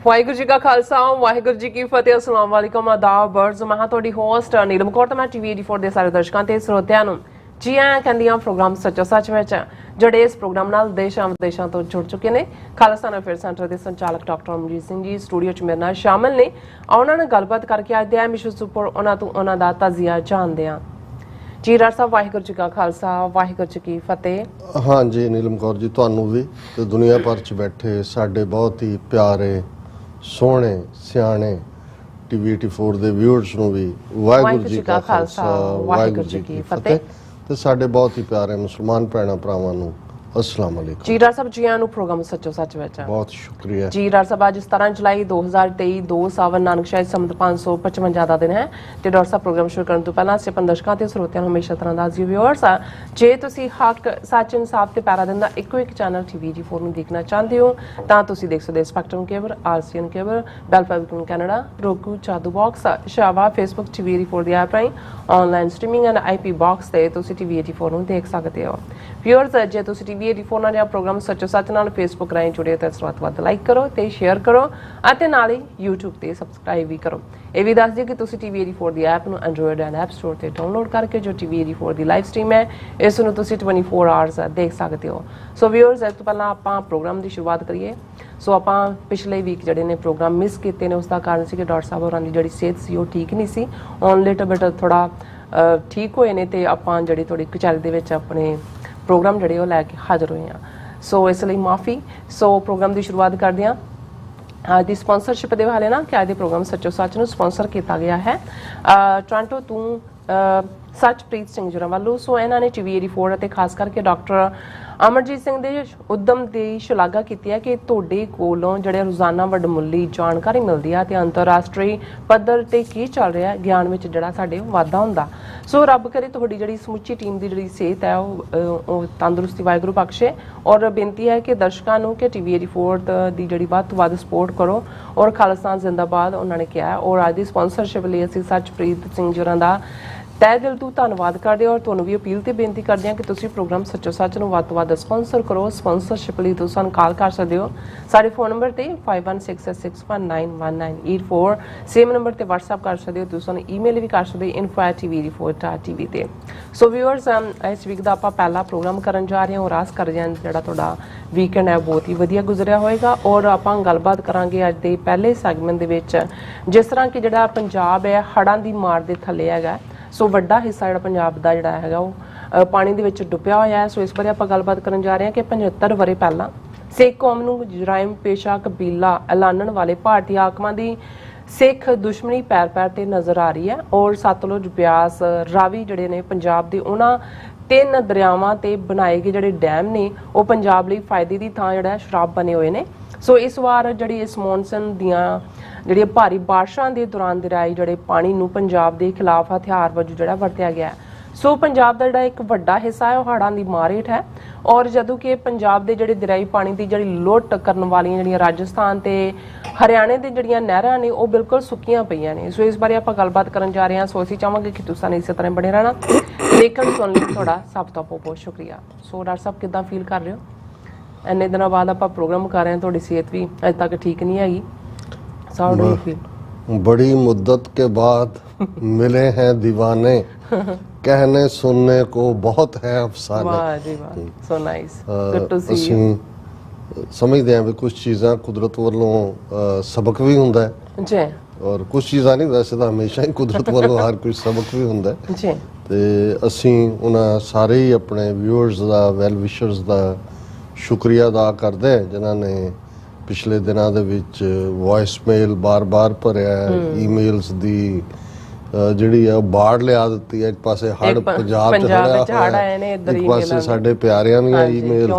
ਵਾਹਿਗੁਰੂ जी का खालसा वाहिगुरू जी की फतेह। अस्सलाम वालेकुम आदाब बर्ड्स। मैं हाँ ਤੁਹਾਡੀ ਹੋਸਟ ਨੀਲਮ ਕੌਰ ਤੇ ਮੈਂ ਟੀਵੀ 84 ਦੇ ਸਾਰੇ ਦਰਸ਼ਕਾਂ ਤੇ ਸਰੋਤਿਆਂ ਨੂੰ ਜੀ ਆਇਆਂ ਕਹਿੰਦੀਆਂ ਪ੍ਰੋਗਰਾਮ ਸੱਚੋ ਸੱਚ ਵਿੱਚ ਜਿਹੜੇ ਇਸ ਪ੍ਰੋਗਰਾਮ ਨਾਲ ਦੇਸ਼ਾਂ ਵਿਦੇਸ਼ਾਂ ਤੋਂ ਜੁੜ ਚੁੱਕੇ ਨੇ। ਖਾਲਸਾ ਅਫੇਅਰ ਸੈਂਟਰ ਦੇ ਸੰਚਾਲਕ ਡਾਕਟਰ ਅਮਰਜੀਤ ਸਿੰਘ ਜੀ ਸਟੂਡੀਓ 'ਚ ਮੇਰੇ ਨਾਲ ਸ਼ਾਮਲ ਨੇ। ਉਹਨਾਂ ਨਾਲ ਗੱਲਬਾਤ ਕਰਕੇ ਅੱਜ ਦੇ ਅਹਿਮ ਇਸ਼ੂਜ਼ ਉੱਪਰ ਉਹਨਾਂ ਤੋਂ ਉਹਨਾਂ ਦਾ ਤਾਜ਼ੀਆ ਜਾਣਦੇ ਹਾਂ। ਜੀ ਡਾਕਟਰ ਸਾਹਿਬ ਵਾਹਿਗੁਰੂ ਜੀ का खालसा वाहिगुरू जी की फतेह। हाँ जी नीलम कौर जी ਤੁਹਾਨੂੰ ਵੀ ਤੇ ਦੁਨੀਆ ਭਰ 'ਚ ਬੈਠੇ ਸਾਡੇ ਬਹੁਤ ਹੀ ਪਿਆਰੇ ਸੋਹਣੇ ਸਿਆਣੇ ਟੀਵੀ 84 ਦੇ ਵਿਊਅਰਸ ਨੂੰ ਵੀ ਵਾਹਿਗੁਰੂ ਜੀ का खालसा ਵਾਹਿਗੁਰੂ ਜੀ की फतेह ਤੇ ਸਾਡੇ ਬਹੁਤ ਹੀ ਪਿਆਰੇ ਮੁਸਲਮਾਨ ਭੈਣਾਂ ਭਰਾਵਾਂ ਨੂੰ अस्सलाम वालेकुम। जी डॉक्टर साहब जी आनू प्रोग्राम सच्चो सच विच बहुत शुक्रिया जी। डॉक्टर साहब आज 17 जुलाई 2023 2 सावन नानक शाही संमत 555 ਦਾ ਦਿਨ ਹੈ ਤੇ ਡਾਕਟਰ ਸਾਹਿਬ ਪ੍ਰੋਗਰਾਮ ਸ਼ੁਰੂ ਕਰਨ ਤੋਂ ਪਹਿਲਾਂ ਸੇ ਦਰਸ਼ਕਾਂ ਤੇ ਸਰੋਤਿਆਂ ਨੂੰ ਹਮੇਸ਼ਾ ਤਰ੍ਹਾਂ ਦਾ ਜੀ ਵਿਊਅਰਸ ਜੇ ਤੁਸੀਂ ਹੱਕ ਸੱਚ ਇਨਸਾਫ ਤੇ ਪੈਰਾ ਦਿੰਦਾ ਇੱਕੋ ਇੱਕ ਚੈਨਲ ਟੀਵੀ 84 ਨੂੰ ਦੇਖਣਾ ਚਾਹੁੰਦੇ ਹੋ ਤਾਂ ਤੁਸੀਂ ਦੇਖ ਸਕਦੇ ਸਪੈਕਟਰਮ ਕੇਬਲ ਆਰਸੀਐਨ ਕੇਬਲ ਬੈਲ ਫੈਬਰਿਕਨ ਕੈਨੇਡਾ ਰੋਕੂ ਚਾਦੂ ਬਾਕਸ ਸ਼ਾਵਾ ਫੇਸਬੁੱਕ ਟੀਵੀ 84 ਦੀ ਐਪ ਰਾਹੀਂ online streaming and IP box ਤੇ ਤੁਸੀਂ ਟੀਵੀ 84 ਨੂੰ ਦੇਖ ਸਕਦੇ ਹੋ। ਵਿਊਅਰਸ ਜੇ ਤੁਸੀਂ ਟੀਵੀ 84 ਨਾਲ ਜਾਂ ਪ੍ਰੋਗਰਾਮ ਸੱਚੋ ਸੱਚ ਨਾਲ ਫੇਸਬੁੱਕ ਰਾਹੀਂ ਜੁੜੇ ਤਾਂ ਵੱਧ ਲਾਈਕ ਕਰੋ ਤੇ ਸ਼ੇਅਰ ਕਰੋ ਅਤੇ ਨਾਲ ਹੀ YouTube ਤੇ ਸਬਸਕ੍ਰਾਈਬ ਵੀ ਕਰੋ। ਇਹ ਵੀ ਦੱਸ ਦਿਓ ਕਿ ਤੁਸੀਂ ਟੀਵੀ 84 ਦੀ ਐਪ ਨੂੰ ਐਂਡਰੋਇਡ ਐਂਡ ਐਪ ਸਟੋਰ ਤੇ ਡਾਊਨਲੋਡ ਕਰਕੇ ਜੋ ਟੀਵੀ 84 ਦੀ ਲਾਈਵ ਸਟ੍ਰੀਮ ਹੈ ਇਸ ਨੂੰ ਤੁਸੀਂ 24 ਆਵਰਸ ਦੇਖ ਸਕਦੇ ਹੋ। ਸੋ ਵਿਊਅਰਸ ਇਸ ਤੋਂ ਪਹਿਲਾਂ ਆਪਾਂ ਪ੍ਰੋਗਰਾਮ ਦੀ ਸ਼ੁਰੂਆਤ ਕਰੀਏ। ਸੋ ਆਪਾਂ ਪਿਛਲੇ ਵੀਕ ਜਿਹੜੇ ਨੇ ਪ੍ਰੋਗਰਾਮ ਮਿਸ ਕੀਤੇ ਨੇ ਉਸ ਦਾ ਕਾਰਨ ਸੀ ਕਿ ਡਾਕਟਰ ਸਾਹਿਬ ਹੋਰਾਂ ਦੀ ਜਿਹੜੀ ਸਿਹਤ ਸੀ ਉਹ ਠੀਕ ਨਹੀਂ ਸੀ। ਔਨ ਲਿਟ ਬਿਟ ਥੋੜਾ ਠੀਕ ਹੋਏ ਨੇ ਤੇ ਆਪਾਂ ਜਿਹੜੀ ਥੋੜੀ ਕਚਹਿਰੀ ਦੇ ਵਿੱਚ ਆਪਣੇ ਪ੍ਰੋਗਰਾਮ ਜਿਹੜੇ ਉਹ ਲੈ ਕੇ ਹਾਜ਼ਰ ਹੋਏ ਹਾਂ। ਸੋ ਇਸ ਲਈ ਮਾਫੀ। ਸੋ ਪ੍ਰੋਗਰਾਮ ਦੀ ਸ਼ੁਰੂਆਤ ਕਰਦੇ ਹਾਂ ਅੱਜ ਦੀ ਸਪਾਂਸਰਸ਼ਿਪ ਦੇ ਵਾਲੇ ਨਾ ਕਿ ਅੱਜ ਦੇ ਪ੍ਰੋਗਰਾਮ ਸੱਚੋ ਸੱਚ ਨੂੰ ਸਪਾਂਸਰ ਕੀਤਾ ਗਿਆ ਹੈ ਟੋਰਾਂਟੋ ਤੋਂ ਸੱਚਪ੍ਰੀਤ ਸਿੰਘ ਜੁਰਾਵਾਲੂ। ਸੋ ਇਹਨਾਂ ਨੇ ਟੀਵੀ 84 ਅਤੇ ਖਾਸ ਕਰਕੇ ਡਾਕਟਰ ਅਮਰਜੀਤ ਸਿੰਘ ਦੇ ਉਦਮ ਦੀ ਸ਼ਲਾਘਾ ਕੀਤੀ ਹੈ ਕਿ ਤੁਹਾਡੇ ਕੋਲੋਂ ਜਿਹੜੇ ਰੋਜ਼ਾਨਾ ਵੱਡਮੁੱਲੀ ਜਾਣਕਾਰੀ ਮਿਲਦੀ ਹੈ ਤੇ ਅੰਤਰਰਾਸ਼ਟਰੀ ਪੱਧਰ ਤੇ ਕੀ ਚੱਲ ਰਿਹਾ ਹੈ ਗਿਆਨ ਵਿੱਚ ਜਿਹੜਾ ਸਾਡੇ ਵਾਧਾ ਹੁੰਦਾ। ਸੋ ਰੱਬ ਕਰੇ ਤੁਹਾਡੀ ਜਿਹੜੀ ਸਮੁੱਚੀ ਟੀਮ ਦੀ ਜਿਹੜੀ ਸਿਹਤ ਹੈ ਉਹ ਤੰਦਰੁਸਤੀ ਵਾਹਿਗੁਰੂ ਬਖਸ਼ੇ। ਔਰ ਬੇਨਤੀ ਹੈ ਕਿ ਦਰਸ਼ਕਾਂ ਨੂੰ ਕਿ ਟੀਵੀ 84 ਦੀ ਜਿਹੜੀ ਵੱਧ ਤੋਂ ਵੱਧ ਸਪੋਰਟ ਕਰੋ ਔਰ ਖਾਲਸਾ ਜ਼ਿੰਦਾਬਾਦ ਉਹਨਾਂ ਨੇ ਕਿਹਾ। ਔਰ ਅੱਜ ਦੀ ਸਪਾਂਸਰਸ਼ਿਪ ਲਈ ਅਸੀਂ ਸੱਚਪ੍ਰੀਤ ਸਿੰਘ ਜੁਰਾਂ ਦਾ ਤਹਿ ਦਿਲ ਤੋਂ ਧੰਨਵਾਦ ਕਰਦੇ ਔਰ ਤੁਹਾਨੂੰ ਵੀ ਅਪੀਲ ਤੇ ਬੇਨਤੀ ਕਰਦੇ ਹਾਂ ਕਿ ਤੁਸੀਂ ਪ੍ਰੋਗਰਾਮ ਸੱਚੋ ਸੱਚ ਨੂੰ ਵੱਧ ਤੋਂ ਵੱਧ ਸਪਾਂਸਰ ਕਰੋ। ਸਪਾਂਸਰਸ਼ਿਪ ਲਈ ਤੁਸੀਂ ਸਾਨੂੰ ਕਾਲ ਕਰ ਸਕਦੇ ਹੋ ਸਾਡੇ ਫੋਨ ਨੰਬਰ ਤੇ 5166619184 ਸੇਮ ਨੰਬਰ ਤੇ WhatsApp ਕਰ ਸਕਦੇ ਹੋ। ਤੁਸੀਂ ਸਾਨੂੰ ਈਮੇਲ ਵੀ ਕਰ ਸਕਦੇ ਹੋ info@tv84.tv ਤੇ। ਸੋ ਵਿਊਅਰਸ ਇਸ ਵੀਕ ਦਾ ਆਪਾਂ ਪਹਿਲਾ ਪ੍ਰੋਗਰਾਮ ਕਰਨ ਜਾ ਰਹੇ ਹਾਂ ਔਰ ਆਸ ਕਰਦੇ ਹਾਂ ਜਿਹੜਾ ਤੁਹਾਡਾ ਵੀਕਐਂਡ ਹੈ ਬਹੁਤ ਹੀ ਵਧੀਆ ਗੁਜ਼ਰਿਆ ਹੋਏਗਾ। ਔਰ ਆਪਾਂ ਗੱਲਬਾਤ ਕਰਾਂਗੇ ਅੱਜ ਦੇ ਪਹਿਲੇ ਸੈਗਮੈਂਟ ਦੇ ਵਿੱਚ ਜਿਸ ਤਰ੍ਹਾਂ ਕਿ ਜਿਹੜਾ ਪੰਜਾਬ ਹੈ ਹੜ੍ਹਾਂ ਦੀ ਮਾਰ ਦੇ ਥੱਲੇ ਹੈਗਾ। ਸੋ ਵੱਡਾ ਹਿੱਸਾ ਜਿਹੜਾ ਪੰਜਾਬ ਦਾ ਜਿਹੜਾ ਹੈਗਾ ਉਹ ਪਾਣੀ ਦੇ ਵਿੱਚ ਡੁੱਬਿਆ ਹੋਇਆ ਹੈ। ਸੋ ਇਸ ਬਾਰੇ ਆਪਾਂ ਗੱਲਬਾਤ ਕਰਨ ਜਾ ਰਹੇ ਹਾਂ ਕਿ 75 ਵਰ੍ਹੇ ਪਹਿਲਾਂ ਸਿੱਖ ਕੌਮ ਨੂੰ ਜਰਾਇਮ ਪੇਸ਼ਾ ਕਬੀਲਾ ਐਲਾਨਣ ਵਾਲੇ ਭਾਰਤੀ ਹਾਕਮਾਂ ਦੀ ਸਿੱਖ ਦੁਸ਼ਮਣੀ ਪੈਰ ਪੈਰ ਤੇ ਨਜ਼ਰ ਆ ਰਹੀ ਹੈ। ਔਰ ਸਤਲੁਜ ਬਿਆਸ ਰਾਵੀ ਜਿਹੜੇ ਨੇ ਪੰਜਾਬ ਦੇ ਉਹਨਾਂ 3 ਦਰਿਆਵਾਂ ਤੇ ਬਣਾਏ ਗਏ ਜਿਹੜੇ ਡੈਮ ਨੇ ਉਹ ਪੰਜਾਬ ਲਈ ਫਾਇਦੇ ਦੀ ਥਾਂ ਜਿਹੜਾ ਸ਼ਰਾਬ ਬਣੇ ਹੋਏ ਨੇ। ਸੋ ਇਸ ਵਾਰ ਜਿਹੜੀ ਇਸ ਮੌਨਸੂਨ ਦੀਆਂ ਜਿਹੜੀਆਂ ਭਾਰੀ ਬਾਰਿਸ਼ਾਂ ਦੇ ਦੌਰਾਨ ਦਰਿਆਈ ਜਿਹੜੇ ਪਾਣੀ ਨੂੰ ਪੰਜਾਬ ਦੇ ਖਿਲਾਫ ਹਥਿਆਰ ਵਜੋਂ ਜਿਹੜਾ ਵਰਤਿਆ ਗਿਆ। ਸੋ ਪੰਜਾਬ ਦਾ ਜਿਹੜਾ ਇੱਕ ਵੱਡਾ ਹਿੱਸਾ ਹੈ ਉਹ ਹੜ੍ਹਾਂ ਦੀ ਮਾਰ ਹੇਠ ਹੈ। ਔਰ ਜਦੋਂ ਕਿ ਪੰਜਾਬ ਦੇ ਜਿਹੜੇ ਦਰਿਆਈ ਪਾਣੀ ਦੀ ਜਿਹੜੀ ਲੁੱਟ ਕਰਨ ਵਾਲੀਆਂ ਜਿਹੜੀਆਂ ਰਾਜਸਥਾਨ ਤੇ ਹਰਿਆਣੇ ਦੇ ਜਿਹੜੀਆਂ ਨਹਿਰਾਂ ਨੇ ਉਹ ਬਿਲਕੁਲ ਸੁੱਕੀਆਂ ਪਈਆਂ ਨੇ। ਸੋ ਇਸ ਬਾਰੇ ਆਪਾਂ ਗੱਲਬਾਤ ਕਰਨ ਜਾ ਰਹੇ ਹਾਂ। ਸੋ ਅਸੀਂ ਚਾਹਾਂਗੇ ਕਿ ਤੁਸੀਂ ਇਸੇ ਤਰ੍ਹਾਂ ਬਣੇ ਰਹਿਣਾ। ਦੇਖਣ ਸੁਣਨ ਲਈ ਤੁਹਾਡਾ ਸਭ ਤੋਂ ਬਹੁਤ ਸ਼ੁਕਰੀਆ। ਸੋ ਡਾਕਟਰ ਸਾਹਿਬ ਕਿੱਦਾਂ ਫੀਲ ਕਰ ਰਹੇ ਹੋ? ਇੰਨੇ ਦਿਨਾਂ ਬਾਅਦ ਆਪਾਂ ਪ੍ਰੋਗਰਾਮ ਕਰ ਰਹੇ ਹਾਂ, ਤੁਹਾਡੀ ਸਿਹਤ ਵੀ ਅਜੇ ਤੱਕ ਠੀਕ ਨਹੀਂ ਹੈਗੀ। बड़ी मुद्दत के बाद मिले हैं दीवाने कहने सुनने को बहुत है अफसाने। so nice, good to see you। समझते हैं भी कुछ चीज़ां कुदरत वालों सबक भी हुंदा है जी और कुछ चीज़ां नहीं वैसे तो हमेशा ही कुदरत वालों हर कुछ सबक भी हुंदा है जी। ते असीं उन्हां सारे ही अपने व्यूअर्स दा वैल विशर्स दा शुक्रिया अदा करदे जिन्हां ने ਪਿਛਲੇ ਦਿਨਾਂ ਦੇ ਵਿੱਚ ਵੌਇਸਮੇਲ ਬਾਰ-ਬਾਰ ਭਰਿਆ ਈਮੇਲਸ ਦੀ ਜਿਹੜੀ ਆ ਬਾੜ ਲਿਆ ਦਿੱਤੀ ਹੈ। ਇੱਕ ਪਾਸੇ ਹੜ੍ਹ ਪੰਜਾਬ ਚ ਹੜ੍ਹ ਆਏ ਨੇ, ਇੱਕ ਪਾਸੇ ਸਾਡੇ ਪਿਆਰਿਆਂ ਦੀਆਂ ਈਮੇਲ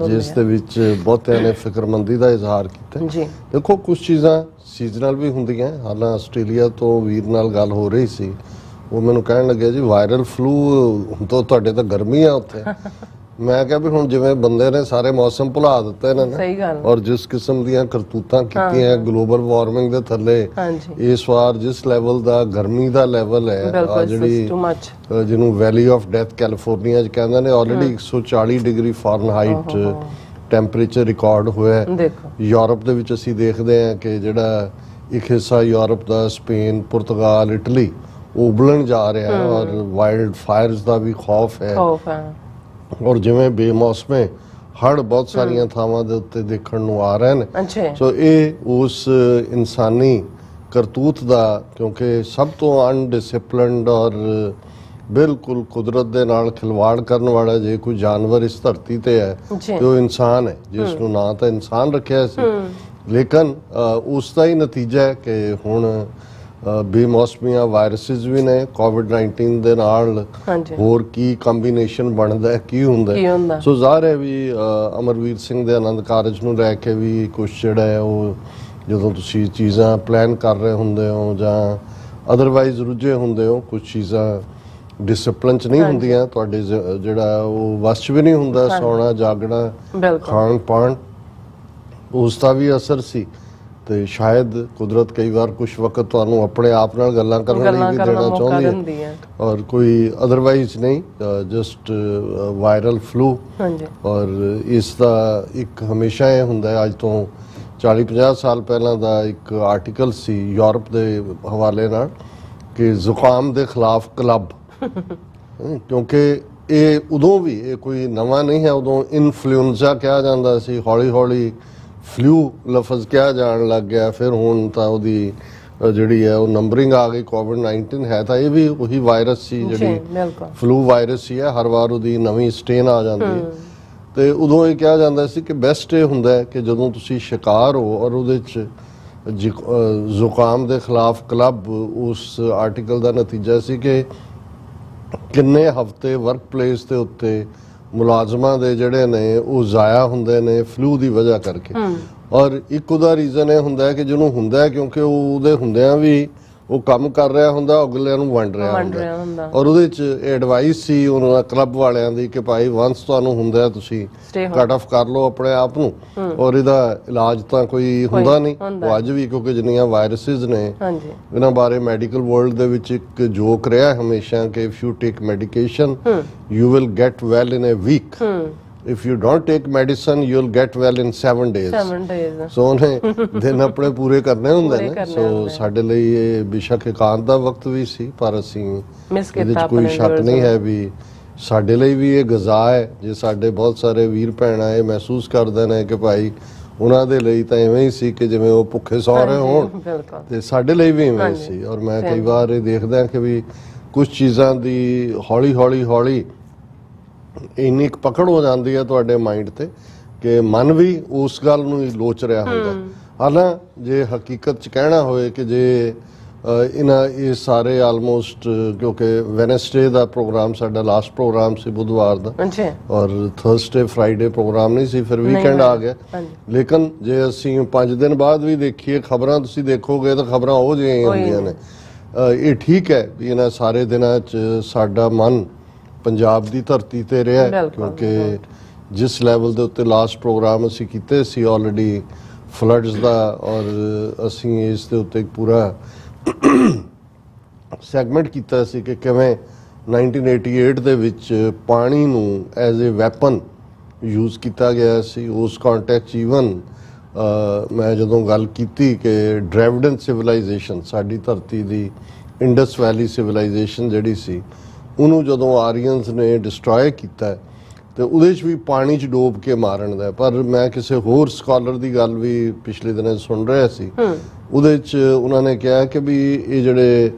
ਜਿਸ ਦੇ ਵਿੱਚ ਬਹੁਤਿਆਂ ਨੇ ਫਿਕਰਮੰਦੀ ਦਾ ਇਜ਼ਹਾਰ ਕੀਤਾ ਜੀ। ਦੇਖੋ ਕੁਝ ਚੀਜ਼ਾਂ ਸੀਜ਼ਨਲ ਵੀ ਹੁੰਦੀਆਂ। ਹਾਲਾਂ ਆਸਟ੍ਰੇਲੀਆ ਤੋਂ ਵੀਰ ਨਾਲ ਗੱਲ ਹੋ ਰਹੀ ਸੀ, ਉਹ ਮੈਨੂੰ ਕਹਿਣ ਲੱਗਿਆ ਜੀ ਵਾਇਰਲ ਫਲੂ ਤੋਂ ਤੁਹਾਡੇ ਤਾਂ ਗਰਮੀ ਆ ਉੱਥੇ। ਮੈਂ ਕਿਹਾ ਵੀ ਹੁਣ ਜਿਵੇਂ ਬੰਦੇ ਨੇ ਸਾਰੇ ਮੌਸਮ ਭੁਲਾ ਦਿੱਤੇ ਇਹਨਾਂ ਨੇ ਔਰ ਜਿਸ ਕਿਸਮ ਦੀਆਂ ਕਰਤੂਤਾਂ ਕੀਤੀਆਂ ਗਲੋਬਲ ਵਾਰਮਿੰਗ ਦੇ ਥੱਲੇ ਇਸ ਵਾਰ ਜਿਸ ਲੈਵਲ ਦਾ ਗਰਮੀ ਦਾ ਲੈਵਲ ਹੈ ਜਿਹੜੀ ਜਿਹਨੂੰ ਵੈਲੀ ਆਫ ਡੈਥ ਕੈਲੀਫੋਰਨੀਆ ਚ ਕਹਿੰਦੇ ਨੇ already 140 degree Fahrenheit temperature record ਹੋਇਆ ਦੇਖੋ ਯੂਰਪ ਦੇ ਵਿੱਚ ਅਸੀਂ ਦੇਖਦੇ ਹਾਂ ਕਿ ਜਿਹੜਾ ਇੱਕ ਹਿੱਸਾ ਯੂਰਪ ਦਾ ਸਪੇਨ ਪੁਰਤਗਾਲ ਇਟਲੀ ਉਹ ਉਬਲਣ ਜਾ ਰਿਹਾ ਹੈ ਔਰ ਵਾਈਲਡ ਫਾਇਰਸ ਦਾ ਵੀ ਖੌਫ ਹੈ ਔਰ ਜਿਵੇਂ ਬੇਮੌਸਮੇ ਹੜ੍ਹ ਬਹੁਤ ਸਾਰੀਆਂ ਥਾਵਾਂ ਦੇ ਉੱਤੇ ਦੇਖਣ ਨੂੰ ਆ ਰਹੇ ਨੇ ਸੋ ਇਹ ਉਸ ਇਨਸਾਨੀ ਕਰਤੂਤ ਦਾ ਕਿਉਂਕਿ ਸਭ ਤੋਂ ਅਨਡਿਸਿਪਲਿਨਡ ਔਰ ਬਿਲਕੁਲ ਕੁਦਰਤ ਦੇ ਨਾਲ ਖਿਲਵਾੜ ਕਰਨ ਵਾਲਾ ਜੇ ਕੋਈ ਜਾਨਵਰ ਇਸ ਧਰਤੀ ਤੇ ਹੈ ਤੇ ਉਹ ਇਨਸਾਨ ਹੈ ਜਿਸ ਨੂੰ ਨਾ ਤਾਂ ਇਨਸਾਨ ਰੱਖਿਆ ਸੀ ਲੇਕਿਨ ਉਸ ਦਾ ਹੀ ਨਤੀਜਾ ਹੈ ਕਿ ਹੁਣ ਬੇਮੌਸਮੀਆਂ ਵਾਇਰਸਿਸ ਵੀ ਨੇ ਕੋਵਿਡ-19 ਦੇ ਨਾਲ ਹੋਰ ਕੀ ਕੰਬੀਨੇਸ਼ਨ ਬਣਦਾ ਹੈ ਕੀ ਹੁੰਦਾ ਸੋ ਜ਼ਾਹਰ ਹੈ ਵੀ ਅਮਰਵੀਰ ਸਿੰਘ ਦੇ ਆਨੰਦ ਕਾਰਜ ਨੂੰ ਲੈ ਕੇ ਵੀ ਕੁਝ ਜਿਹੜਾ ਹੈ ਉਹ ਜਦੋਂ ਤੁਸੀਂ ਚੀਜ਼ਾਂ ਪਲਾਨ ਕਰ ਰਹੇ ਹੁੰਦੇ ਹੋ ਜਾਂ ਅਦਰਵਾਈਜ਼ ਰੁੱਝੇ ਹੁੰਦੇ ਹੋ ਕੁਝ ਚੀਜ਼ਾਂ ਡਿਸਪਲਿਨ ਚ ਨਹੀਂ ਹੁੰਦੀਆਂ ਤੁਹਾਡੇ ਜਿਹੜਾ ਉਹ ਵਸ ਚ ਵੀ ਨਹੀਂ ਹੁੰਦਾ ਸੌਣਾ ਜਾਗਣਾ ਖਾਣ ਪਾਣ ਉਸ ਦਾ ਵੀ ਅਸਰ ਸੀ ਤੇ ਸ਼ਾਇਦ ਕੁਦਰਤ ਕਈ ਵਾਰ ਕੁਝ ਵਕਤ ਤੁਹਾਨੂੰ ਆਪਣੇ ਆਪ ਨਾਲ ਗੱਲਾਂ ਕਰਨ ਲਈ ਵੀ ਦੇਣਾ ਚਾਹੁੰਦੀ ਹੈ ਔਰ ਕੋਈ ਅਦਰਵਾਈਜ਼ ਨਹੀਂ ਜਸਟ ਵਾਇਰਲ ਫਲੂ ਔਰ ਇਸ ਦਾ ਇੱਕ ਹਮੇਸ਼ਾ ਇਹ ਹੁੰਦਾ ਹੈ ਅੱਜ ਤੋਂ 40-50 ਸਾਲ ਪਹਿਲਾਂ ਦਾ ਇੱਕ ਆਰਟੀਕਲ ਸੀ ਯੂਰਪ ਦੇ ਹਵਾਲੇ ਨਾਲ ਕਿ ਜ਼ੁਕਾਮ ਦੇ ਖਿਲਾਫ ਕਲੱਬ ਕਿਉਂਕਿ ਇਹ ਉਦੋਂ ਵੀ ਇਹ ਕੋਈ ਨਵਾਂ ਨਹੀਂ ਹੈ ਉਦੋਂ ਇਨਫਲੂਐਂਜ਼ਾ ਕਿਹਾ ਜਾਂਦਾ ਸੀ ਹੌਲੀ ਹੌਲੀ ਫਲੂ ਲਫ਼ਜ਼ ਕਿਹਾ ਜਾਣ ਲੱਗ ਗਿਆ ਫਿਰ ਹੁਣ ਤਾਂ ਉਹਦੀ ਜਿਹੜੀ ਹੈ ਉਹ ਨੰਬਰਿੰਗ ਆ ਗਈ ਕੋਵਿਡ-19 ਹੈ ਤਾਂ ਇਹ ਵੀ ਉਹੀ ਵਾਇਰਸ ਸੀ ਜਿਹੜੀ ਫਲੂ ਵਾਇਰਸ ਹੀ ਹੈ ਹਰ ਵਾਰ ਉਹਦੀ ਨਵੀਂ ਸਟ੍ਰੇਨ ਆ ਜਾਂਦੀ ਹੈ ਤੇ ਉਦੋਂ ਇਹ ਕਿਹਾ ਜਾਂਦਾ ਸੀ ਕਿ ਬੈਸਟ ਇਹ ਹੁੰਦਾ ਹੈ ਕਿ ਜਦੋਂ ਤੁਸੀਂ ਸ਼ਿਕਾਰ ਹੋ ਔਰ ਉਹਦੇ 'ਚ ਜ਼ੁਕਾਮ ਦੇ ਖਿਲਾਫ ਕਲੱਬ ਉਸ ਆਰਟੀਕਲ ਦਾ ਨਤੀਜਾ ਸੀ ਕਿ ਕਿੰਨੇ ਹਫ਼ਤੇ ਵਰਕ ਪਲੇਸ ਦੇ ਉੱਤੇ ਮੁਲਾਜ਼ਮਾਂ ਦੇ ਜਿਹੜੇ ਨੇ ਉਹ ਜ਼ਾਇਆ ਹੁੰਦੇ ਨੇ ਫਲੂ ਦੀ ਵਜ੍ਹਾ ਕਰਕੇ ਔਰ ਇੱਕ ਉਹਦਾ ਰੀਜ਼ਨ ਇਹ ਹੁੰਦਾ ਕਿ ਜਿਹਨੂੰ ਹੁੰਦਾ ਹੈ ਕਿਉਂਕਿ ਉਹ ਉਹਦੇ ਹੁੰਦਿਆਂ ਵੀ ਉਹ ਕੰਮ ਕਰ ਰਿਹਾ ਹੁੰਦਾ ਅਗਲਿਆਂ ਨੂੰ ਵੰਡ ਰਿਹਾ ਹੁੰਦਾ ਔਰ ਉਹਦੇ ਚ ਐਡਵਾਈਸ ਸੀ ਉਹਨਾਂ ਕਲੱਬ ਵਾਲਿਆਂ ਦੀ ਕਿ ਭਾਈ ਵਾਂਸ ਤੁਹਾਨੂੰ ਹੁੰਦਾ ਤੁਸੀਂ ਕੱਟ ਆਫ ਕਰ ਲਓ ਆਪਣੇ ਆਪ ਨੂੰ ਔਰ ਇਹਦਾ ਇਲਾਜ ਤਾਂ ਕੋਈ ਹੁੰਦਾ ਨਹੀਂ ਉਹ ਅੱਜ ਵੀ ਕਿਉਂਕਿ ਜਿੰਨੀਆਂ ਵਾਇਰਸਿਸ ਨੇ ਇਹਨਾਂ ਬਾਰੇ ਮੈਡੀਕਲ ਵਰਲਡ ਦੇ ਵਿੱਚ ਇੱਕ ਜੋਕ ਰਿਹਾ ਹਮੇਸ਼ਾ ਕਿ if you take medication you will get well in a week if you don't take medicine you'll get well in 7 days so ਉਹਨੇ ਦਿਨ ਆਪਣੇ ਪੂਰੇ ਕਰਨੇ ਹੁੰਦੇ ਨੇ ਸੋ ਸਾਡੇ ਲਈ ਇਹ ਬੇਸ਼ੱਕ ਇਕਾਂਤ ਦਾ ਵਕਤ ਵੀ ਸੀ ਪਰ ਅਸੀਂ ਇਹਦੇ ਵਿੱਚ ਕੋਈ ਸ਼ੱਕ ਨਹੀਂ ਹੈ ਵੀ ਸਾਡੇ ਲਈ ਵੀ ਇਹ ਗਜ਼ਾ ਹੈ ਜੇ ਸਾਡੇ ਬਹੁਤ ਸਾਰੇ ਵੀਰ ਭੈਣਾਂ ਇਹ ਮਹਿਸੂਸ ਕਰਦੇ ਨੇ ਕਿ ਭਾਈ ਉਹਨਾਂ ਦੇ ਲਈ ਤਾਂ ਐਵੇਂ ਹੀ ਸੀ ਕਿ ਜਿਵੇਂ ਉਹ ਭੁੱਖੇ ਸੌ ਰਹੇ ਹੋਣ ਤੇ ਸਾਡੇ ਲਈ ਵੀ ਐਵੇਂ ਸੀ ਔਰ ਮੈਂ ਕਈ ਵਾਰ ਇਹ ਦੇਖਦਾ ਕਿ ਵੀ ਕੁਝ ਚੀਜ਼ਾਂ ਦੀ ਹੌਲੀ ਇੰਨੀ ਇੱਕ ਪਕੜ ਹੋ ਜਾਂਦੀ ਹੈ ਤੁਹਾਡੇ ਮਾਈਂਡ ਤੇ ਕਿ ਮਨ ਵੀ ਉਸ ਗੱਲ ਨੂੰ ਹੀ ਲੋਚ ਰਿਹਾ ਹੁੰਦਾ ਹਾਲਾਂ ਜੇ ਹਕੀਕਤ ਚ ਕਹਿਣਾ ਹੋਏ ਕਿ ਜੇ ਇਹ ਸਾਰੇ ਆਲਮੋਸਟ ਕਿਉਂਕਿ ਵੈਨਸਡੇ ਦਾ ਪ੍ਰੋਗਰਾਮ ਸਾਡਾ ਲਾਸਟ ਪ੍ਰੋਗਰਾਮ ਸੀ ਬੁੱਧਵਾਰ ਦਾ ਔਰ ਥਰਸਡੇ ਫਰਾਈਡੇ ਪ੍ਰੋਗਰਾਮ ਨਹੀਂ ਸੀ ਫਿਰ ਵੀਕਐਂਡ ਆ ਗਿਆ ਲੇਕਿਨ ਜੇ ਅਸੀਂ 5 ਦਿਨ ਬਾਅਦ ਵੀ ਦੇਖੀਏ ਖਬਰਾਂ ਤੁਸੀਂ ਦੇਖੋਗੇ ਤਾਂ ਖਬਰਾਂ ਉਹ ਜਿਹੀਆਂ ਹੁੰਦੀਆਂ ਨੇ ਇਹ ਠੀਕ ਹੈ ਵੀ ਇਹਨਾਂ ਸਾਰੇ ਦਿਨਾਂ 'ਚ ਸਾਡਾ ਮਨ ਪੰਜਾਬ ਦੀ ਧਰਤੀ ਤੇ ਰਿਹਾ ਕਿਉਂਕਿ ਜਿਸ ਲੈਵਲ ਦੇ ਉੱਤੇ ਲਾਸਟ ਪ੍ਰੋਗਰਾਮ ਅਸੀਂ ਕੀਤੇ ਸੀ ਆਲਰੇਡੀ ਫਲੱਡਸ ਦਾ ਔਰ ਅਸੀਂ ਇਸ ਦੇ ਉੱਤੇ ਇੱਕ ਪੂਰਾ ਸੈਗਮੈਂਟ ਕੀਤਾ ਸੀ ਕਿ ਕਿਵੇਂ 1988 ਦੇ ਵਿੱਚ ਪਾਣੀ ਨੂੰ ਐਜ਼ ਅ ਵੈਪਨ ਯੂਜ਼ ਕੀਤਾ ਗਿਆ ਸੀ ਉਸ ਕੰਟੈਕਸਟ ਈਵਨ ਮੈਂ ਜਦੋਂ ਗੱਲ ਕੀਤੀ ਕਿ ਡ੍ਰੈਵਿਡਨ ਸਿਵਲਾਈਜੇਸ਼ਨ ਸਾਡੀ ਧਰਤੀ ਦੀ ਇੰਡਸ ਵੈਲੀ ਸਿਵਲਾਈਜੇਸ਼ਨ ਜਿਹੜੀ ਸੀ ਉਹਨੂੰ ਜਦੋਂ ਆਰੀਅਨਸ ਨੇ ਡਿਸਟਰੋਏ ਕੀਤਾ ਤੇ ਉਹਦੇ 'ਚ ਵੀ ਪਾਣੀ 'ਚ ਡੋਬ ਕੇ ਮਾਰਨ ਦਾ ਪਰ ਮੈਂ ਕਿਸੇ ਹੋਰ ਸਕਾਲਰ ਦੀ ਗੱਲ ਵੀ ਪਿਛਲੇ ਦਿਨਾਂ ਸੁਣ ਰਿਹਾ ਸੀ ਉਹਦੇ 'ਚ ਉਹਨਾਂ ਨੇ ਕਿਹਾ ਕਿ ਵੀ ਇਹ ਜਿਹੜੇ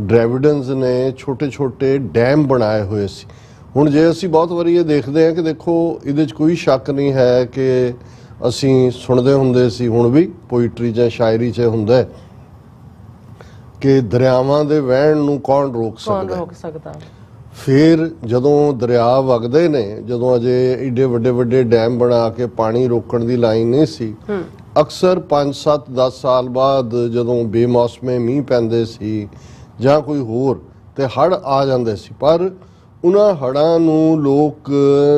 ਡ੍ਰੈਵਿਡਨਸ ਨੇ ਛੋਟੇ ਡੈਮ ਬਣਾਏ ਹੋਏ ਸੀ ਹੁਣ ਜੇ ਅਸੀਂ ਬਹੁਤ ਵਾਰੀ ਇਹ ਦੇਖਦੇ ਹਾਂ ਕਿ ਦੇਖੋ ਇਹਦੇ 'ਚ ਕੋਈ ਸ਼ੱਕ ਨਹੀਂ ਹੈ ਕਿ ਅਸੀਂ ਸੁਣਦੇ ਹੁੰਦੇ ਸੀ ਹੁਣ ਵੀ ਪੋਇਟਰੀ ਜਾਂ ਸ਼ਾਇਰੀ 'ਚ ਹੁੰਦਾ ਕਿ ਦਰਿਆਵਾਂ ਦੇ ਵਹਿਣ ਨੂੰ ਕੌਣ ਰੋਕ ਸਕਦਾ ਫਿਰ ਜਦੋਂ ਦਰਿਆ ਵਗਦੇ ਨੇ ਜਦੋਂ ਅਜੇ ਏਡੇ ਵੱਡੇ ਡੈਮ ਬਣਾ ਕੇ ਪਾਣੀ ਰੋਕਣ ਦੀ ਲਾਈਨ ਨਹੀਂ ਸੀ ਅਕਸਰ 5-7-10 ਸਾਲ ਬਾਅਦ ਜਦੋਂ ਬੇਮੌਸਮੇ ਮੀਂਹ ਪੈਂਦੇ ਸੀ ਜਾਂ ਕੋਈ ਹੋਰ ਤੇ ਹੜ੍ਹ ਆ ਜਾਂਦੇ ਸੀ ਪਰ ਉਹਨਾਂ ਹੜ੍ਹਾਂ ਨੂੰ ਲੋਕ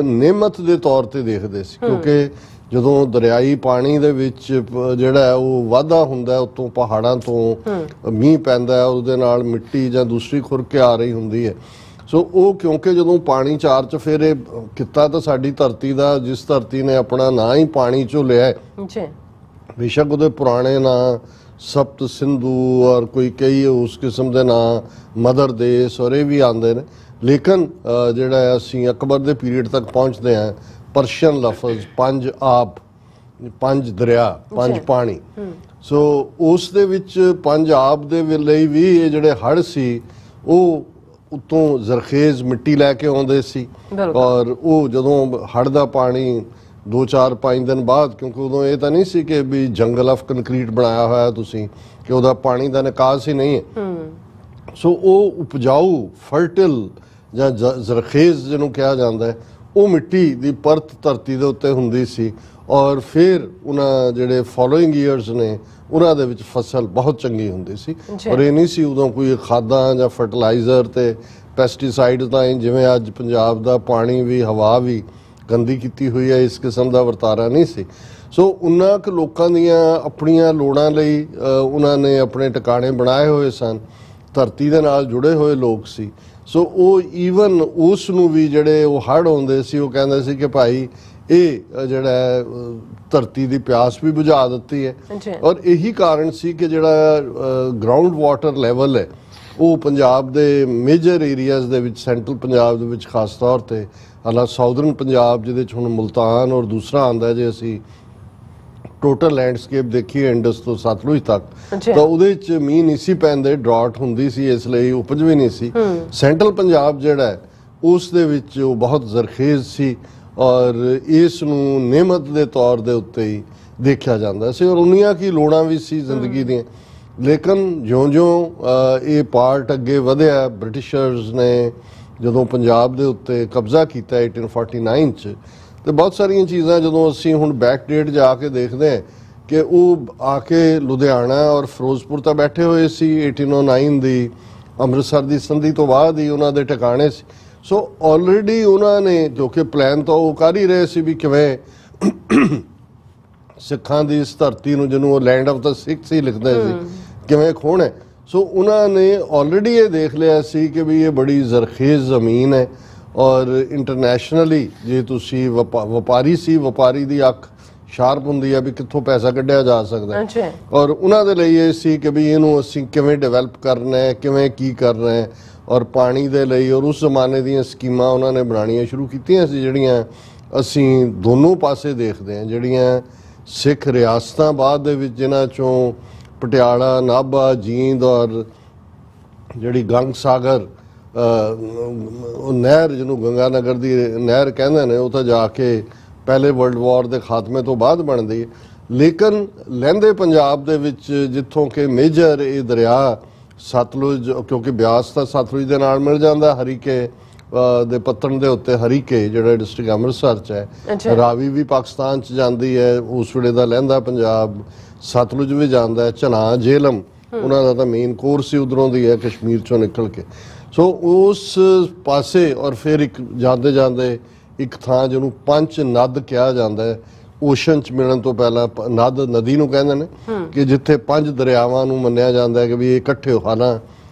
ਨਿਮਤ ਦੇ ਤੌਰ ਤੇ ਦੇਖਦੇ ਸੀ ਕਿਉਂਕਿ ਜਦੋਂ ਦਰਿਆਈ ਪਾਣੀ ਦੇ ਵਿੱਚ ਜਿਹੜਾ ਉਹ ਵਾਧਾ ਹੁੰਦਾ ਉਤੋਂ ਪਹਾੜਾਂ ਤੋਂ ਮੀਂਹ ਪੈਂਦਾ ਉਹਦੇ ਨਾਲ ਮਿੱਟੀ ਜਾਂ ਦੂਸਰੀ ਖੁਰਕ ਆ ਰਹੀ ਹੁੰਦੀ ਹੈ ਸੋ ਉਹ ਕਿਉਂਕਿ ਜਦੋਂ ਪਾਣੀ ਚਾਰ ਚਫੇਰੇ ਕੀਤਾ ਤਾਂ ਸਾਡੀ ਧਰਤੀ ਦਾ, ਜਿਸ ਧਰਤੀ ਨੇ ਆਪਣਾ ਨਾਂ ਹੀ ਪਾਣੀ ਚੋਂ ਲਿਆ ਹੈ, ਜੀ ਬੇਸ਼ੱਕ ਉਹਦੇ ਪੁਰਾਣੇ ਨਾਂ ਸਪਤ ਸਿੰਧੂ ਔਰ ਕੋਈ ਕਈ ਉਸ ਕਿਸਮ ਦੇ ਨਾਂ ਮਦਰ ਦੇਸ਼ ਔਰ ਇਹ ਵੀ ਆਉਂਦੇ ਨੇ, ਲੇਕਿਨ ਜਿਹੜਾ ਅਸੀਂ ਅਕਬਰ ਦੇ ਪੀਰੀਅਡ ਤੱਕ ਪਹੁੰਚਦੇ ਹਾਂ, ਪਰਸ਼ੀਅਨ ਲਫ਼ਜ਼ ਪੰਜ ਆਬ, ਪੰਜ ਦਰਿਆ, ਪੰਜ ਪਾਣੀ, ਸੋ ਉਸ ਦੇ ਵਿੱਚ ਪੰਜ ਆਬ ਦੇ ਲਈ ਵੀ ਇਹ ਜਿਹੜੇ ਹੜ੍ਹ ਸੀ ਉਹ ਉੱਤੋਂ ਜ਼ਰਖੇਜ਼ ਮਿੱਟੀ ਲੈ ਕੇ ਆਉਂਦੇ ਸੀ, ਔਰ ਉਹ ਜਦੋਂ ਹੜ੍ਹ ਦਾ ਪਾਣੀ 2-4-5 ਦਿਨ ਬਾਅਦ, ਕਿਉਂਕਿ ਉਦੋਂ ਇਹ ਤਾਂ ਨਹੀਂ ਸੀ ਕਿ ਵੀ ਜੰਗਲ ਆਫ ਕੰਕਰੀਟ ਬਣਾਇਆ ਹੋਇਆ ਤੁਸੀਂ ਕਿ ਉਹਦਾ ਪਾਣੀ ਦਾ ਨਿਕਾਸ ਹੀ ਨਹੀਂ ਹੈ, ਸੋ ਉਹ ਉਪਜਾਊ ਫਰਟਿਲ ਜਾਂ ਜ਼ਰਖੇਜ਼ ਜਿਹਨੂੰ ਕਿਹਾ ਜਾਂਦਾ ਹੈ, ਉਹ ਮਿੱਟੀ ਦੀ ਪਰਤ ਧਰਤੀ ਦੇ ਉੱਤੇ ਹੁੰਦੀ ਸੀ, ਔਰ ਫਿਰ ਉਹਨਾਂ ਜਿਹੜੇ ਫੋਲੋਇੰਗ ਈਅਰਸ ਨੇ ਉਹਨਾਂ ਦੇ ਵਿੱਚ ਫਸਲ ਬਹੁਤ ਚੰਗੀ ਹੁੰਦੀ ਸੀ। ਔਰ ਇਹ ਨਹੀਂ ਸੀ ਉਦੋਂ ਕੋਈ ਖਾਦਾਂ ਜਾਂ ਫਰਟੀਲਾਈਜ਼ਰ ਤੇ ਪੈਸਟੀਸਾਈਡਸ ਦਾ ਜਿਵੇਂ ਅੱਜ ਪੰਜਾਬ ਦਾ ਪਾਣੀ ਵੀ ਹਵਾ ਵੀ ਗੰਦੀ ਕੀਤੀ ਹੋਈ ਹੈ, ਇਸ ਕਿਸਮ ਦਾ ਵਰਤਾਰਾ ਨਹੀਂ ਸੀ। ਸੋ ਉਹਨਾਂ ਕੁ ਲੋਕਾਂ ਦੀਆਂ ਆਪਣੀਆਂ ਲੋੜਾਂ ਲਈ ਉਹਨਾਂ ਨੇ ਆਪਣੇ ਟਿਕਾਣੇ ਬਣਾਏ ਹੋਏ ਸਨ, ਧਰਤੀ ਦੇ ਨਾਲ ਜੁੜੇ ਹੋਏ ਲੋਕ ਸੀ। ਸੋ ਉਹ ਈਵਨ ਉਸ ਨੂੰ ਵੀ ਜਿਹੜੇ ਉਹ ਹੜ੍ਹ ਆਉਂਦੇ ਸੀ ਉਹ ਕਹਿੰਦੇ ਸੀ ਕਿ ਭਾਈ ਇਹ ਜਿਹੜਾ ਧਰਤੀ ਦੀ ਪਿਆਸ ਵੀ ਬੁਝਾ ਦਿੱਤੀ ਹੈ, ਔਰ ਇਹੀ ਕਾਰਨ ਸੀ ਕਿ ਜਿਹੜਾ ਗਰਾਊਂਡ ਵਾਟਰ ਲੈਵਲ ਹੈ ਉਹ ਪੰਜਾਬ ਦੇ ਮੇਜਰ ਏਰੀਆਜ਼ ਦੇ ਵਿੱਚ, ਸੈਂਟਰਲ ਪੰਜਾਬ ਦੇ ਵਿੱਚ ਖਾਸ ਤੌਰ ਤੇ, ਹਾਲਾਂਕਿ ਸਾਊਦਰਨ ਪੰਜਾਬ ਜਿਹਦੇ 'ਚ ਹੁਣ ਮੁਲਤਾਨ ਔਰ ਦੂਸਰਾ ਆਉਂਦਾ, ਜੇ ਅਸੀਂ ਟੋਟਲ ਲੈਂਡਸਕੇਪ ਦੇਖੀਏ ਇੰਡਸ ਤੋਂ ਸਤਲੁਜ ਤੱਕ, ਤਾਂ ਉਹਦੇ 'ਚ ਮੀਂਹ ਨਹੀਂ ਸੀ ਪੈਂਦੇ, ਡਰਾਟ ਹੁੰਦੀ ਸੀ, ਇਸ ਲਈ ਉਪਜ ਵੀ ਨਹੀਂ ਸੀ। ਸੈਂਟਰਲ ਪੰਜਾਬ ਜਿਹੜਾ ਹੈ ਉਸ ਦੇ ਵਿੱਚ ਉਹ ਬਹੁਤ ਜ਼ਰਖੇਜ਼ ਸੀ, ਔਰ ਇਸ ਨੂੰ ਨਿਮਤ ਦੇ ਤੌਰ ਦੇ ਉੱਤੇ ਹੀ ਦੇਖਿਆ ਜਾਂਦਾ ਸੀ, ਔਰ ਉਨੀਆਂ ਕੀ ਲੋੜਾਂ ਵੀ ਸੀ ਜ਼ਿੰਦਗੀ ਦੀਆਂ। ਲੇਕਿਨ ਜਿਉਂ-ਜਿਉਂ ਇਹ ਪਾਰਟ ਅੱਗੇ ਵਧਿਆ, ਬ੍ਰਿਟਿਸ਼ਰਸ ਨੇ ਜਦੋਂ ਪੰਜਾਬ ਦੇ ਉੱਤੇ ਕਬਜ਼ਾ ਕੀਤਾ 1849 'ਚ, ਤੇ ਬਹੁਤ ਸਾਰੀਆਂ ਚੀਜ਼ਾਂ ਜਦੋਂ ਅਸੀਂ ਹੁਣ ਬੈਕ ਡੇਟ ਜਾ ਕੇ ਦੇਖਦੇ ਹਾਂ ਕਿ ਉਹ ਆ ਕੇ ਲੁਧਿਆਣਾ ਔਰ ਫਿਰੋਜ਼ਪੁਰ ਤਾਂ ਬੈਠੇ ਹੋਏ ਸੀ 1809 ਦੀ ਅੰਮ੍ਰਿਤਸਰ ਦੀ ਸੰਧੀ ਤੋਂ ਬਾਅਦ ਹੀ ਉਹਨਾਂ ਦੇ ਟਿਕਾਣੇ ਸੀ। ਸੋ ਆਲਰੇਡੀ ਉਹਨਾਂ ਨੇ, ਜੋ ਕਿ ਪਲਾਨ ਤਾਂ ਉਹ ਕਰ ਹੀ ਰਹੇ ਸੀ ਵੀ ਕਿਵੇਂ ਸਿੱਖਾਂ ਦੀ ਇਸ ਧਰਤੀ ਨੂੰ, ਜਿਹਨੂੰ ਉਹ ਲੈਂਡ ਆਫ ਦਾ ਸਿੱਖਸ ਹੀ ਲਿਖਦੇ ਸੀ, ਕਿਵੇਂ ਖੋਹਣਾ। ਸੋ ਉਹਨਾਂ ਨੇ ਆਲਰੇਡੀ ਇਹ ਦੇਖ ਲਿਆ ਸੀ ਕਿ ਵੀ ਇਹ ਬੜੀ ਜ਼ਰਖੇਜ਼ ਜ਼ਮੀਨ ਹੈ, ਔਰ ਇੰਟਰਨੈਸ਼ਨਲੀ ਜੇ ਤੁਸੀਂ ਵਪਾਰੀ ਸੀ, ਵਪਾਰੀ ਦੀ ਅੱਖ ਸ਼ਾਰਪ ਹੁੰਦੀ ਹੈ ਵੀ ਕਿੱਥੋਂ ਪੈਸਾ ਕੱਢਿਆ ਜਾ ਸਕਦਾ, ਔਰ ਉਹਨਾਂ ਦੇ ਲਈ ਇਹ ਸੀ ਕਿ ਵੀ ਇਹਨੂੰ ਅਸੀਂ ਕਿਵੇਂ ਡਿਵੈਲਪ ਕਰਨਾ ਹੈ, ਕਿਵੇਂ ਕੀ ਕਰਨਾ ਹੈ, ਔਰ ਪਾਣੀ ਦੇ ਲਈ। ਔਰ ਉਸ ਜ਼ਮਾਨੇ ਦੀਆਂ ਸਕੀਮਾਂ ਉਹਨਾਂ ਨੇ ਬਣਾਉਣੀਆਂ ਸ਼ੁਰੂ ਕੀਤੀਆਂ ਸੀ, ਜਿਹੜੀਆਂ ਅਸੀਂ ਦੋਨੋਂ ਪਾਸੇ ਦੇਖਦੇ ਹਾਂ, ਜਿਹੜੀਆਂ ਸਿੱਖ ਰਿਆਸਤਾਂ ਬਾਅਦ ਦੇ ਵਿੱਚ, ਜਿਨ੍ਹਾਂ 'ਚੋਂ ਪਟਿਆਲਾ, ਨਾਭਾ, ਜੀਂਦ ਔਰ ਜਿਹੜੀ ਗੰਗ ਸਾਗਰ ਉਹ ਨਹਿਰ, ਜਿਹਨੂੰ ਗੰਗਾ ਨਗਰ ਦੀ ਨਹਿਰ ਕਹਿੰਦੇ ਨੇ, ਉਹ ਤਾਂ ਜਾ ਕੇ ਪਹਿਲੇ ਵਰਲਡ ਵਾਰ ਦੇ ਖਾਤਮੇ ਤੋਂ ਬਾਅਦ ਬਣਦੀ ਹੈ। ਲੇਕਿਨ ਲਹਿੰਦੇ ਪੰਜਾਬ ਦੇ ਵਿੱਚ ਜਿੱਥੋਂ ਕਿ ਮੇਜਰ ਇਹ ਦਰਿਆ ਸਤਲੁਜ, ਕਿਉਂਕਿ ਬਿਆਸ ਤਾਂ ਸਤਲੁਜ ਦੇ ਨਾਲ ਮਿਲ ਜਾਂਦਾ, ਹਰੀਕੇ ਦੇ ਪੱਤਣ ਦੇ ਉੱਤੇ ਹਰੀਕੇ ਜਿਹੜਾ ਡਿਸਟ੍ਰਿਕਟ ਅੰਮ੍ਰਿਤਸਰ 'ਚ ਹੈ, ਰਾਵੀ ਵੀ ਪਾਕਿਸਤਾਨ 'ਚ ਜਾਂਦੀ ਹੈ, ਉਸ ਵੇਲੇ ਦਾ ਲਹਿੰਦਾ ਪੰਜਾਬ, ਸਤਲੁਜ ਵੀ ਜਾਂਦਾ ਹੈ, ਝਨਾ, ਜੇਹਲਮ ਉਹਨਾਂ ਦਾ ਤਾਂ ਮੇਨ ਕੋਰਸ ਹੀ ਉਧਰੋਂ ਦੀ ਹੈ ਕਸ਼ਮੀਰ 'ਚੋਂ ਨਿਕਲ ਕੇ। ਸੋ ਉਸ ਪਾਸੇ, ਔਰ ਫਿਰ ਇੱਕ ਜਾਂਦੇ ਜਾਂਦੇ ਇੱਕ ਥਾਂ ਜਿਹਨੂੰ ਪੰਚ ਨਦ ਕਿਹਾ ਜਾਂਦਾ ਹੈ, ਓਸ਼ਨ 'ਚ ਮਿਲਣ ਤੋਂ ਪਹਿਲਾਂ ਨਦ, ਨਦੀ ਨੂੰ ਕਹਿੰਦੇ ਨੇ, ਕਿ ਜਿੱਥੇ ਪੰਜ ਦਰਿਆਵਾਂ ਨੂੰ ਮੰਨਿਆ ਜਾਂਦਾ ਹੈ ਕਿ ਵੀ ਇਹ ਇਕੱਠੇ ਹੋ, ਹਾਲਾਂ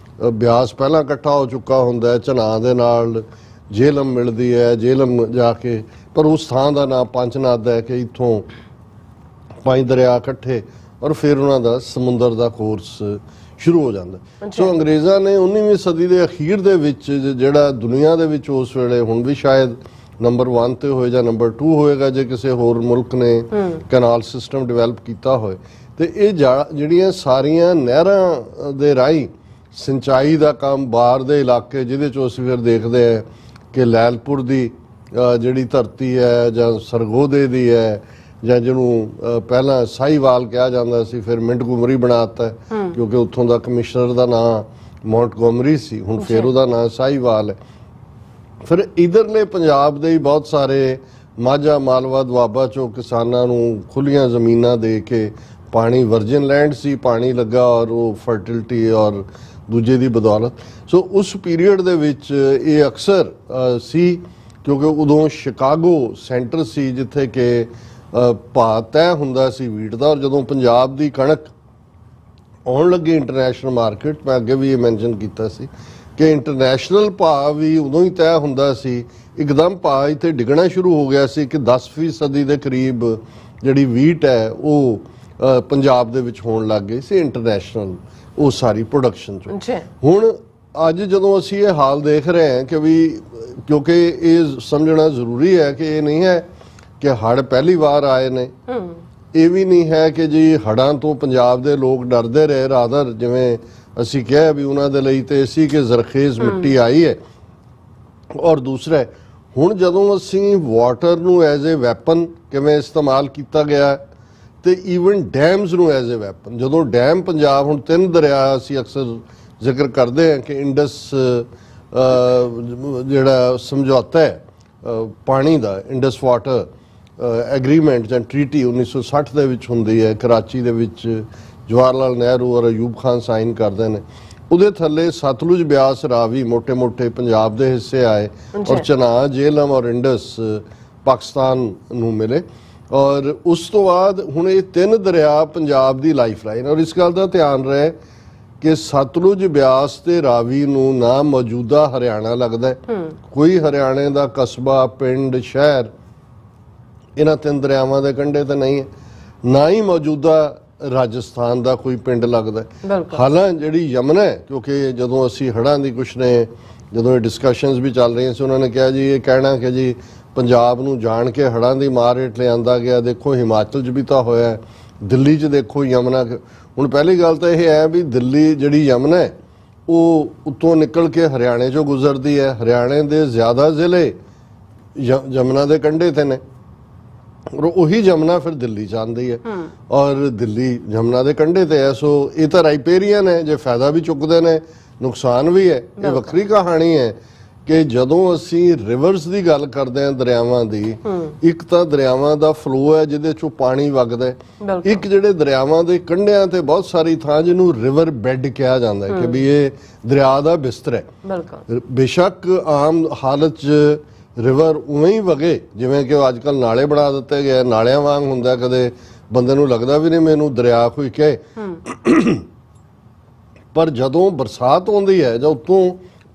ਬਿਆਸ ਪਹਿਲਾਂ ਇਕੱਠਾ ਹੋ ਚੁੱਕਾ ਹੁੰਦਾ ਹੈ, ਝਨਾ ਦੇ ਨਾਲ ਜੇਹਲਮ ਮਿਲਦੀ ਹੈ, ਜੇਹਲਮ ਜਾ ਕੇ, ਪਰ ਉਸ ਥਾਂ ਦਾ ਨਾਮ ਪੰਚ ਨਦ ਹੈ ਕਿ ਇੱਥੋਂ ਪੰਜ ਦਰਿਆ ਇਕੱਠੇ, ਔਰ ਫਿਰ ਉਹਨਾਂ ਦਾ ਸਮੁੰਦਰ ਦਾ ਕੋਰਸ ਸ਼ੁਰੂ ਹੋ ਜਾਂਦਾ। ਸੋ ਅੰਗਰੇਜ਼ਾਂ ਨੇ 19ਵੀਂ ਸਦੀ ਦੇ ਅਖੀਰ ਦੇ ਵਿੱਚ, ਜਿਹੜਾ ਦੁਨੀਆ ਦੇ ਵਿੱਚ ਉਸ ਵੇਲੇ, ਹੁਣ ਵੀ ਸ਼ਾਇਦ ਨੰਬਰ 1 ਤੇ ਹੋਏ ਜਾਂ ਨੰਬਰ 2 ਹੋਏਗਾ ਜੇ ਕਿਸੇ ਹੋਰ ਮੁਲਕ ਨੇ ਕੈਨਾਲ ਸਿਸਟਮ ਡਿਵੈਲਪ ਕੀਤਾ ਹੋਏ, ਤੇ ਇਹ ਜਿਹੜੀਆਂ ਸਾਰੀਆਂ ਨਹਿਰਾਂ ਦੇ ਰਾਹੀਂ ਸਿੰਚਾਈ ਦਾ ਕੰਮ ਬਾਹਰ ਦੇ ਇਲਾਕੇ, ਜਿਹਦੇ 'ਚੋਂ ਅਸੀਂ ਫਿਰ ਦੇਖਦੇ ਹਾਂ ਕਿ ਲੈਲਪੁਰ ਦੀ ਜਿਹੜੀ ਧਰਤੀ ਹੈ, ਜਾਂ ਸਰਗੋਦੇ ਦੀ ਹੈ, ਜਾਂ ਜਿਹਨੂੰ ਪਹਿਲਾਂ ਸਾਹੀਵਾਲ ਕਿਹਾ ਜਾਂਦਾ ਸੀ, ਫਿਰ ਮਿੰਟਗੋਮਰੀ ਬਣਾ ਦਿੱਤਾ ਕਿਉਂਕਿ ਉੱਥੋਂ ਦਾ ਕਮਿਸ਼ਨਰ ਦਾ ਨਾਂ ਮੌਂਟਗੋਮਰੀ ਸੀ, ਹੁਣ ਫਿਰ ਉਹਦਾ ਨਾਂ ਸਾਹੀਵਾਲ ਹੈ। ਫਿਰ ਇਧਰਲੇ ਪੰਜਾਬ ਦੇ ਹੀ ਬਹੁਤ ਸਾਰੇ ਮਾਝਾ, ਮਾਲਵਾ, ਦੁਆਬਾ 'ਚੋਂ ਕਿਸਾਨਾਂ ਨੂੰ ਖੁੱਲੀਆਂ ਜ਼ਮੀਨਾਂ ਦੇ ਕੇ, ਪਾਣੀ ਵਰਜਨ ਲੈਂਡ ਸੀ, ਪਾਣੀ ਲੱਗਾ, ਔਰ ਉਹ ਫਰਟੀਲਿਟੀ ਔਰ ਦੂਜੇ ਦੀ ਬਦੌਲਤ। ਸੋ ਉਸ ਪੀਰੀਅਡ ਦੇ ਵਿੱਚ ਇਹ ਅਕਸਰ ਸੀ, ਕਿਉਂਕਿ ਉਦੋਂ ਸ਼ਿਕਾਗੋ ਸੈਂਟਰ ਸੀ ਜਿੱਥੇ ਕਿ ਭਾਅ ਤੈਅ ਹੁੰਦਾ ਸੀ ਵੀਟ ਦਾ, ਔਰ ਜਦੋਂ ਪੰਜਾਬ ਦੀ ਕਣਕ ਆਉਣ ਲੱਗੀ ਇੰਟਰਨੈਸ਼ਨਲ ਮਾਰਕੀਟ, ਮੈਂ ਅੱਗੇ ਵੀ ਇਹ ਮੈਂਸ਼ਨ ਕੀਤਾ ਸੀ ਕਿ ਇੰਟਰਨੈਸ਼ਨਲ ਭਾਅ ਵੀ ਉਦੋਂ ਹੀ ਤੈਅ ਹੁੰਦਾ ਸੀ, ਇੱਕਦਮ ਭਾਅ ਇੱਥੇ ਡਿੱਗਣਾ ਸ਼ੁਰੂ ਹੋ ਗਿਆ ਸੀ ਕਿ 10% ਦੇ ਕਰੀਬ ਜਿਹੜੀ ਵੀਟ ਹੈ ਉਹ ਪੰਜਾਬ ਦੇ ਵਿੱਚ ਹੋਣ ਲੱਗ ਗਈ ਸੀ ਇੰਟਰਨੈਸ਼ਨਲ ਉਹ ਸਾਰੀ ਪ੍ਰੋਡਕਸ਼ਨ 'ਚ। ਹੁਣ ਅੱਜ ਜਦੋਂ ਅਸੀਂ ਇਹ ਹਾਲ ਦੇਖ ਰਹੇ ਹਾਂ ਕਿ ਵੀ ਕਿਉਂਕਿ ਇਹ ਸਮਝਣਾ ਜ਼ਰੂਰੀ ਹੈ ਕਿ ਇਹ ਨਹੀਂ ਹੈ ਕਿ ਹੜ੍ਹ ਪਹਿਲੀ ਵਾਰ ਆਏ ਨੇ, ਇਹ ਵੀ ਨਹੀਂ ਹੈ ਕਿ ਜੀ ਹੜ੍ਹਾਂ ਤੋਂ ਪੰਜਾਬ ਦੇ ਲੋਕ ਡਰਦੇ ਰਹੇ, ਰਾਦਰ ਜਿਵੇਂ ਅਸੀਂ ਕਿਹਾ ਵੀ ਉਹਨਾਂ ਦੇ ਲਈ ਤੇ ਸੀ ਕਿ ਜ਼ਰਖੇਜ਼ ਮਿੱਟੀ ਆਈ ਹੈ। ਔਰ ਦੂਸਰਾ ਹੁਣ ਜਦੋਂ ਅਸੀਂ ਵਾਟਰ ਨੂੰ ਐਜ਼ ਏ ਵੈਪਨ ਕਿਵੇਂ ਇਸਤੇਮਾਲ ਕੀਤਾ ਗਿਆ ਤੇ ਈਵਨ ਡੈਮਸ ਨੂੰ ਐਜ਼ ਏ ਵੈਪਨ, ਜਦੋਂ ਡੈਮ ਪੰਜਾਬ ਹੁਣ 3 ਦਰਿਆ ਅਸੀਂ ਅਕਸਰ ਜ਼ਿਕਰ ਕਰਦੇ ਹਾਂ ਕਿ ਇੰਡਸ ਜਿਹੜਾ ਸਮਝੌਤਾ ਹੈ ਪਾਣੀ ਦਾ, ਇੰਡਸ ਵਾਟਰ ਐਗਰੀਮੈਂਟ ਜਾਂ ਟ੍ਰੀਟੀ 1960 ਦੇ ਵਿੱਚ ਹੁੰਦੀ ਹੈ, ਕਰਾਚੀ ਦੇ ਵਿੱਚ ਜਵਾਹਰ ਲਾਲ ਨਹਿਰੂ ਔਰ ਅਯੂਬ ਖਾਨ ਸਾਈਨ ਕਰਦੇ ਨੇ। ਉਹਦੇ ਥੱਲੇ ਸਤਲੁਜ, ਬਿਆਸ, ਰਾਵੀ ਮੋٹے ਪੰਜਾਬ ਦੇ ਹਿੱਸੇ ਆਏ ਔਰ ਚਨਾਬ, ਜੇਹਲਮ ਔਰ ਇੰਡਸ ਪਾਕਿਸਤਾਨ ਨੂੰ ਮਿਲੇ। ਔਰ ਉਸ ਤੋਂ ਬਾਅਦ ਹੁਣ ਇਹ 3 ਦਰਿਆ ਪੰਜਾਬ ਦੀ ਲਾਈਫ ਲਾਈਨ। ਔਰ ਇਸ ਗੱਲ ਦਾ ਧਿਆਨ ਰਹੇ ਕਿ ਸਤਲੁਜ, ਬਿਆਸ ਤੇ ਰਾਵੀ ਨੂੰ ਨਾ ਮੌਜੂਦਾ ਹਰਿਆਣਾ ਲੱਗਦਾ, ਕੋਈ ਹਰਿਆਣੇ ਦਾ ਕਸਬਾ, ਪਿੰਡ, ਸ਼ਹਿਰ ਇਹਨਾਂ 3 ਦਰਿਆਵਾਂ ਦੇ ਕੰਢੇ ਤੇ ਨਹੀਂ ਹੈ, ਨਾ ਹੀ ਮੌਜੂਦਾ ਰਾਜਸਥਾਨ ਦਾ ਕੋਈ ਪਿੰਡ ਲੱਗਦਾ। ਹਾਲਾਂਕਿ ਜਿਹੜੀ ਯਮਨਾ ਹੈ, ਕਿਉਂਕਿ ਜਦੋਂ ਅਸੀਂ ਹੜ੍ਹਾਂ ਦੀ ਕੁਛ ਨੇ ਜਦੋਂ ਇਹ ਡਿਸਕਸ਼ਨਸ ਵੀ ਚੱਲ ਰਹੀਆਂ ਸੀ, ਉਹਨਾਂ ਨੇ ਕਿਹਾ ਜੀ ਇਹ ਕਹਿਣਾ ਕਿ ਜੀ ਪੰਜਾਬ ਨੂੰ ਜਾਣ ਕੇ ਹੜ੍ਹਾਂ ਦੀ ਮਾਰ ਹੇਠ ਲਿਆਂਦਾ ਗਿਆ। ਦੇਖੋ ਹਿਮਾਚਲ 'ਚ ਵੀ ਤਾਂ ਹੋਇਆ, ਦਿੱਲੀ 'ਚ ਦੇਖੋ ਯਮਨਾ। ਹੁਣ ਪਹਿਲੀ ਗੱਲ ਤਾਂ ਇਹ ਹੈ ਵੀ ਦਿੱਲੀ ਜਿਹੜੀ ਯਮਨਾ ਹੈ ਉਹ ਉੱਤੋਂ ਨਿਕਲ ਕੇ ਹਰਿਆਣੇ 'ਚੋਂ ਗੁਜ਼ਰਦੀ ਹੈ, ਹਰਿਆਣੇ ਦੇ ਜ਼ਿਆਦਾ ਜ਼ਿਲ੍ਹੇ ਯਮਨਾ ਦੇ ਕੰਢੇ ਤੇ ਨੇ ਔਰ ਉਹੀ ਯਮਨਾ ਫਿਰ ਦਿੱਲੀ 'ਚ ਆਉਂਦੀ ਹੈ ਔਰ ਦਿੱਲੀ ਯਮਨਾ ਦੇ ਕੰਢੇ ਤੇ ਹੈ। ਸੋ ਇਹ ਤਾਂ ਰਾਈਪੇਰੀਅਨ ਹੈ, ਜੇ ਫਾਇਦਾ ਵੀ ਚੁੱਕਦੇ ਨੇ ਨੁਕਸਾਨ ਵੀ ਹੈ। ਇਹ ਵੱਖਰੀ ਕਹਾਣੀ ਹੈ ਕਿ ਜਦੋਂ ਅਸੀਂ ਰਿਵਰਸ ਦੀ ਗੱਲ ਕਰਦੇ ਹਾਂ ਦਰਿਆਵਾਂ ਦੀ, ਇੱਕ ਤਾਂ ਦਰਿਆਵਾਂ ਦਾ ਫਲੋ ਹੈ ਜਿਹਦੇ ਚੋਂ ਪਾਣੀ ਵਗਦਾ, ਇੱਕ ਜਿਹੜੇ ਦਰਿਆਵਾਂ ਦੇ ਕੰਢਿਆਂ ਤੇ ਬਹੁਤ ਸਾਰੀ ਥਾਂ ਜਿਹਨੂੰ ਰਿਵਰ ਬੈੱਡ ਕਿਹਾ ਜਾਂਦਾ ਹੈ ਕਿ ਵੀ ਇਹ ਦਰਿਆ ਦਾ ਬਿਸਤਰ ਹੈ। ਬੇਸ਼ੱਕ ਆਮ ਹਾਲਤ 'ਚ ਰਿਵਰ ਉਵੇਂ ਹੀ ਵਗੇ ਜਿਵੇਂ ਕਿ ਅੱਜ ਕੱਲ੍ਹ ਨਾਲੇ ਬਣਾ ਦਿੱਤੇ ਗਏ, ਨਾਲਿਆਂ ਵਾਂਗ ਹੁੰਦਾ, ਕਦੇ ਬੰਦੇ ਨੂੰ ਲੱਗਦਾ ਵੀ ਨਹੀਂ ਮੈਨੂੰ ਦਰਿਆ ਕੋਈ ਕਹੇ। ਪਰ ਜਦੋਂ ਬਰਸਾਤ ਆਉਂਦੀ ਹੈ ਜਾਂ ਉੱਤੋਂ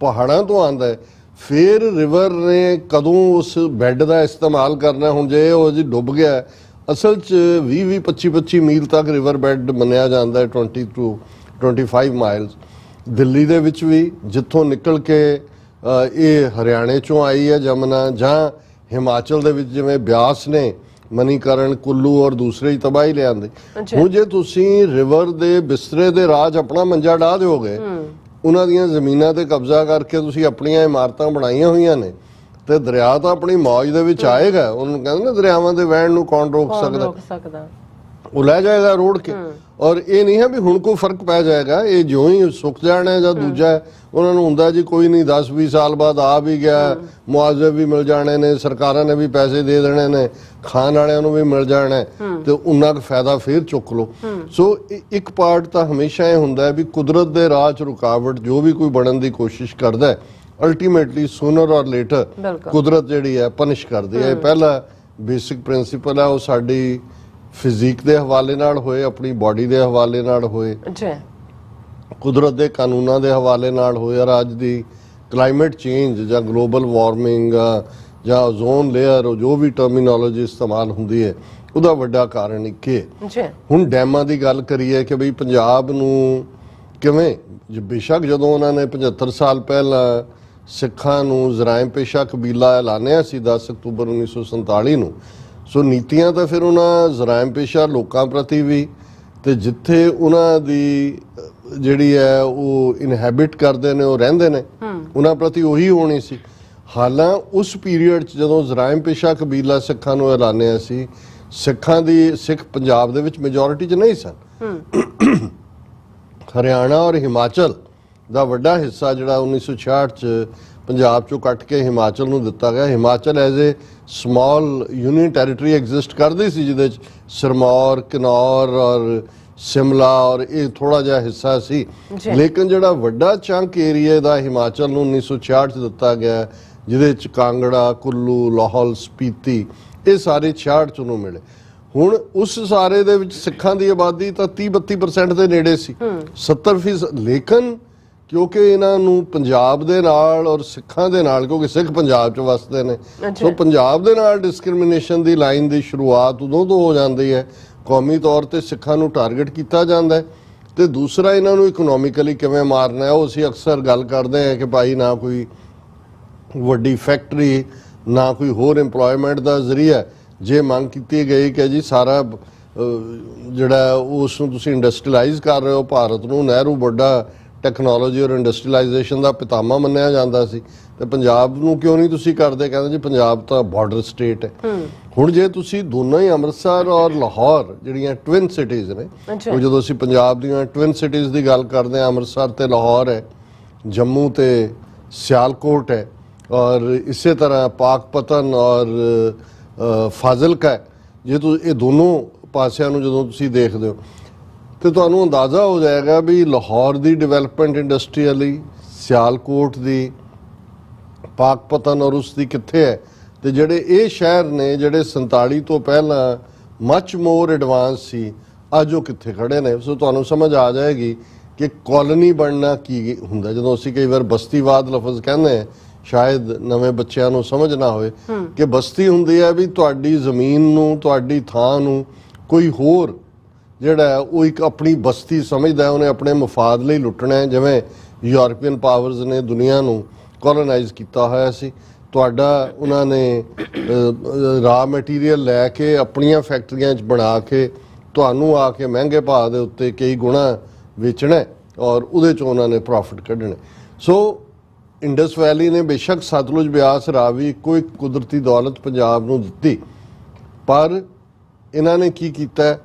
ਪਹਾੜਾਂ ਤੋਂ ਆਉਂਦਾ ਹੈ, ਫਿਰ ਰਿਵਰ ਨੇ ਕਦੋਂ ਉਸ ਬੈੱਡ ਦਾ ਇਸਤੇਮਾਲ ਕਰਨਾ। ਹੁਣ ਜੇ ਉਹ ਜੀ ਡੁੱਬ ਗਿਆ, ਅਸਲ 'ਚ 20-25 ਮੀਲ ਤੱਕ ਰਿਵਰ ਬੈੱਡ ਮੰਨਿਆ ਜਾਂਦਾ ਹੈ, 20 to 25 ਮਾਈਲਸ। ਦਿੱਲੀ ਦੇ ਵਿੱਚ ਵੀ ਜਿੱਥੋਂ ਨਿਕਲ ਕੇ ਇਹ ਹਰਿਆਣੇ 'ਚੋਂ ਆਈ ਹੈ ਯਮਨਾ, ਜਾਂ ਹਿਮਾਚਲ ਦੇ ਵਿੱਚ ਜਿਵੇਂ ਬਿਆਸ ਨੇ ਮਨੀਕਰਨ, ਕੁੱਲੂ ਔਰ ਦੂਸਰੇ ਹੀ ਤਬਾਹੀ ਲਿਆਂਦੇ। ਹੁਣ ਜੇ ਤੁਸੀਂ ਰਿਵਰ ਦੇ ਬਿਸਤਰੇ ਦੇ ਰਾਜ ਆਪਣਾ ਮੰਜਾ ਢਾ ਦਿਓਗੇ, ਉਹਨਾਂ ਦੀਆਂ ਜ਼ਮੀਨਾਂ ਤੇ ਕਬਜ਼ਾ ਕਰਕੇ ਤੁਸੀਂ ਆਪਣੀਆਂ ਇਮਾਰਤਾਂ ਬਣਾਈਆਂ ਹੋਈਆਂ ਨੇ, ਤੇ ਦਰਿਆ ਤਾਂ ਆਪਣੀ ਮੌਜ ਦੇ ਵਿੱਚ ਆਏਗਾ। ਉਹਨੂੰ ਕਹਿੰਦੇ ਨੇ ਦਰਿਆਵਾਂ ਦੇ ਵਹਿਣ ਨੂੰ ਕੌਣ ਰੋਕ ਸਕਦਾ, ਉਹ ਲੈ ਜਾਏਗਾ ਰੋੜ ਕੇ। ਔਰ ਇਹ ਨਹੀਂ ਹੈ ਵੀ ਹੁਣ ਕੋਈ ਫਰਕ ਪੈ ਜਾਏਗਾ, ਇਹ ਜਿਉਂ ਹੀ ਸੁੱਕ ਜਾਣਾ ਜਾਂ ਦੂਜਾ ਉਹਨਾਂ ਨੂੰ ਹੁੰਦਾ ਜੀ ਕੋਈ ਨਹੀਂ 10-20 ਸਾਲ ਬਾਅਦ ਆ ਵੀ ਗਿਆ, ਮੁਆਵਜ਼ੇ ਵੀ ਮਿਲ ਜਾਣੇ ਨੇ, ਸਰਕਾਰਾਂ ਨੇ ਵੀ ਪੈਸੇ ਦੇ ਦੇਣੇ ਨੇ, ਖਾਣ ਵਾਲਿਆਂ ਨੂੰ ਵੀ ਮਿਲ ਜਾਣਾ ਤੇ ਉਨਾ ਕੁ ਫਾਇਦਾ ਫੇਰ ਚੁੱਕ ਲਓ। ਸੋ ਇੱਕ ਪਾਰਟ ਤਾਂ ਹਮੇਸ਼ਾ ਇਹ ਹੁੰਦਾ ਹੈ ਵੀ ਕੁਦਰਤ ਦੇ ਰਾਹ 'ਚ ਰੁਕਾਵਟ ਜੋ ਵੀ ਕੋਈ ਬਣਨ ਦੀ ਕੋਸ਼ਿਸ਼ ਕਰਦਾ ਹੈ, ਅਲਟੀਮੇਟਲੀ ਸੂਨਰ ਔਰ ਲੇਟਰ ਕੁਦਰਤ ਜਿਹੜੀ ਹੈ ਪਨਿਸ਼ ਕਰਦੀ ਹੈ। ਪਹਿਲਾ ਬੇਸਿਕ ਪ੍ਰਿੰਸੀਪਲ ਹੈ, ਉਹ ਸਾਡੀ ਫਿਜ਼ੀਕ ਦੇ ਹਵਾਲੇ ਨਾਲ ਹੋਏ, ਆਪਣੀ ਬਾਡੀ ਦੇ ਹਵਾਲੇ ਨਾਲ ਹੋਏ, ਕੁਦਰਤ ਦੇ ਕਾਨੂੰਨਾਂ ਦੇ ਹਵਾਲੇ ਨਾਲ ਹੋਏ। ਔਰ ਅੱਜ ਦੀ ਕਲਾਈਮੇਟ ਚੇਂਜ ਜਾਂ ਗਲੋਬਲ ਵਾਰਮਿੰਗ ਜਾਂ ਓਜ਼ੋਨ ਲੇਅਰ, ਜੋ ਵੀ ਟਰਮੀਨੋਲੋਜੀ ਇਸਤੇਮਾਲ ਹੁੰਦੀ ਹੈ, ਉਹਦਾ ਵੱਡਾ ਕਾਰਨ ਇੱਕ ਹੈ। ਹੁਣ ਡੈਮਾਂ ਦੀ ਗੱਲ ਕਰੀਏ ਕਿ ਬਈ ਪੰਜਾਬ ਨੂੰ ਕਿਵੇਂ, ਬੇਸ਼ੱਕ ਜਦੋਂ ਉਹਨਾਂ ਨੇ 75 ਸਾਲ ਪਹਿਲਾਂ ਸਿੱਖਾਂ ਨੂੰ ਜ਼ਰਾਇਮ ਪੇਸ਼ਾ ਕਬੀਲਾ ਐਲਾਨਿਆ ਸੀ 10 ਅਕਤੂਬਰ 1947 ਨੂੰ, ਸੋ ਨੀਤੀਆਂ ਤਾਂ ਫਿਰ ਉਹਨਾਂ ਜ਼ਰਾਇਮ ਪੇਸ਼ਾ ਲੋਕਾਂ ਪ੍ਰਤੀ ਵੀ, ਤੇ ਜਿੱਥੇ ਉਹਨਾਂ ਦੀ ਜਿਹੜੀ ਹੈ ਉਹ ਇਨਹੈਬਿਟ ਕਰਦੇ ਨੇ, ਉਹ ਰਹਿੰਦੇ ਨੇ, ਉਹਨਾਂ ਪ੍ਰਤੀ ਉਹੀ ਹੋਣੀ ਸੀ। ਹਾਲਾਂ ਉਸ ਪੀਰੀਅਡ 'ਚ ਜਦੋਂ ਜ਼ਰਾਇਮ ਪੇਸ਼ਾ ਕਬੀਲਾ ਸਿੱਖਾਂ ਨੂੰ ਐਲਾਨਿਆ ਸੀ, ਸਿੱਖ ਪੰਜਾਬ ਦੇ ਵਿੱਚ ਮੈਜੋਰਿਟੀ 'ਚ ਨਹੀਂ ਸਨ। ਹਰਿਆਣਾ ਔਰ ਹਿਮਾਚਲ ਦਾ ਵੱਡਾ ਹਿੱਸਾ ਜਿਹੜਾ 1966 'ਚ ਪੰਜਾਬ 'ਚੋਂ ਕੱਟ ਕੇ ਹਿਮਾਚਲ ਨੂੰ ਦਿੱਤਾ ਗਿਆ। Himachal as a small union territory exist ਕਰਦੀ ਸੀ, ਜਿਹਦੇ 'ਚ ਸਿਰਮੌਰ, ਕਿਨੌਰ ਔਰ शिमला और ये थोड़ा जिहा हिस्सा सी, लेकिन जिहड़ा वड्डा चंक एरिया दा हिमाचल नूं 1966 च दिता गया, जिहदे च कांगड़ा, कुल्लू, लाहौल, स्पीति, ये सारे 66 च उहनूं मिले। हुण उस सारे दे विच सिखां दी आबादी तां 30-32% दे नेड़े सी, 70%। लेकिन ਕਿਉਂਕਿ ਇਹਨਾਂ ਨੂੰ ਪੰਜਾਬ ਦੇ ਨਾਲ ਔਰ ਸਿੱਖਾਂ ਦੇ ਨਾਲ, ਕਿਉਂਕਿ ਸਿੱਖ ਪੰਜਾਬ 'ਚ ਵਸਦੇ ਨੇ, ਸੋ ਪੰਜਾਬ ਦੇ ਨਾਲ ਡਿਸਕ੍ਰਿਮੀਨੇਸ਼ਨ ਦੀ ਲਾਈਨ ਦੀ ਸ਼ੁਰੂਆਤ ਉਦੋਂ ਤੋਂ ਹੋ ਜਾਂਦੀ ਹੈ। ਕੌਮੀ ਤੌਰ ਤੇ ਸਿੱਖਾਂ ਨੂੰ ਟਾਰਗੇਟ ਕੀਤਾ ਜਾਂਦਾ ਹੈ, ਤੇ ਦੂਸਰਾ ਇਹਨਾਂ ਨੂੰ ਇਕਨੋਮਿਕਲੀ ਕਿਵੇਂ ਮਾਰਨਾ ਹੈ। ਉਹ ਅਸੀਂ ਅਕਸਰ ਗੱਲ ਕਰਦੇ ਹਾਂ ਕਿ ਭਾਈ ਨਾ ਕੋਈ ਵੱਡੀ ਫੈਕਟਰੀ, ਨਾ ਕੋਈ ਹੋਰ ਇੰਪਲੋਇਮੈਂਟ ਦਾ ਜ਼ਰੀਆ। ਜੇ ਮੰਗ ਕੀਤੀ ਗਈ ਕਿ ਜੀ ਸਾਰਾ ਜਿਹੜਾ ਉਸ ਨੂੰ ਤੁਸੀਂ ਇੰਡਸਟਰੀਅਲਾਈਜ਼ ਕਰ ਰਹੇ ਹੋ, ਭਾਰਤ ਨੂੰ ਨਹਿਰੂ ਵੱਡਾ ਟੈਕਨੋਲੋਜੀ ਔਰ ਇੰਡਸਟਰੀਅਲਾਈਜੇਸ਼ਨ ਦਾ ਪਿਤਾਮਾ ਮੰਨਿਆ ਜਾਂਦਾ ਸੀ, ਤੇ ਪੰਜਾਬ ਨੂੰ ਕਿਉਂ ਨਹੀਂ ਤੁਸੀਂ ਕਰਦੇ? ਕਹਿੰਦੇ ਜੀ ਪੰਜਾਬ ਤਾਂ ਬਾਰਡਰ ਸਟੇਟ ਹੈ। ਹੁਣ ਜੇ ਤੁਸੀਂ ਦੋਨੋਂ ਹੀ ਅੰਮ੍ਰਿਤਸਰ ਔਰ ਲਾਹੌਰ ਜਿਹੜੀਆਂ ਟਵਿਨ ਸਿਟੀਜ਼ ਨੇ, ਉਹ ਜਦੋਂ ਅਸੀਂ ਪੰਜਾਬ ਦੀਆਂ ਟਵਿਨ ਸਿਟੀਜ਼ ਦੀ ਗੱਲ ਕਰਦੇ ਹਾਂ, ਅੰਮ੍ਰਿਤਸਰ ਤੇ ਲਾਹੌਰ ਹੈ, ਜੰਮੂ ਤੇ ਸਿਆਲਕੋਟ ਹੈ, ਔਰ ਇਸੇ ਤਰ੍ਹਾਂ ਪਾਕਪਤਨ ਔਰ ਫਾਜ਼ਿਲਕਾ ਹੈ। ਜੇ ਤੁਸੀਂ ਇਹ ਦੋਨੋਂ ਪਾਸਿਆਂ ਨੂੰ ਜਦੋਂ ਤੁਸੀਂ ਦੇਖਦੇ ਹੋ ਤੇ ਤੁਹਾਨੂੰ ਅੰਦਾਜ਼ਾ ਹੋ ਜਾਏਗਾ ਵੀ ਲਾਹੌਰ ਦੀ ਡਿਵੈਲਪਮੈਂਟ ਇੰਡਸਟਰੀਅਲੀ, ਸਿਆਲਕੋਟ ਦੀ, ਪਾਕਪਤਨ ਔਰ ਉਸ ਦੀ ਕਿੱਥੇ ਹੈ। ਤੇ ਜਿਹੜੇ ਇਹ ਸ਼ਹਿਰ ਨੇ ਜਿਹੜੇ 47 ਤੋਂ ਪਹਿਲਾਂ ਮੱਚ ਮੋਰ ਐਡਵਾਂਸ ਸੀ, ਅੱਜ ਉਹ ਕਿੱਥੇ ਖੜੇ ਨੇ। ਸੋ ਤੁਹਾਨੂੰ ਸਮਝ ਆ ਜਾਏਗੀ ਕਿ ਕਾਲੋਨੀ ਬਣਨਾ ਕੀ ਹੁੰਦਾ। ਜਦੋਂ ਅਸੀਂ ਕਈ ਵਾਰ ਬਸਤੀਵਾਦ ਲਫ਼ਜ਼ ਕਹਿੰਦੇ ਹਾਂ, ਸ਼ਾਇਦ ਨਵੇਂ ਬੱਚਿਆਂ ਨੂੰ ਸਮਝ ਨਾ ਹੋਵੇ ਕਿ ਬਸਤੀ ਹੁੰਦੀ ਹੈ ਵੀ ਤੁਹਾਡੀ ਜ਼ਮੀਨ ਨੂੰ, ਤੁਹਾਡੀ ਥਾਂ ਨੂੰ ਕੋਈ ਹੋਰ ਜਿਹੜਾ ਉਹ ਇੱਕ ਆਪਣੀ ਬਸਤੀ ਸਮਝਦਾ, ਉਹਨੇ ਆਪਣੇ ਮਫਾਦ ਲਈ ਲੁੱਟਣਾ ਹੈ। ਜਿਵੇਂ ਯੂਰਪੀਅਨ ਪਾਵਰਸ ਨੇ ਦੁਨੀਆ ਨੂੰ ਕੋਲੋਨਾਈਜ਼ ਕੀਤਾ ਹੋਇਆ ਸੀ, ਤੁਹਾਡਾ ਉਹਨਾਂ ਨੇ ਰਾ ਮਟੀਰੀਅਲ ਲੈ ਕੇ ਆਪਣੀਆਂ ਫੈਕਟਰੀਆਂ 'ਚ ਬਣਾ ਕੇ ਤੁਹਾਨੂੰ ਆ ਕੇ ਮਹਿੰਗੇ ਭਾਅ ਦੇ ਉੱਤੇ ਕਈ ਗੁਣਾ ਵੇਚਣਾ ਔਰ ਉਹਦੇ 'ਚੋਂ ਉਹਨਾਂ ਨੇ ਪ੍ਰੋਫਿਟ ਕੱਢਣੇ। ਸੋ ਇੰਡਸ ਵੈਲੀ ਨੇ ਬੇਸ਼ੱਕ ਸਤਲੁਜ, ਬਿਆਸ, ਰਾਵੀ ਇੱਕੋ ਇੱਕ ਕੁਦਰਤੀ ਦੌਲਤ ਪੰਜਾਬ ਨੂੰ ਦਿੱਤੀ, ਪਰ ਇਹਨਾਂ ਨੇ ਕੀ ਕੀਤਾ?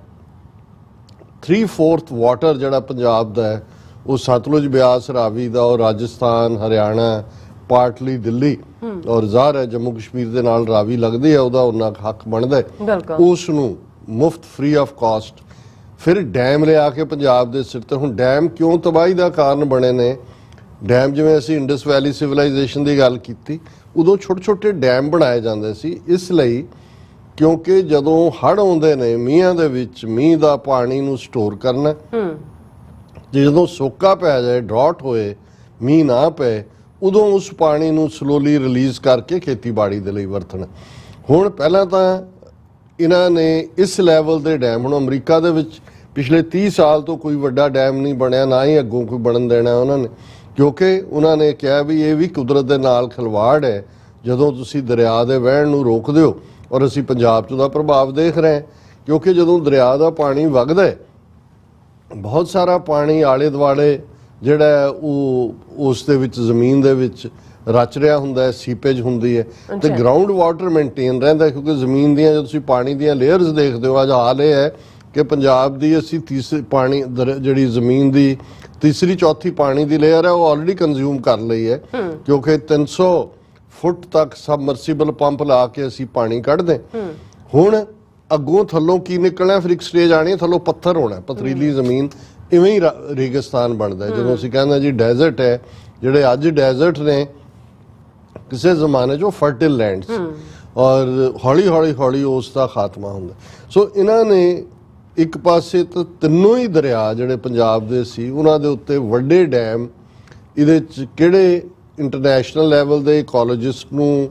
3/4 ਵਾਟਰ ਜਿਹੜਾ ਪੰਜਾਬ ਦਾ ਹੈ ਉਹ ਸਤਲੁਜ, ਬਿਆਸ, ਰਾਵੀ ਦਾ, ਔਰ ਰਾਜਸਥਾਨ, ਹਰਿਆਣਾ, ਪਾਰਟਲੀ ਦਿੱਲੀ ਔਰ ਜ਼ਾਹਰ ਹੈ ਜੰਮੂ ਕਸ਼ਮੀਰ ਦੇ ਨਾਲ ਰਾਵੀ ਲੱਗਦੀ ਹੈ, ਉਹਦਾ ਉਹਨਾਂ ਹੱਕ ਬਣਦਾ ਹੈ, ਉਸ ਨੂੰ ਮੁਫਤ ਫ੍ਰੀ ਆਫ ਕਾਸਟ ਫਿਰ ਡੈਮ ਲਿਆ ਕੇ ਪੰਜਾਬ ਦੇ ਸਿਰ ਤੇ। ਹੁਣ ਡੈਮ ਕਿਉਂ ਤਬਾਹੀ ਦਾ ਕਾਰਨ ਬਣੇ ਨੇ? ਡੈਮ ਜਿਵੇਂ ਅਸੀਂ ਇੰਡਸ ਵੈਲੀ ਸਿਵਲਾਈਜੇਸ਼ਨ ਦੀ ਗੱਲ ਕੀਤੀ, ਉਦੋਂ ਛੋਟੇ ਛੋਟੇ ਡੈਮ ਬਣਾਏ ਜਾਂਦੇ ਸੀ, ਇਸ ਲਈ ਕਿਉਂਕਿ ਜਦੋਂ ਹੜ੍ਹ ਆਉਂਦੇ ਨੇ ਮੀਂਹਾਂ ਦੇ ਵਿੱਚ, ਮੀਂਹ ਦਾ ਪਾਣੀ ਨੂੰ ਸਟੋਰ ਕਰਨਾ, ਤੇ ਜਦੋਂ ਸੋਕਾ ਪੈ ਜਾਏ, ਡਰਾਟ ਹੋਏ, ਮੀਂਹ ਨਾ ਪਏ, ਉਦੋਂ ਉਸ ਪਾਣੀ ਨੂੰ ਸਲੋਲੀ ਰਿਲੀਜ਼ ਕਰਕੇ ਖੇਤੀਬਾੜੀ ਦੇ ਲਈ ਵਰਤਣਾ। ਹੁਣ ਪਹਿਲਾਂ ਤਾਂ ਇਹਨਾਂ ਨੇ ਇਸ ਲੈਵਲ ਦੇ ਡੈਮ, ਹੁਣ ਅਮਰੀਕਾ ਦੇ ਵਿੱਚ ਪਿਛਲੇ 30 ਸਾਲ ਤੋਂ ਕੋਈ ਵੱਡਾ ਡੈਮ ਨਹੀਂ ਬਣਿਆ, ਨਾ ਹੀ ਅੱਗੋਂ ਕੋਈ ਬਣਨ ਦੇਣਾ ਉਹਨਾਂ ਨੇ, ਕਿਉਂਕਿ ਉਹਨਾਂ ਨੇ ਕਿਹਾ ਵੀ ਇਹ ਵੀ ਕੁਦਰਤ ਦੇ ਨਾਲ ਖਿਲਵਾੜ ਹੈ। ਜਦੋਂ ਤੁਸੀਂ ਦਰਿਆ ਦੇ ਵਹਿਣ ਨੂੰ ਰੋਕਦੇ ਹੋ, ਔਰ ਅਸੀਂ ਪੰਜਾਬ 'ਚ ਉਹਦਾ ਪ੍ਰਭਾਵ ਦੇਖ ਰਹੇ ਹਾਂ, ਕਿਉਂਕਿ ਜਦੋਂ ਦਰਿਆ ਦਾ ਪਾਣੀ ਵਗਦਾ ਹੈ, ਬਹੁਤ ਸਾਰਾ ਪਾਣੀ ਆਲੇ ਦੁਆਲੇ ਜਿਹੜਾ ਉਹ ਉਸ ਦੇ ਵਿੱਚ ਜ਼ਮੀਨ ਦੇ ਵਿੱਚ ਰਚ ਰਿਹਾ ਹੁੰਦਾ ਹੈ, ਸੀਪੇਜ ਹੁੰਦੀ ਹੈ, ਤੇ ਗਰਾਊਂਡ ਵਾਟਰ ਮੇਨਟੇਨ ਰਹਿੰਦਾ, ਕਿਉਂਕਿ ਜ਼ਮੀਨ ਦੀਆਂ ਜਦੋਂ ਤੁਸੀਂ ਪਾਣੀ ਦੀਆਂ ਲੇਅਰਸ ਦੇਖਦੇ ਹੋ, ਅੱਜ ਹਾਲ ਇਹ ਹੈ ਕਿ ਪੰਜਾਬ ਦੀ ਅਸੀਂ ਤੀਸਰੀ ਪਾਣੀ ਜਿਹੜੀ ਜ਼ਮੀਨ ਦੀ ਤੀਸਰੀ ਚੌਥੀ ਪਾਣੀ ਦੀ ਲੇਅਰ ਹੈ ਉਹ ਆਲਰੇਡੀ ਕੰਜ਼ਿਊਮ ਕਰ ਲਈ ਹੈ, ਕਿਉਂਕਿ 300 ਫੁੱਟ ਤੱਕ ਸਬਮਰਸੀਬਲ ਪੰਪ ਲਾ ਕੇ ਅਸੀਂ ਪਾਣੀ ਕੱਢਦੇ। ਹੁਣ ਅੱਗੋਂ ਥੱਲੋਂ ਕੀ ਨਿਕਲਣਾ? ਫਿਰ ਇੱਕ ਸਟੇਜ ਆਣੀ ਹੈ, ਥੱਲੋਂ ਪੱਥਰ ਹੋਣਾ, ਪਥਰੀਲੀ ਜ਼ਮੀਨ, ਇਵੇਂ ਹੀ ਰੇਗਿਸਤਾਨ ਬਣਦਾ। ਜਦੋਂ ਅਸੀਂ ਕਹਿੰਦੇ ਜੀ ਡੈਜ਼ਰਟ ਹੈ, ਜਿਹੜੇ ਅੱਜ ਡੈਜ਼ਰਟ ਨੇ ਕਿਸੇ ਜ਼ਮਾਨੇ 'ਚ ਉਹ ਫਰਟਿਲ ਲੈਂਡਸ, ਔਰ ਹੌਲੀ ਹੌਲੀ ਹੌਲੀ ਉਸ ਦਾ ਖਾਤਮਾ ਹੁੰਦਾ। ਸੋ ਇਹਨਾਂ ਨੇ ਇੱਕ ਪਾਸੇ ਤਾਂ ਤਿੰਨੋਂ ਹੀ ਦਰਿਆ ਜਿਹੜੇ ਪੰਜਾਬ ਦੇ ਸੀ ਉਹਨਾਂ ਦੇ ਉੱਤੇ ਵੱਡੇ ਡੈਮ, ਇਹਦੇ 'ਚ ਕਿਹੜੇ ਇੰਟਰਨੈਸ਼ਨਲ ਲੈਵਲ ਦੇ ਇਕੋਲੋਜਿਸਟ ਨੂੰ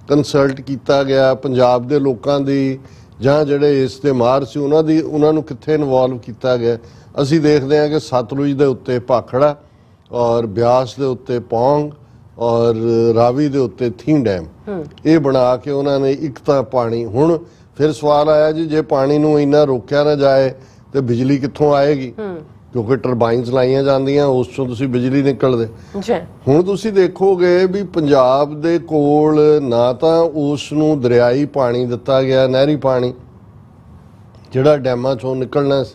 ਕੰਸਲਟ ਕੀਤਾ ਗਿਆ, ਪੰਜਾਬ ਦੇ ਲੋਕਾਂ ਦੀ ਜਾਂ ਜਿਹੜੇ ਇਸ ਦੇ ਮਾਹਰ ਸੀ ਉਹਨਾਂ ਨੂੰ ਕਿੱਥੇ ਇਨਵੋਲਵ ਕੀਤਾ ਗਿਆ। ਅਸੀਂ ਦੇਖਦੇ ਹਾਂ ਕਿ ਸਤਲੁਜ ਦੇ ਉੱਤੇ ਭਾਖੜਾ, ਔਰ ਬਿਆਸ ਦੇ ਉੱਤੇ ਪੌਂਗ, ਔਰ ਰਾਵੀ ਦੇ ਉੱਤੇ ਥੀਂ ਡੈਮ, ਇਹ ਬਣਾ ਕੇ ਉਹਨਾਂ ਨੇ ਇੱਕ ਤਾਂ ਪਾਣੀ। ਹੁਣ ਫਿਰ ਸਵਾਲ ਆਇਆ ਜੀ ਜੇ ਪਾਣੀ ਨੂੰ ਇੰਨਾ ਰੋਕਿਆ ਨਾ ਜਾਏ ਤੇ ਬਿਜਲੀ ਕਿੱਥੋਂ ਆਏਗੀ? ਕਿਉਂਕਿ ਟਰਬਾਈਨਸ ਲਾਈਆਂ ਜਾਂਦੀਆਂ, ਉਸ ਤੋਂ ਤੁਸੀਂ ਬਿਜਲੀ ਨਿਕਲਦੇ। ਹੁਣ ਤੁਸੀਂ ਦੇਖੋਗੇ ਵੀ ਪੰਜਾਬ ਦੇ ਕੋਲ ਨਾ ਤਾਂ ਉਸ ਨੂੰ ਦਰਿਆਈ ਪਾਣੀ ਦਿੱਤਾ ਗਿਆ, ਨਹਿਰੀ ਪਾਣੀ ਜਿਹੜਾ ਡੈਮਾਂ ਚੋਂ ਨਿਕਲਣਾ ਸੀ,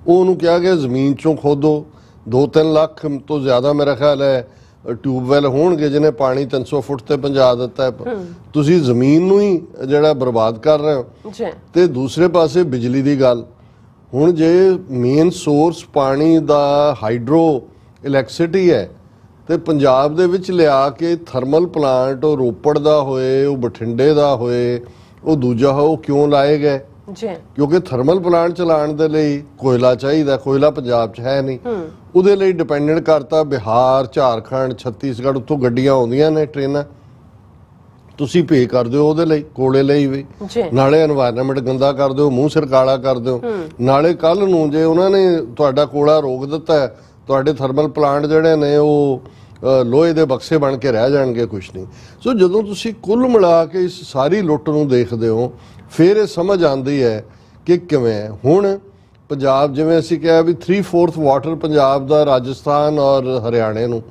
ਉਹਨੂੰ ਕਿਹਾ ਗਿਆ ਜ਼ਮੀਨ ਚੋਂ ਖੋਦੋ। 2-3 ਲੱਖ ਤੋਂ ਜ਼ਿਆਦਾ ਮੇਰਾ ਖਿਆਲ ਹੈ ਟਿਊਬਵੈਲ ਹੋਣਗੇ ਜਿਹਨੇ ਪਾਣੀ 300 ਫੁੱਟ ਤੇ ਪਹੁੰਚਾ ਦਿੱਤਾ ਹੈ। ਤੁਸੀਂ ਜ਼ਮੀਨ ਨੂੰ ਹੀ ਜਿਹੜਾ ਬਰਬਾਦ ਕਰ ਰਹੇ ਹੋ। ਤੇ ਦੂਸਰੇ ਪਾਸੇ ਬਿਜਲੀ ਦੀ ਗੱਲ, ਹੁਣ ਜੇ ਮੇਨ ਸੋਰਸ ਪਾਣੀ ਦਾ ਹਾਈਡਰੋ ਇਲੈਕਟ੍ਰਿਸਿਟੀ ਹੈ ਤੇ ਪੰਜਾਬ ਦੇ ਵਿੱਚ ਲਿਆ ਕੇ ਥਰਮਲ ਪਲਾਂਟ, ਉਹ ਰੋਪੜ ਦਾ ਹੋਏ, ਉਹ ਬਠਿੰਡੇ ਦਾ ਹੋਏ, ਉਹ ਦੂਜਾ ਹੋ, ਉਹ ਕਿਉਂ ਲਾਏ ਗਏ? ਕਿਉਂਕਿ ਥਰਮਲ ਪਲਾਂਟ ਚਲਾਉਣ ਦੇ ਲਈ ਕੋਇਲਾ ਚਾਹੀਦਾ, ਕੋਇਲਾ ਪੰਜਾਬ 'ਚ ਹੈ ਨਹੀਂ। ਉਹਦੇ ਲਈ ਡਿਪੈਂਡੈਂਟ ਕਰਤਾ ਬਿਹਾਰ, ਝਾਰਖੰਡ, ਛੱਤੀਸਗੜ੍ਹ, ਉੱਥੋਂ ਗੱਡੀਆਂ ਆਉਂਦੀਆਂ ਨੇ, ਟ੍ਰੇਨਾਂ, ਤੁਸੀਂ ਪੇ ਕਰ ਦਿਓ ਉਹਦੇ ਲਈ, ਕੋਲੇ ਲਈ ਵੀ, ਨਾਲੇ এনवायरमेंट ਗੰਦਾ ਕਰ ਦਿਓ, ਮੂੰਹ ਸਿਰ ਕਾਲਾ ਕਰ ਦਿਓ, ਨਾਲੇ ਕੱਲ ਨੂੰ ਜੇ ਉਹਨਾਂ ਨੇ ਤੁਹਾਡਾ ਕੋਲਾ ਰੋਕ ਦਿੱਤਾ, ਤੁਹਾਡੇ ਥਰਮਲ ਪਲਾਂਟ ਜਿਹੜੇ ਨੇ ਉਹ ਲੋਹੇ ਦੇ ਬਕਸੇ ਬਣ ਕੇ ਰਹਿ ਜਾਣਗੇ, ਕੁਛ ਨਹੀਂ। ਸੋ ਜਦੋਂ ਤੁਸੀਂ ਕੁੱਲ ਮਿਲਾ ਕੇ ਇਸ ਸਾਰੀ ਲੁੱਟ ਨੂੰ ਦੇਖਦੇ ਹੋ, ਫਿਰ ਇਹ ਸਮਝ ਆਉਂਦੀ ਹੈ ਕਿ ਕਿਵੇਂ ਹੁਣ ਪੰਜਾਬ, ਜਿਵੇਂ ਅਸੀਂ ਕਿਹਾ ਵੀ 3/4 ਵਾਟਰ ਪੰਜਾਬ ਦਾ ਰਾਜਸਥਾਨ ਔਰ ਹਰਿਆਣੇ ਨੂੰ,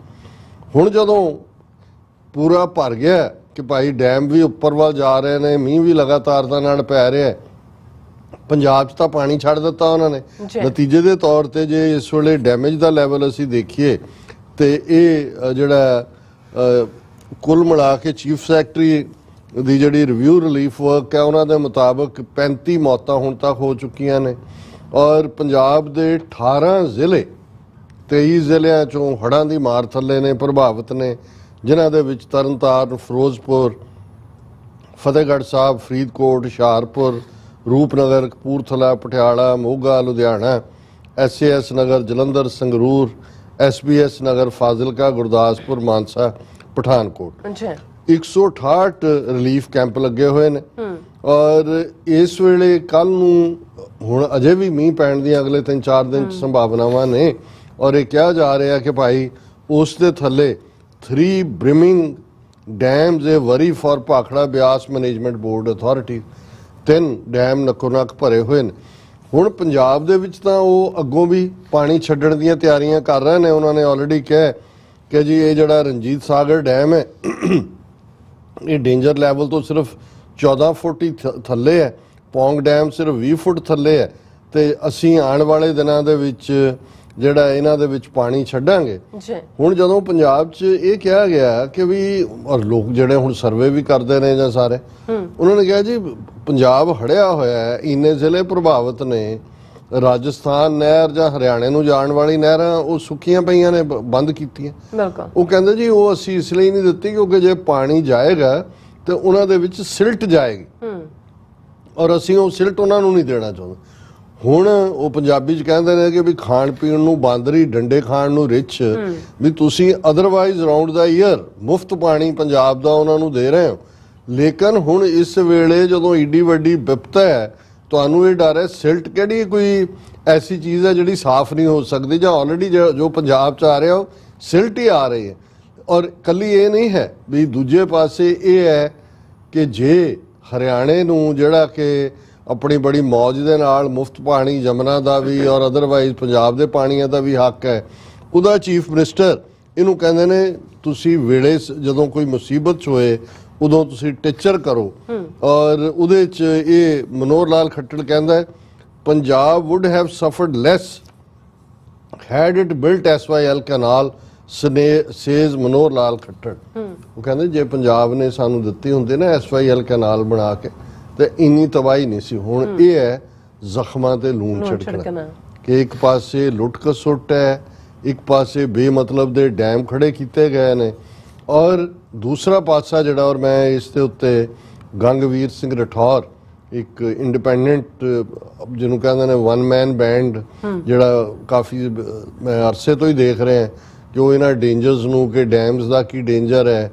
ਹੁਣ ਜਦੋਂ ਪੂਰਾ ਭਰ ਗਿਆ ਕਿ ਭਾਈ ਡੈਮ ਵੀ ਉੱਪਰ ਵੱਲ ਜਾ ਰਹੇ ਨੇ, ਮੀਂਹ ਵੀ ਲਗਾਤਾਰਤਾ ਨਾਲ ਪੈ ਰਿਹਾ, ਪੰਜਾਬ 'ਚ ਤਾਂ ਪਾਣੀ ਛੱਡ ਦਿੱਤਾ ਉਹਨਾਂ ਨੇ। ਨਤੀਜੇ ਦੇ ਤੌਰ ਤੇ ਜੇ ਇਸ ਵੇਲੇ ਡੈਮੇਜ ਦਾ ਲੈਵਲ ਅਸੀਂ ਦੇਖੀਏ ਤੇ ਇਹ ਜਿਹੜਾ ਕੁੱਲ ਮਿਲਾ ਕੇ ਚੀਫ ਸੈਕਟਰੀ ਦੀ ਜਿਹੜੀ ਰਿਵਿਊ ਰਿਲੀਫ ਵਰਕ ਹੈ, ਉਹਨਾਂ ਦੇ ਮੁਤਾਬਕ 35 ਮੌਤਾਂ ਹੁਣ ਤੱਕ ਹੋ ਚੁੱਕੀਆਂ ਨੇ, ਔਰ ਪੰਜਾਬ ਦੇ 18 ਜ਼ਿਲ੍ਹੇ 23 ਜ਼ਿਲ੍ਹਿਆਂ 'ਚੋਂ ਹੜ੍ਹਾਂ ਦੀ ਮਾਰ ਥੱਲੇ ਨੇ, ਪ੍ਰਭਾਵਿਤ ਨੇ, ਜਿਨ੍ਹਾਂ ਦੇ ਵਿੱਚ ਤਰਨਤਾਰਨ, ਫਿਰੋਜ਼ਪੁਰ, ਫਤਿਹਗੜ੍ਹ ਸਾਹਿਬ, ਫਰੀਦਕੋਟ, ਹੁਸ਼ਿਆਰਪੁਰ, ਰੂਪਨਗਰ, ਕਪੂਰਥਲਾ, ਪਟਿਆਲਾ, ਮੋਗਾ, ਲੁਧਿਆਣਾ, SAS ਨਗਰ, ਜਲੰਧਰ, ਸੰਗਰੂਰ, SBS ਨਗਰ, ਫਾਜ਼ਿਲਕਾ, ਗੁਰਦਾਸਪੁਰ, ਮਾਨਸਾ, ਪਠਾਨਕੋਟ। 168 ਰਿਲੀਫ ਕੈਂਪ ਲੱਗੇ ਹੋਏ ਨੇ, ਔਰ ਇਸ ਵੇਲੇ ਕੱਲ ਨੂੰ ਹੁਣ ਅਜੇ ਵੀ ਮੀਂਹ ਪੈਣ ਦੀਆਂ ਅਗਲੇ 3-4 ਦਿਨ 'ਚ ਸੰਭਾਵਨਾਵਾਂ ਨੇ, ਔਰ ਇਹ ਕਿਹਾ ਜਾ ਰਿਹਾ ਕਿ ਭਾਈ ਉਸ ਦੇ ਥੱਲੇ 3 brimming dams a worry for Bhakra Beas management board authority, 3 dam ਨੱਕੋ ਨੱਕ ਭਰੇ ਹੋਏ ਨੇ। ਹੁਣ ਪੰਜਾਬ ਦੇ ਵਿੱਚ ਤਾਂ ਉਹ ਅੱਗੋਂ ਵੀ ਪਾਣੀ ਛੱਡਣ ਦੀਆਂ ਤਿਆਰੀਆਂ ਕਰ ਰਹੇ ਨੇ। ਉਹਨਾਂ ਨੇ ਆਲਰੇਡੀ ਕਿਹਾ ਕਿ ਜੀ ਇਹ ਜਿਹੜਾ ਰਣਜੀਤ ਸਾਗਰ ਡੈਮ ਹੈ ਇਹ ਡੇਂਜਰ ਲੈਵਲ ਤੋਂ ਸਿਰਫ 14 ਫੁੱਟ ਹੀ ਥੱਲੇ ਹੈ, ਪੌਂਗ ਡੈਮ ਸਿਰਫ 20 ਫੁੱਟ ਥੱਲੇ ਹੈ, ਤੇ ਅਸੀਂ ਆਉਣ ਵਾਲੇ ਦਿਨਾਂ ਦੇ ਵਿੱਚ ਜਿਹੜਾ ਇਹਨਾਂ ਦੇ ਵਿੱਚ ਪਾਣੀ ਛੱਡਾਂਗੇ। ਹੁਣ ਜਦੋਂ ਪੰਜਾਬ 'ਚ ਇਹ ਕਿਹਾ ਗਿਆ ਕਿ ਵੀ, ਔਰ ਲੋਕ ਜਿਹੜੇ ਹੁਣ ਸਰਵੇ ਵੀ ਕਰਦੇ ਨੇ ਜਾਂ ਸਾਰੇ, ਉਹਨਾਂ ਨੇ ਕਿਹਾ ਜੀ ਪੰਜਾਬ ਹੜਿਆ ਹੋਇਆ ਹੈ, ਇੰਨੇ ਜ਼ਿਲ੍ਹੇ ਪ੍ਰਭਾਵਿਤ ਨੇ, ਰਾਜਸਥਾਨ ਨਹਿਰ ਜਾਂ ਹਰਿਆਣੇ ਨੂੰ ਜਾਣ ਵਾਲੀ ਨਹਿਰਾਂ ਉਹ ਸੁੱਕੀਆਂ ਪਈਆਂ ਨੇ, ਬੰਦ ਕੀਤੀਆਂ। ਉਹ ਕਹਿੰਦੇ ਜੀ ਉਹ ਅਸੀਂ ਇਸ ਲਈ ਨਹੀਂ ਦਿੱਤੀ ਕਿਉਂਕਿ ਜੇ ਪਾਣੀ ਜਾਏਗਾ ਤੇ ਉਹਨਾਂ ਦੇ ਵਿੱਚ ਸਿਲਟ ਜਾਏਗੀ, ਔਰ ਅਸੀਂ ਉਹ ਸਿਲਟ ਉਹਨਾਂ ਨੂੰ ਨਹੀਂ ਦੇਣਾ ਚਾਹੁੰਦੇ। ਹੁਣ ਉਹ ਪੰਜਾਬੀ 'ਚ ਕਹਿੰਦੇ ਨੇ ਕਿ ਵੀ ਖਾਣ ਪੀਣ ਨੂੰ ਬਾਂਦਰੀ, ਡੰਡੇ ਖਾਣ ਨੂੰ ਰਿੱਛ, ਵੀ ਤੁਸੀਂ ਅਦਰਵਾਈਜ਼ ਰਾਉਂਡ ਦਾ ਈਅਰ ਮੁਫਤ ਪਾਣੀ ਪੰਜਾਬ ਦਾ ਉਹਨਾਂ ਨੂੰ ਦੇ ਰਹੇ ਹੋ, ਲੇਕਿਨ ਹੁਣ ਇਸ ਵੇਲੇ ਜਦੋਂ ਏਡੀ ਵੱਡੀ ਵਿਪਤਾ ਹੈ, ਤੁਹਾਨੂੰ ਇਹ ਡਰ ਹੈ ਸਿਲਟ ਕਿਹੜੀ ਕੋਈ ਐਸੀ ਚੀਜ਼ ਹੈ ਜਿਹੜੀ ਸਾਫ਼ ਨਹੀਂ ਹੋ ਸਕਦੀ, ਜਾਂ ਆਲਰੇਡੀ ਜੋ ਪੰਜਾਬ 'ਚ ਆ ਰਿਹਾ ਉਹ ਸਿਲਟ ਹੀ ਆ ਰਹੀ ਹੈ। ਔਰ ਕੱਲੀ ਇਹ ਨਹੀਂ ਹੈ ਵੀ, ਦੂਜੇ ਪਾਸੇ ਇਹ ਹੈ ਕਿ ਜੇ ਹਰਿਆਣੇ ਨੂੰ ਜਿਹੜਾ ਕਿ ਆਪਣੀ ਬੜੀ ਮੌਜ ਦੇ ਨਾਲ ਮੁਫਤ ਪਾਣੀ ਜਮਨਾ ਦਾ ਵੀ ਔਰ ਅਦਰਵਾਈਜ਼ ਪੰਜਾਬ ਦੇ ਪਾਣੀਆਂ ਦਾ ਵੀ ਹੱਕ ਹੈ, ਉਹਦਾ ਚੀਫ ਮਿਨਿਸਟਰ ਇਹਨੂੰ ਕਹਿੰਦੇ ਨੇ ਤੁਸੀਂ ਵੇਲੇ ਜਦੋਂ ਕੋਈ ਮੁਸੀਬਤ 'ਚ ਹੋਏ ਉਦੋਂ ਤੁਸੀਂ ਟੀਚਰ ਕਰੋ। ਔਰ ਉਹਦੇ 'ਚ ਇਹ ਮਨੋਹਰ ਲਾਲ ਖੱਟੜ ਕਹਿੰਦਾ ਹੈ Punjab would have suffered less had it built SYL canal, says Manohar Lal Khattar. ਉਹ ਕਹਿੰਦੇ ਜੇ ਪੰਜਾਬ ਨੇ ਸਾਨੂੰ ਦਿੱਤੀ ਹੁੰਦੀ ਨਾ SYL ਕੈਨਾਲ ਬਣਾ ਕੇ ਤੇ ਇੰਨੀ ਤਬਾਹੀ ਨਹੀਂ ਸੀ। ਹੁਣ ਇਹ ਹੈ ਜ਼ਖਮਾਂ ਤੇ ਲੂਣ ਛਿੜਕਣਾ ਕਿ ਇੱਕ ਪਾਸੇ ਲੁੱਟ ਖਸੁੱਟ ਹੈ, ਇੱਕ ਪਾਸੇ ਬੇਮਤਲਬ ਦੇ ਡੈਮ ਖੜੇ ਕੀਤੇ ਗਏ ਨੇ, ਔਰ ਦੂਸਰਾ ਪਾਸਾ ਜਿਹੜਾ, ਔਰ ਮੈਂ ਇਸ ਦੇ ਉੱਤੇ ਗੰਗਵੀਰ ਸਿੰਘ ਰਠੌਰ, ਇੱਕ ਇੰਡੀਪੈਂਡੈਂਟ ਜਿਹਨੂੰ ਕਹਿੰਦੇ ਨੇ 1 ਮੈਨ ਬੈਂਡ, ਜਿਹੜਾ ਕਾਫੀ ਮੈਂ ਅਰਸੇ ਤੋਂ ਹੀ ਦੇਖ ਰਿਹਾ ਕਿ ਉਹ ਇਹਨਾਂ ਡੇਂਜਰਸ ਨੂੰ, ਕਿ ਡੈਮਸ ਦਾ ਕੀ ਡੇਂਜਰ ਹੈ,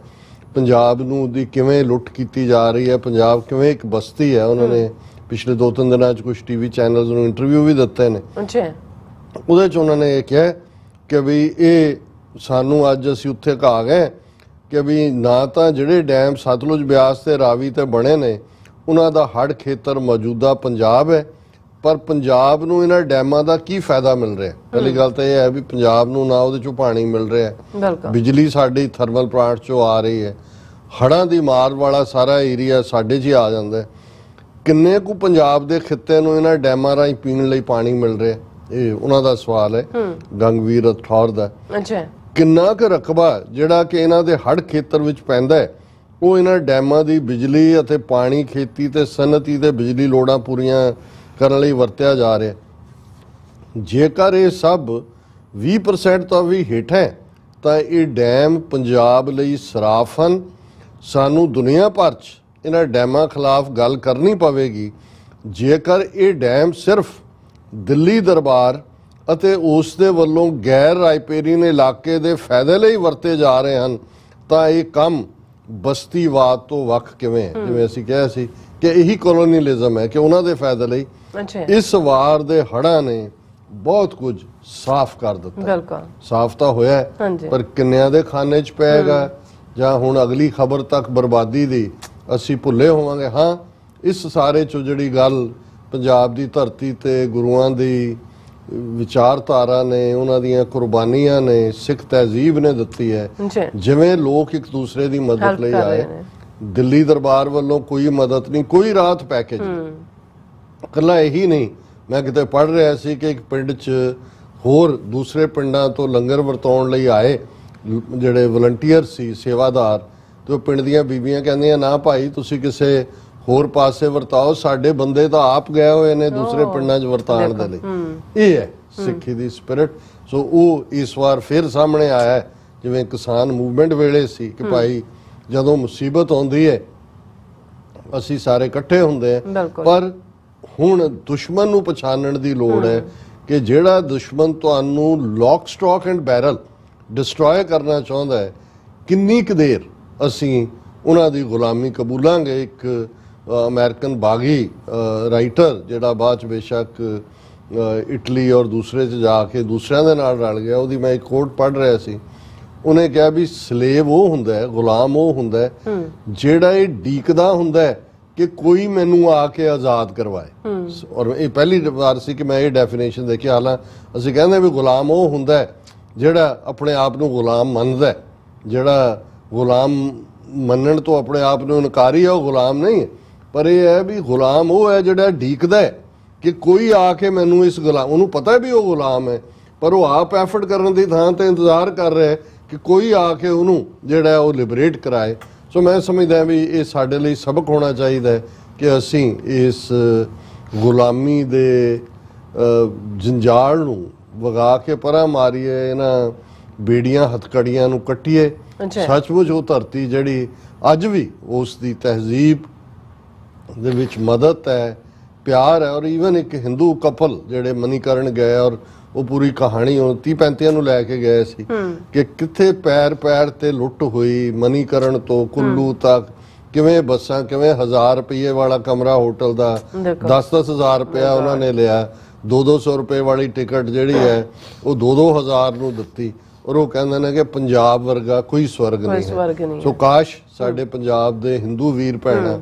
ਪੰਜਾਬ ਨੂੰ ਦੀ ਕਿਵੇਂ ਲੁੱਟ ਕੀਤੀ ਜਾ ਰਹੀ ਹੈ, ਪੰਜਾਬ ਕਿਵੇਂ ਇੱਕ ਬਸਤੀ ਹੈ। ਉਹਨਾਂ ਨੇ ਪਿਛਲੇ 2-3 ਦਿਨਾਂ 'ਚ ਕੁਝ TV ਚੈਨਲਸ ਨੂੰ ਇੰਟਰਵਿਊ ਵੀ ਦਿੱਤੇ ਨੇ। ਉਹਦੇ 'ਚ ਉਹਨਾਂ ਨੇ ਇਹ ਕਿਹਾ ਕਿ ਵੀ ਇਹ ਸਾਨੂੰ ਅੱਜ ਅਸੀਂ ਉੱਥੇ ਆ ਗਏ ਕਿ ਵੀ ਨਾ ਤਾਂ ਜਿਹੜੇ ਡੈਮ ਸਤਲੁਜ, ਬਿਆਸ ਤੇ ਰਾਵੀ ਤੇ ਬਣੇ ਨੇ ਉਹਨਾਂ ਦਾ ਹੜ੍ਹ ਖੇਤਰ ਮੌਜੂਦਾ ਪੰਜਾਬ ਹੈ, ਪਰ ਪੰਜਾਬ ਨੂੰ ਇਹਨਾਂ ਡੈਮਾਂ ਦਾ ਕੀ ਫਾਇਦਾ ਮਿਲ ਰਿਹਾ। ਪਹਿਲੀ ਗੱਲ ਤਾਂ ਇਹ ਹੈ ਵੀ ਪੰਜਾਬ ਨੂੰ ਨਾ ਉਹਦੇ 'ਚੋਂ ਪਾਣੀ ਮਿਲ ਰਿਹਾ, ਬਿਜਲੀ ਸਾਡੀ ਥਰਮਲ ਪਲਾਂਟ 'ਚੋਂ ਆ ਰਹੀ ਹੈ, ਹੜ੍ਹਾਂ ਦੀ ਮਾਰ ਵਾਲਾ ਸਾਰਾ ਏਰੀਆ ਸਾਡੇ 'ਚ ਹੀ ਆ ਜਾਂਦਾ। ਕਿੰਨੇ ਕੁ ਪੰਜਾਬ ਦੇ ਖਿੱਤੇ ਨੂੰ ਇਹਨਾਂ ਡੈਮਾਂ ਰਾਹੀਂ ਪੀਣ ਲਈ ਪਾਣੀ ਮਿਲ ਰਿਹਾ, ਇਹ ਉਹਨਾਂ ਦਾ ਸਵਾਲ ਹੈ ਗੰਗਵੀਰ ਰਠੌਰ ਦਾ। ਕਿੰਨਾ ਕੁ ਰਕਬਾ ਜਿਹੜਾ ਕਿ ਇਹਨਾਂ ਦੇ ਹੜ੍ਹ ਖੇਤਰ ਵਿੱਚ ਪੈਂਦਾ ਹੈ ਉਹ ਇਹਨਾਂ ਡੈਮਾਂ ਦੀ ਬਿਜਲੀ ਅਤੇ ਪਾਣੀ, ਖੇਤੀ ਤੇ ਸਨਅਤੀ ਤੇ ਬਿਜਲੀ ਲੋੜਾਂ ਪੂਰੀਆਂ ਕਰਨ ਲਈ ਵਰਤਿਆ ਜਾ ਰਿਹਾ। ਜੇਕਰ ਇਹ ਸਭ 20% ਤੋਂ ਵੀ ਹੇਠ ਹੈ ਤਾਂ ਇਹ ਡੈਮ ਪੰਜਾਬ ਲਈ ਸਰਾਫ ਹਨ। ਸਾਨੂੰ ਦੁਨੀਆ ਭਰ 'ਚ ਇਹਨਾਂ ਡੈਮਾਂ ਖਿਲਾਫ ਗੱਲ ਕਰਨੀ ਪਵੇਗੀ। ਜੇਕਰ ਇਹ ਡੈਮ ਸਿਰਫ ਦਿੱਲੀ ਦਰਬਾਰ ਅਤੇ ਉਸ ਦੇ ਵੱਲੋਂ ਗੈਰ ਰਾਇਪੇਰੀਨ ਇਲਾਕੇ ਦੇ ਫਾਇਦੇ ਲਈ ਵਰਤੇ ਜਾ ਰਹੇ ਹਨ ਤਾਂ ਇਹ ਕੰਮ ਬਸਤੀਵਾਦ ਤੋਂ ਵੱਖ ਕਿਵੇਂ ਹੈ? ਜਿਵੇਂ ਅਸੀਂ ਕਿਹਾ ਸੀ ਕਿ ਇਹੀ ਕਲੋਨੀਅਲਿਜ਼ਮ ਹੈ ਕਿ ਉਹਨਾਂ ਦੇ ਫਾਇਦੇ ਲਈ। ਇਸ ਵਾਰ ਦੇ ਹੜ੍ਹਾਂ ਨੇ ਬਹੁਤ ਕੁਝ ਸਾਫ਼ ਕਰ ਦਿੱਤਾ। ਬਿਲਕੁਲ ਸਾਫ਼ ਤਾਂ ਹੋਇਆ ਪਰ ਕਿੰਨਿਆਂ ਦੇ ਖਾਨੇ 'ਚ ਪਏਗਾ ਜਾਂ ਹੁਣ ਅਗਲੀ ਖਬਰ ਤੱਕ ਬਰਬਾਦੀ ਦੀ ਅਸੀਂ ਭੁੱਲੇ ਹੋਵਾਂਗੇ। ਹਾਂ, ਇਸ ਸਾਰੇ 'ਚੋਂ ਜਿਹੜੀ ਗੱਲ ਪੰਜਾਬ ਦੀ ਧਰਤੀ ਤੇ ਗੁਰੂਆਂ ਦੀ ਵਿਚਾਰਧਾਰਾ ਨੇ, ਉਹਨਾਂ ਦੀਆਂ ਕੁਰਬਾਨੀਆਂ ਨੇ, ਸਿੱਖ ਤਹਿਜ਼ੀਬ ਨੇ ਦਿੱਤੀ ਹੈ। ਜਿਵੇਂ ਲੋਕ ਇੱਕ ਦੂਸਰੇ ਦੀ ਮਦਦ ਲਈ ਆਏ, ਦਿੱਲੀ ਦਰਬਾਰ ਵੱਲੋਂ ਕੋਈ ਮਦਦ ਨਹੀਂ, ਕੋਈ ਰਾਹਤ ਪੈਕੇਜ ਨਹੀਂ। ਇਕੱਲਾ ਇਹੀ ਨਹੀਂ, ਮੈਂ ਕਿਤੇ ਪੜ੍ਹ ਰਿਹਾ ਸੀ ਕਿ ਇੱਕ ਪਿੰਡ 'ਚ ਹੋਰ ਦੂਸਰੇ ਪਿੰਡਾਂ ਤੋਂ ਲੰਗਰ ਵਰਤਾਉਣ ਲਈ ਆਏ ਜਿਹੜੇ ਵਲੰਟੀਅਰ ਸੀ, ਸੇਵਾਦਾਰ, ਤੇ ਉਹ ਪਿੰਡ ਦੀਆਂ ਬੀਬੀਆਂ ਕਹਿੰਦੀਆਂ ਨਾ ਭਾਈ ਤੁਸੀਂ ਕਿਸੇ ਹੋਰ ਪਾਸੇ ਵਰਤਾਓ, ਸਾਡੇ ਬੰਦੇ ਤਾਂ ਆਪ ਗਏ ਹੋਏ ਨੇ ਦੂਸਰੇ ਪਿੰਡਾਂ 'ਚ ਵਰਤਾਉਣ ਦੇ ਲਈ। ਇਹ ਹੈ ਸਿੱਖੀ ਦੀ ਸਪਿਰਿਟ। ਸੋ ਉਹ ਇਸ ਵਾਰ ਫਿਰ ਸਾਹਮਣੇ ਆਇਆ ਹੈ, ਜਿਵੇਂ ਕਿਸਾਨ ਮੂਵਮੈਂਟ ਵੇਲੇ ਸੀ ਕਿ ਭਾਈ ਜਦੋਂ ਮੁਸੀਬਤ ਆਉਂਦੀ ਹੈ ਅਸੀਂ ਸਾਰੇ ਇਕੱਠੇ ਹੁੰਦੇ ਆ। ਪਰ ਹੁਣ ਦੁਸ਼ਮਣ ਨੂੰ ਪਛਾਣਨ ਦੀ ਲੋੜ ਹੈ ਕਿ ਜਿਹੜਾ ਦੁਸ਼ਮਣ ਤੁਹਾਨੂੰ lock stock and barrel destroy ਕਰਨਾ ਚਾਹੁੰਦਾ ਹੈ, ਕਿੰਨੀ ਕੁ ਦੇਰ ਅਸੀਂ ਉਹਨਾਂ ਦੀ ਗੁਲਾਮੀ ਕਬੂਲਾਂਗੇ। ਇੱਕ ਅਮਰੀਕਨ ਬਾਗੀ ਰਾਈਟਰ ਜਿਹੜਾ ਬਾਅਦ 'ਚ ਬੇਸ਼ੱਕ ਇਟਲੀ ਔਰ ਦੂਸਰੇ 'ਚ ਜਾ ਕੇ ਦੂਸਰਿਆਂ ਦੇ ਨਾਲ ਰਲ ਗਿਆ, ਉਹਦੀ ਮੈਂ ਇੱਕ ਕੋਟ ਪੜ੍ਹ ਰਿਹਾ ਸੀ। ਉਹਨੇ ਕਿਹਾ ਵੀ ਸਲੇਵ ਉਹ ਹੁੰਦਾ ਹੈ, ਗੁਲਾਮ ਉਹ ਹੁੰਦਾ ਹੈ ਜਿਹੜਾ ਇਹ ਡੀਕਦਾ ਹੁੰਦਾ ਹੈ ਕਿ ਕੋਈ ਮੈਨੂੰ ਆ ਕੇ ਆਜ਼ਾਦ ਕਰਵਾਏ। ਔਰ ਇਹ ਪਹਿਲੀ ਵਾਰ ਸੀ ਕਿ ਮੈਂ ਇਹ ਡੈਫੀਨੇਸ਼ਨ ਦੇਖੀ। ਹਾਲਾਂ ਅਸੀਂ ਕਹਿੰਦੇ ਵੀ ਗੁਲਾਮ ਉਹ ਹੁੰਦਾ ਹੈ ਜਿਹੜਾ ਆਪਣੇ ਆਪ ਨੂੰ ਗੁਲਾਮ ਮੰਨਦਾ, ਜਿਹੜਾ ਗੁਲਾਮ ਮੰਨਣ ਤੋਂ ਆਪਣੇ ਆਪ ਨੂੰ ਇਨਕਾਰੀ ਹੈ ਉਹ ਗੁਲਾਮ ਨਹੀਂ ਹੈ। ਪਰ ਇਹ ਹੈ ਵੀ ਗੁਲਾਮ ਉਹ ਹੈ ਜਿਹੜਾ ਡੀਕਦਾ ਹੈ ਕਿ ਕੋਈ ਆ ਕੇ ਮੈਨੂੰ ਇਸ ਗੁਲਾਮ, ਉਹਨੂੰ ਪਤਾ ਵੀ ਉਹ ਗੁਲਾਮ ਹੈ ਪਰ ਉਹ ਆਪ ਐਫਰਟ ਕਰਨ ਦੀ ਥਾਂ ਤੇ ਇੰਤਜ਼ਾਰ ਕਰ ਰਿਹਾ ਕਿ ਕੋਈ ਆ ਕੇ ਉਹਨੂੰ ਜਿਹੜਾ ਉਹ ਲਿਬਰੇਟ ਕਰਾਏ। ਸੋ ਮੈਂ ਸਮਝਦਾ ਵੀ ਇਹ ਸਾਡੇ ਲਈ ਸਬਕ ਹੋਣਾ ਚਾਹੀਦਾ ਹੈ ਕਿ ਅਸੀਂ ਇਸ ਗੁਲਾਮੀ ਦੇ ਜੰਜਾਲ ਨੂੰ ਵਗਾ ਕੇ ਪਰਾਂ ਮਾਰੀਏ, ਇਹਨਾਂ ਬੇੜੀਆਂ ਹਥਕੜੀਆਂ ਨੂੰ ਕੱਟੀਏ। ਸੱਚਮੁੱਚ ਉਹ ਧਰਤੀ ਜਿਹੜੀ ਅੱਜ ਵੀ ਉਸ ਦੀ ਤਹਿਜ਼ੀਬ ਦੇ ਵਿੱਚ ਮਦਦ ਹੈ, ਪਿਆਰ ਹੈ। ਔਰ ਈਵਨ ਇੱਕ ਹਿੰਦੂ ਕਪਲ ਜਿਹੜੇ ਮਨੀਕਰਨ ਗਏ ਔਰ ਉਹ ਪੂਰੀ ਕਹਾਣੀ 30-35 ਨੂੰ ਲੈ ਕੇ ਗਏ ਸੀ ਕਿ ਕਿੱਥੇ ਪੈਰ ਪੈਰ ਤੇ ਲੁੱਟ ਹੋਈ, ਮਨੀਕਰਨ ਤੋਂ ਕੁੱਲੂ ਤੱਕ ਕਿਵੇਂ ਬੱਸਾਂ, ਕਿਵੇਂ 1000 ਰੁਪਏ ਵਾਲਾ ਕਮਰਾ ਹੋਟਲ ਦਾ 10-10 ਹਜ਼ਾਰ ਰੁਪਇਆ ਉਹਨਾਂ ਨੇ ਲਿਆ, 200-200 ਰੁਪਏ ਵਾਲੀ ਟਿਕਟ ਜਿਹੜੀ ਹੈ ਉਹ 2-2 ਹਜ਼ਾਰ ਨੂੰ ਦਿੱਤੀ। ਔਰ ਉਹ ਕਹਿੰਦੇ ਨੇ ਕਿ ਪੰਜਾਬ ਵਰਗਾ ਕੋਈ ਸਵਰਗ ਨਹੀਂ ਹੈ। ਸੋ ਕਾਸ਼ ਸਾਡੇ ਪੰਜਾਬ ਦੇ ਹਿੰਦੂ ਵੀਰ ਭੈਣਾਂ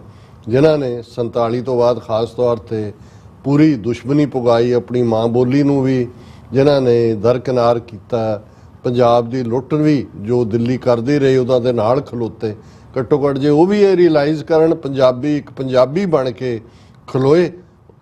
ਜਿਨ੍ਹਾਂ ਨੇ 47 ਤੋਂ ਬਾਅਦ ਖਾਸ ਤੌਰ ਤੇ ਪੂਰੀ ਦੁਸ਼ਮਣੀ ਪੁਗਾਈ, ਆਪਣੀ ਮਾਂ ਬੋਲੀ ਨੂੰ ਵੀ ਜਿਨ੍ਹਾਂ ਨੇ ਦਰਕਿਨਾਰ ਕੀਤਾ, ਪੰਜਾਬ ਦੀ ਲੁੱਟ ਵੀ ਜੋ ਦਿੱਲੀ ਕਰਦੀ ਰਹੀ ਉਹਨਾਂ ਦੇ ਨਾਲ ਖਲੋਤੇ, ਘੱਟੋ ਘੱਟ ਜੇ ਉਹ ਵੀ ਇਹ ਰਿਅਲਾਈਜ਼ ਕਰਨ ਪੰਜਾਬੀ ਇੱਕ ਪੰਜਾਬੀ ਬਣ ਕੇ ਖਲੋਏ।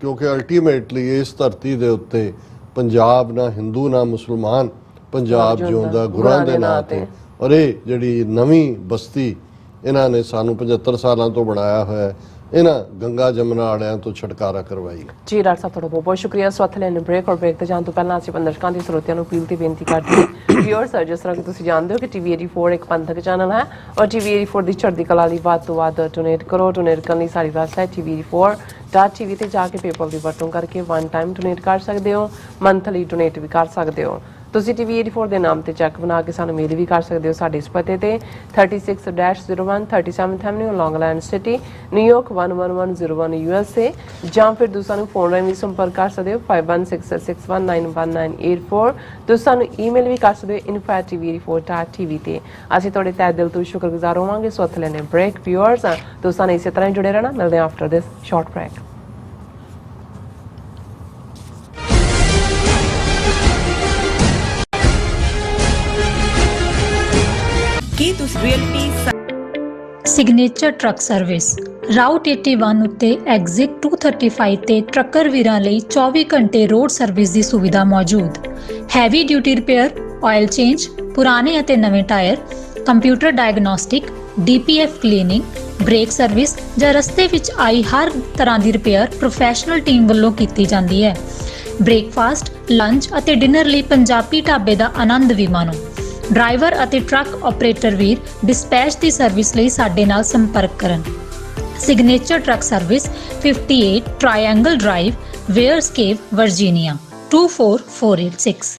ਕਿਉਂਕਿ ਅਲਟੀਮੇਟਲੀ ਇਸ ਧਰਤੀ ਦੇ ਉੱਤੇ ਪੰਜਾਬ ਨਾ ਹਿੰਦੂ ਨਾ ਮੁਸਲਮਾਨ, ਪੰਜਾਬ ਜਿਉਂਦਾ ਗੁਰਾਂ ਦੇ ਨਾਂ ਤੇ। ਔਰ ਇਹ ਜਿਹੜੀ ਨਵੀਂ ਬਸਤੀ ਇਹਨਾਂ ਨੇ ਸਾਨੂੰ 75 ਸਾਲਾਂ ਤੋਂ ਬਣਾਇਆ ਹੋਇਆ, ਇਹਨਾਂ ਗੰਗਾ ਜਮਨਾ ਵਾਲਿਆਂ ਤੋਂ ਛੁਟਕਾਰਾ ਕਰਵਾਈ। ਜੀ ਡਾਕਟਰ ਸਾਹਿਬ ਤੁਹਾਡਾ ਬਹੁਤ ਬਹੁਤ ਸ਼ੁਕਰੀਆ। ਸਵਾਥ ਲੈਣ ਬ੍ਰੇਕ ਔਰ ਬ੍ਰੇਕ ਤੇ ਜਾਣ ਤੋਂ ਪਹਿਲਾਂ ਅਸੀਂ ਦਰਸ਼ਕਾਂ ਦੇ ਸਰੋਤਿਆਂ ਨੂੰ ਅਪੀਲ ਤੇ ਬੇਨਤੀ ਕਰਦੇ ਹਾਂ ਵਿਊਅਰਸ, ਜਿਸ ਤਰ੍ਹਾਂ ਕਿ ਤੁਸੀਂ ਜਾਣਦੇ ਹੋ ਕਿ TV 84 ਇੱਕ ਪੰਥਕ ਚੈਨਲ ਹੈ ਔਰ TV 84 ਦੀ ਚੜ੍ਹਦੀ ਕਲਾ ਲਈ ਵੱਧ ਤੋਂ ਵੱਧ ਡੋਨੇਟ ਕਰੋ। ਡੋਨੇਟ ਕਰਨ ਲਈ ਸਾਡੀ ਵੈਬਸਾਈਟ TV84.tv ਤੇ ਜਾ ਕੇ ਪੇਪਲ ਦੀ ਵਰਤੋਂ ਕਰਕੇ ਵਨ ਟਾਈਮ ਡੋਨੇਟ ਕਰ ਸਕਦੇ ਹੋ, ਮੰਥਲੀ ਡੋਨੇਟ ਵੀ ਕਰ ਸਕਦੇ ਹੋ। ਤੁਸੀਂ TV 84 ਦੇ ਨਾਮ ਤੇ ਚੈੱਕ ਬਣਾ ਕੇ ਸਾਨੂੰ ਮੇਲ ਵੀ ਕਰ ਸਕਦੇ ਹੋ ਸਾਡੇ ਇਸ ਪਤੇ ਤੇ 36-01 37th Avenue ਲੌਂਗ ਆਈਲੈਂਡ ਸਿਟੀ, ਨਿਊਯਾਰਕ 11101 USA, ਜਾਂ ਫਿਰ ਤੁਸੀਂ ਸਾਨੂੰ ਫੋਨ ਰਾਹੀਂ ਵੀ ਸੰਪਰਕ ਕਰ ਸਕਦੇ ਹੋ 5166191984। ਤੁਸੀਂ ਸਾਨੂੰ ਈਮੇਲ ਵੀ ਕਰ ਸਕਦੇ ਹੋ info@tv84.tv ਤੇ। ਅਸੀਂ ਤੁਹਾਡੇ ਤਹਿ ਦਿਲ ਤੋਂ ਸ਼ੁਕਰਗੁਜ਼ਾਰ ਹੋਵਾਂਗੇ। ਸੋ ਇੱਥੇ ਲੈਣੇ ਬ੍ਰੇਕ ਵਿਊਅਰਸ, ਤੁਸੀਂ ਸਾਨੂੰ ਇਸੇ ਤਰ੍ਹਾਂ ਹੀ ਜੁੜੇ ਰਹਿਣਾ। ਮਿਲਦੇ ਹਾਂ ਆਫਟਰ ਦਿਸ ਸ਼ਾਰਟ ਬ੍ਰੇਕ। ਕੀ ਤੁਸੀਂ reality signature truck service route 81 ਉੱਤੇ ਐਗਜ਼ਿਟ 235 ਤੇ ਟਰੱਕਰ ਵੀਰਾਂ ਲਈ 24 ਘੰਟੇ ਰੋਡ ਸਰਵਿਸ ਦੀ ਸੁਵਿਧਾ ਮੌਜੂਦ। Heavy duty repair, oil change, ਪੁਰਾਣੇ ਅਤੇ ਨਵੇਂ tyre, computer diagnostic, DPF cleaning, brake service ਜਾਂ ਰਸਤੇ ਵਿੱਚ ਆਈ ਹਰ ਤਰ੍ਹਾਂ ਦੀ ਰਿਪੇਅਰ ਪ੍ਰੋਫੈਸ਼ਨਲ ਟੀਮ ਵੱਲੋਂ ਕੀਤੀ ਜਾਂਦੀ ਹੈ। ਬ੍ਰੇਕਫਾਸਟ, ਲੰਚ ਅਤੇ ਡਿਨਰ ਲਈ ਪੰਜਾਬੀ ਢਾਬੇ ਦਾ ਆਨੰਦ ਵੀ ਮਾਣੋ। ਡਰਾਈਵਰ ਅਤੇ ਟਰੱਕ ਆਪਰੇਟਰ ਵੀਰ ਡਿਸਪੈਚ ਦੀ ਸਰਵਿਸ ਲਈ ਸਾਡੇ ਨਾਲ ਸੰਪਰਕ ਕਰਨ। Signature truck service 58 triangle drive, Weyers Cave, Virginia. 24486।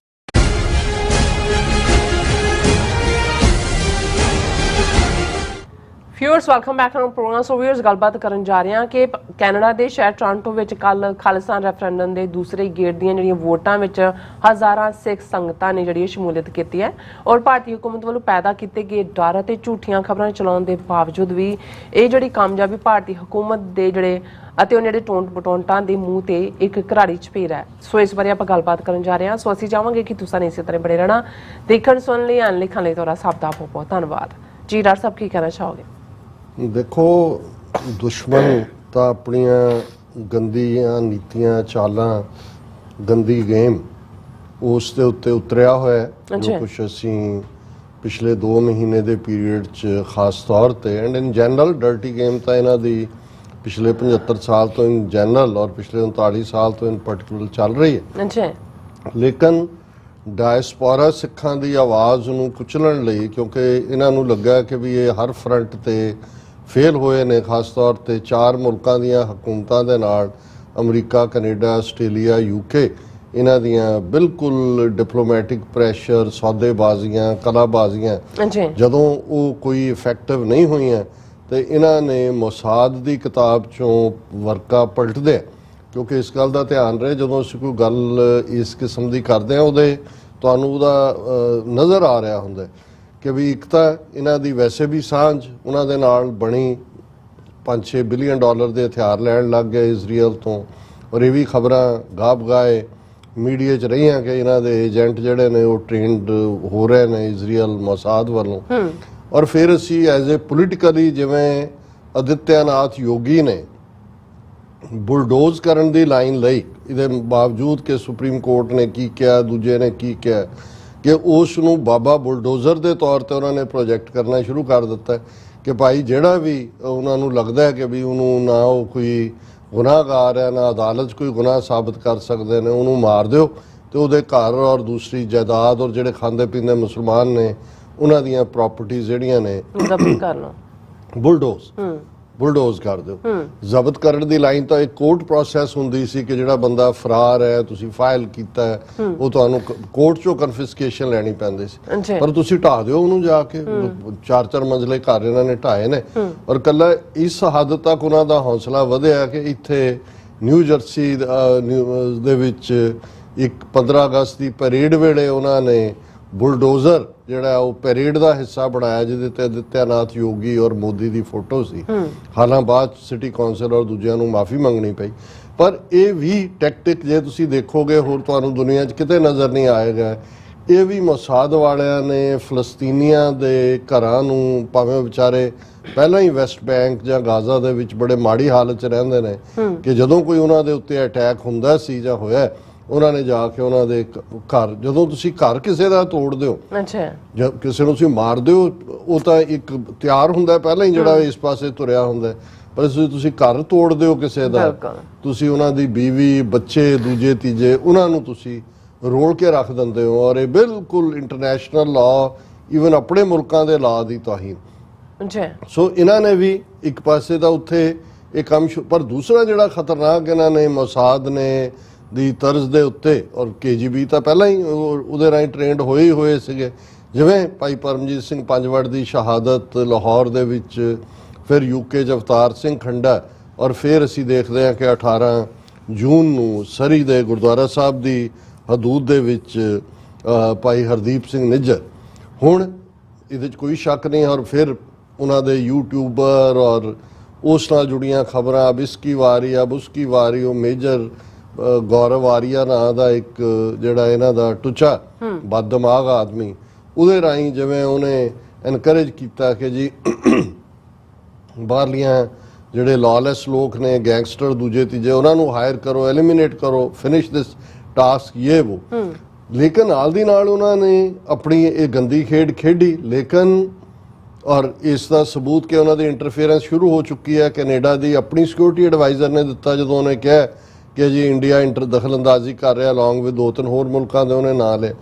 Viewers welcome back to programme. So viewers ਗੱਲਬਾਤ ਕਰਨ ਜਾ ਰਹੇ ਹਾਂ ਕਿ ਕੈਨੇਡਾ ਦੇ ਸ਼ਹਿਰ ਟੋਰਾਂਟੋ ਵਿੱਚ ਕੱਲ ਖਾਲਿਸਤਾਨ ਰੈਫਰੈਂਡਮ ਦੇ ਦੂਸਰੇ ਗੇੜ ਦੀਆਂ ਜਿਹੜੀਆਂ ਵੋਟਾਂ ਵਿੱਚ ਹਜ਼ਾਰਾਂ ਸਿੱਖ ਸੰਗਤਾਂ ਨੇ ਜਿਹੜੀ ਸ਼ਮੂਲੀਅਤ ਕੀਤੀ ਹੈ ਔਰ ਭਾਰਤੀ ਹੁਕੂਮਤ ਵੱਲੋਂ ਪੈਦਾ ਕੀਤੇ ਗਏ ਡਰ ਅਤੇ ਝੂਠੀਆਂ ਖਬਰਾਂ ਚਲਾਉਣ ਦੇ ਬਾਵਜੂਦ ਵੀ ਇਹ ਜਿਹੜੀ ਕਾਮਯਾਬੀ ਭਾਰਤੀ ਹੁਕੂਮਤ ਦੇ ਜਿਹੜੇ ਅਤੇ ਉਹਨਾਂ ਦੇ ਟੋਂਟ ਬਟੋਂਟਾਂ ਦੇ ਮੂੰਹ ਤੇ ਇੱਕ ਘਰਾੜੀ ਚਪੇੜ ਹੈ। ਸੋ ਇਸ ਬਾਰੇ ਆਪਾਂ ਗੱਲਬਾਤ ਕਰਨ ਜਾ ਰਹੇ ਹਾਂ। ਸੋ ਅਸੀਂ ਚਾਹਾਂਗੇ ਕਿ ਤੁਸੀਂ ਇਸੇ ਤਰ੍ਹਾਂ ਬਣੇ ਰਹਿਣਾ। ਦੇਖਣ ਸੁਣਨ ਲਈ ਐਨ ਲਿਖਣ ਲਈ ਤੁਹਾਡਾ ਸਭ ਦਾ ਬਹੁਤ ਬਹੁਤ ਧੰਨਵਾਦ ਜੀ। ਡਾਕਟਰ ਸਾਹਿਬ ਕੀ ਕਹਿਣਾ ਚਾਹੋਗੇ? ਦੇਖੋ, ਦੁਸ਼ਮਣ ਤਾਂ ਆਪਣੀਆਂ ਗੰਦੀਆਂ ਨੀਤੀਆਂ, ਚਾਲਾਂ, ਗੰਦੀ ਗੇਮ ਉਸ ਦੇ ਉੱਤੇ ਉਤਰਿਆ ਹੋਇਆ ਹੈ। ਜੋ ਕੁਛ ਅਸੀਂ ਪਿਛਲੇ 2 ਮਹੀਨੇ ਦੇ ਪੀਰੀਅਡ 'ਚ ਖਾਸ ਤੌਰ ਤੇ and in general dirty game ਤਾਂ ਇਹਨਾਂ ਦੀ ਪਿਛਲੇ 75 ਸਾਲ ਤੋਂ ਇਨ ਜਨਰਲ ਔਰ ਪਿਛਲੇ 39 ਸਾਲ ਤੋਂ ਇਨ ਪਾਰਟਿਕੂਲਰ ਚੱਲ ਰਹੀ ਹੈ। ਲੇਕਿਨ ਡਾਇਸਪੋਰਾ ਸਿੱਖਾਂ ਦੀ ਆਵਾਜ਼ ਨੂੰ ਕੁਚਲਣ ਲਈ, ਕਿਉਂਕਿ ਇਹਨਾਂ ਨੂੰ ਲੱਗਾ ਕਿ ਵੀ ਇਹ ਹਰ ਫਰੰਟ ਤੇ ਫੇਲ ਹੋਏ ਨੇ, ਖਾਸ ਤੌਰ ਤੇ 4 ਮੁਲਕਾਂ ਦੀਆਂ ਹਕੂਮਤਾਂ ਦੇ ਨਾਲ, ਅਮਰੀਕਾ, ਕੈਨੇਡਾ, ਆਸਟ੍ਰੇਲੀਆ, UK, ਇਹਨਾਂ ਦੀਆਂ ਬਿਲਕੁਲ ਡਿਪਲੋਮੈਟਿਕ ਪ੍ਰੈਸ਼ਰ, ਸੌਦੇਬਾਜ਼ੀਆਂ, ਕਲਾਬਾਜ਼ੀਆਂ ਜਦੋਂ ਉਹ ਕੋਈ ਇਫੈਕਟਿਵ ਨਹੀਂ ਹੋਈਆਂ ਤੇ ਇਹਨਾਂ ਨੇ ਮੋਸਾਦ ਦੀ ਕਿਤਾਬ ਚੋਂ ਵਰਕਾ ਪਲਟਦੇ। ਕਿਉਂਕਿ ਇਸ ਗੱਲ ਦਾ ਧਿਆਨ ਰਹੇ, ਜਦੋਂ ਅਸੀਂ ਕੋਈ ਗੱਲ ਇਸ ਕਿਸਮ ਦੀ ਕਰਦੇ ਹਾਂ ਉਹਦੇ ਤੁਹਾਨੂੰ ਉਹਦਾ ਨਜ਼ਰ ਆ ਰਿਹਾ ਹੁੰਦਾ ਕਿ ਵੀ ਇੱਕ ਤਾਂ ਇਹਨਾਂ ਦੀ ਵੈਸੇ ਵੀ ਸਾਂਝ ਉਹਨਾਂ ਦੇ ਨਾਲ ਬਣੀ, $5-6 ਬਿਲੀਅਨ ਦੇ ਹਥਿਆਰ ਲੈਣ ਲੱਗ ਗਏ ਇਜ਼ਰਾਈਲ ਤੋਂ, ਔਰ ਇਹ ਵੀ ਖਬਰਾਂ ਗਾਬ ਗਾਏ ਮੀਡੀਆ 'ਚ ਰਹੀਆਂ ਕਿ ਇਹਨਾਂ ਦੇ ਏਜੰਟ ਜਿਹੜੇ ਨੇ ਉਹ ਟ੍ਰੇਨਡ ਹੋ ਰਹੇ ਨੇ ਇਜ਼ਰਾਈਲ ਮੋਸਾਦ ਵੱਲੋਂ। ਔਰ ਫਿਰ ਅਸੀਂ ਐਜ਼ ਏ ਪੋਲੀਟੀਕਲੀ, ਜਿਵੇਂ ਆਦਿੱਤਿਆਨਾਥ ਯੋਗੀ ਨੇ ਬੁਲਡੋਜ਼ ਕਰਨ ਦੀ ਲਾਈਨ ਲਈ, ਇਹਦੇ ਬਾਵਜੂਦ ਕਿ ਸੁਪਰੀਮ ਕੋਰਟ ਨੇ ਕੀ ਕਿਹਾ, ਦੂਜੇ ਨੇ ਕੀ ਕਿਹਾ, ਕਿ ਉਸ ਨੂੰ ਬਾਬਾ ਬੁਲਡੋਜ਼ਰ ਦੇ ਤੌਰ ਤੇ ਉਹਨਾਂ ਨੇ ਪ੍ਰੋਜੈਕਟ ਕਰਨਾ ਸ਼ੁਰੂ ਕਰ ਦਿੱਤਾ ਕਿ ਭਾਈ ਜਿਹੜਾ ਵੀ ਉਹਨਾਂ ਨੂੰ ਲੱਗਦਾ ਹੈ ਕਿ ਵੀ ਉਹਨੂੰ ਨਾ ਉਹ ਕੋਈ ਗੁਨਾਹਗਾਰ ਹੈ, ਨਾ ਅਦਾਲਤ 'ਚ ਕੋਈ ਗੁਨਾਹ ਸਾਬਤ ਕਰ ਸਕਦੇ ਨੇ, ਉਹਨੂੰ ਮਾਰ ਦਿਓ ਤੇ ਉਹਦੇ ਘਰ ਔਰ ਦੂਸਰੀ ਜਾਇਦਾਦ ਔਰ ਜਿਹੜੇ ਖਾਂਦੇ ਪੀਂਦੇ ਮੁਸਲਮਾਨ ਨੇ ਉਹਨਾਂ ਦੀਆਂ ਪ੍ਰਾਪਰਟੀਜ਼ ਜਿਹੜੀਆਂ ਨੇ ਜ਼ਬਤ ਕਰ ਲਓ, ਬੁਲਡੋਜ਼ ਕਰ ਦਿਓ। ਜ਼ਬਤ ਕਰਨ ਦੀ ਲਾਈਨ ਤਾਂ ਇੱਕ ਕੋਰਟ ਪ੍ਰੋਸੈਸ ਹੁੰਦੀ ਸੀ ਕਿ ਜਿਹੜਾ ਬੰਦਾ ਫਰਾਰ ਹੈ, ਤੁਸੀਂ ਫਾਈਲ ਕੀਤਾ ਹੈ, ਉਹ ਤੁਹਾਨੂੰ ਕੋਰਟ 'ਚੋਂ ਕਨਫਿਸਕੇਸ਼ਨ ਲੈਣੀ ਪੈਂਦੀ ਸੀ, ਪਰ ਤੁਸੀਂ ਢਾਹ ਦਿਓ ਉਹਨੂੰ ਜਾ ਕੇ। 4-4 ਮੰਜ਼ਲੇ ਘਰ ਇਹਨਾਂ ਨੇ ਢਾਏ ਨੇ ਔਰ ਕੱਲਾ ਇਸ ਹੱਦ ਤੱਕ ਉਹਨਾਂ ਦਾ ਹੌਸਲਾ ਵਧਿਆ ਕਿ ਇੱਥੇ ਨਿਊ ਜਰਸੀ ਦੇ ਵਿੱਚ ਇੱਕ 15 ਅਗਸਤ ਦੀ ਪਰੇਡ ਵੇਲੇ ਉਹਨਾਂ ਨੇ ਬੁਲਡੋਜ਼ਰ ਜਿਹੜਾ ਉਹ ਪੈਰੇਡ ਦਾ ਹਿੱਸਾ ਬਣਾਇਆ, ਜਿਹਦੇ ਤੇ ਆਦਿੱਤਿਆਨਾਥ ਯੋਗੀ ਔਰ ਮੋਦੀ ਦੀ ਫੋਟੋ ਸੀ। ਹਾਲਾਂ ਬਾਅਦ ਸਿਟੀ ਕੌਂਸਲ ਔਰ ਦੂਜਿਆਂ ਨੂੰ ਮਾਫੀ ਮੰਗਣੀ ਪਈ, ਪਰ ਇਹ ਵੀ ਟੈਕਟਿਕ ਜੇ ਤੁਸੀਂ ਦੇਖੋਗੇ ਹੋਰ ਤੁਹਾਨੂੰ ਦੁਨੀਆ 'ਚ ਕਿਤੇ ਨਜ਼ਰ ਨਹੀਂ ਆਏਗਾ। ਇਹ ਵੀ ਮੋਸਾਦ ਵਾਲਿਆਂ ਨੇ ਫਲਸਤੀਨੀਆਂ ਦੇ ਘਰਾਂ ਨੂੰ, ਭਾਵੇਂ ਵਿਚਾਰੇ ਪਹਿਲਾਂ ਹੀ ਵੈਸਟ ਬੈਂਕ ਜਾਂ ਗਾਜ਼ਾ ਦੇ ਵਿੱਚ ਬੜੇ ਮਾੜੀ ਹਾਲਤ 'ਚ ਰਹਿੰਦੇ ਨੇ, ਕਿ ਜਦੋਂ ਕੋਈ ਉਹਨਾਂ ਦੇ ਉੱਤੇ ਅਟੈਕ ਹੁੰਦਾ ਸੀ ਜਾਂ ਹੋਇਆ, ਉਹਨਾਂ ਨੇ ਜਾ ਕੇ ਉਹਨਾਂ ਦੇ ਘਰ, ਜਦੋਂ ਤੁਸੀਂ ਘਰ ਕਿਸੇ ਦਾ ਤੋੜਦੇ ਹੋ, ਜਾਂ ਕਿਸੇ ਨੂੰ ਤੁਸੀਂ ਮਾਰਦੇ ਹੋ, ਉਹ ਤਾਂ ਇੱਕ ਤਿਆਰ ਹੁੰਦਾ ਪਹਿਲਾਂ ਹੀ ਜਿਹੜਾ ਇਸ ਪਾਸੇ ਤੁਰਿਆ ਹੁੰਦਾ, ਪਰ ਤੁਸੀਂ ਘਰ ਤੋੜਦੇ ਹੋ ਕਿਸੇ ਦਾ, ਤੁਸੀਂ ਉਹਨਾਂ ਦੀ ਬੀਵੀ, ਬੱਚੇ, ਦੂਜੇ ਤੀਜੇ, ਉਹਨਾਂ ਨੂੰ ਤੁਸੀਂ ਰੋਲ ਕੇ ਰੱਖ ਦਿੰਦੇ ਹੋ। ਔਰ ਇਹ ਬਿਲਕੁਲ ਇੰਟਰਨੈਸ਼ਨਲ ਲਾਅ, ਈਵਨ ਆਪਣੇ ਮੁਲਕਾਂ ਦੇ ਲਾਅ ਦੀ ਤੋਹੀਨ। ਸੋ ਇਹਨਾਂ ਨੇ ਵੀ ਇੱਕ ਪਾਸੇ ਤਾਂ ਉੱਥੇ ਇਹ ਕੰਮ, ਪਰ ਦੂਸਰਾ ਜਿਹੜਾ ਖਤਰਨਾਕ ਇਹਨਾਂ ਨੇ ਮੋਸਾਦ ਨੇ ਦੀ ਤਰਜ਼ ਦੇ ਉੱਤੇ, ਔਰ KGB ਤਾਂ ਪਹਿਲਾਂ ਹੀ ਉਹਦੇ ਰਾਹੀਂ ਟ੍ਰੇਨਡ ਹੋਏ ਸੀਗੇ, ਜਿਵੇਂ ਭਾਈ ਪਰਮਜੀਤ ਸਿੰਘ ਪੰਜਵੜ ਦੀ ਸ਼ਹਾਦਤ ਲਾਹੌਰ ਦੇ ਵਿੱਚ, ਫਿਰ UK 'ਚ ਅਵਤਾਰ ਸਿੰਘ ਖੰਡਾ, ਔਰ ਫਿਰ ਅਸੀਂ ਦੇਖਦੇ ਹਾਂ ਕਿ 18 ਜੂਨ ਨੂੰ ਸਰੀ ਦੇ ਗੁਰਦੁਆਰਾ ਸਾਹਿਬ ਦੀ ਹਦੂਦ ਦੇ ਵਿੱਚ ਭਾਈ ਹਰਦੀਪ ਸਿੰਘ ਨਿੱਜਰ। ਹੁਣ ਇਹਦੇ 'ਚ ਕੋਈ ਸ਼ੱਕ ਨਹੀਂ, ਔਰ ਫਿਰ ਉਹਨਾਂ ਦੇ ਯੂਟਿਊਬਰ ਔਰ ਉਸ ਨਾਲ ਜੁੜੀਆਂ ਖਬਰਾਂ, ਬਿਸਕੀ ਵਾਰੀ, ਬੁਸਕੀ ਵਾਰੀ, ਉਹ ਮੇਜਰ ਗੌਰਵ ਆਰੀਆ ਨਾਂ ਦਾ ਇੱਕ ਜਿਹੜਾ ਇਹਨਾਂ ਦਾ ਟੁੱਚਾ ਬਦਦਮਾਗ ਆਦਮੀ, ਉਹਦੇ ਰਾਹੀਂ ਜਿਵੇਂ ਉਹਨੇ ਐਨਕਰੇਜ ਕੀਤਾ ਕਿ ਜੀ ਬਾਹਰਲੀਆਂ ਜਿਹੜੇ ਲਾਲੈਸ ਲੋਕ ਨੇ, ਗੈਂਗਸਟਰ ਦੂਜੇ ਤੀਜੇ, ਉਹਨਾਂ ਨੂੰ ਹਾਇਰ ਕਰੋ, ਐਲੀਮੀਨੇਟ ਕਰੋ, ਫਿਨਿਸ਼ ਦਿਸ ਟਾਸਕ, ਇਹ ਵੋ। ਲੇਕਿਨ ਨਾਲ ਦੀ ਨਾਲ ਉਹਨਾਂ ਨੇ ਆਪਣੀ ਇਹ ਗੰਦੀ ਖੇਡ ਖੇਡੀ। ਲੇਕਿਨ ਔਰ ਇਸ ਦਾ ਸਬੂਤ ਕਿ ਉਹਨਾਂ ਦੀ ਇੰਟਰਫੇਰੈਂਸ ਸ਼ੁਰੂ ਹੋ ਚੁੱਕੀ ਹੈ। ਕੈਨੇਡਾ ਦੀ ਆਪਣੀ ਸਿਕਿਉਰਿਟੀ ਐਡਵਾਈਜ਼ਰ ਨੇ ਦਿੱਤਾ, ਜਦੋਂ ਉਹਨੇ ਕਿਹਾ ਕਿ ਜੀ ਇੰਡੀਆ ਦਖਲਅੰਦਾਜ਼ੀ ਕਰ ਰਿਹਾ, ਅਲੋਂਗ ਵਿਦ 2-3 ਹੋਰ ਮੁਲਕਾਂ ਦੇ ਉਹਨੇ ਨਾਂ ਲਏ।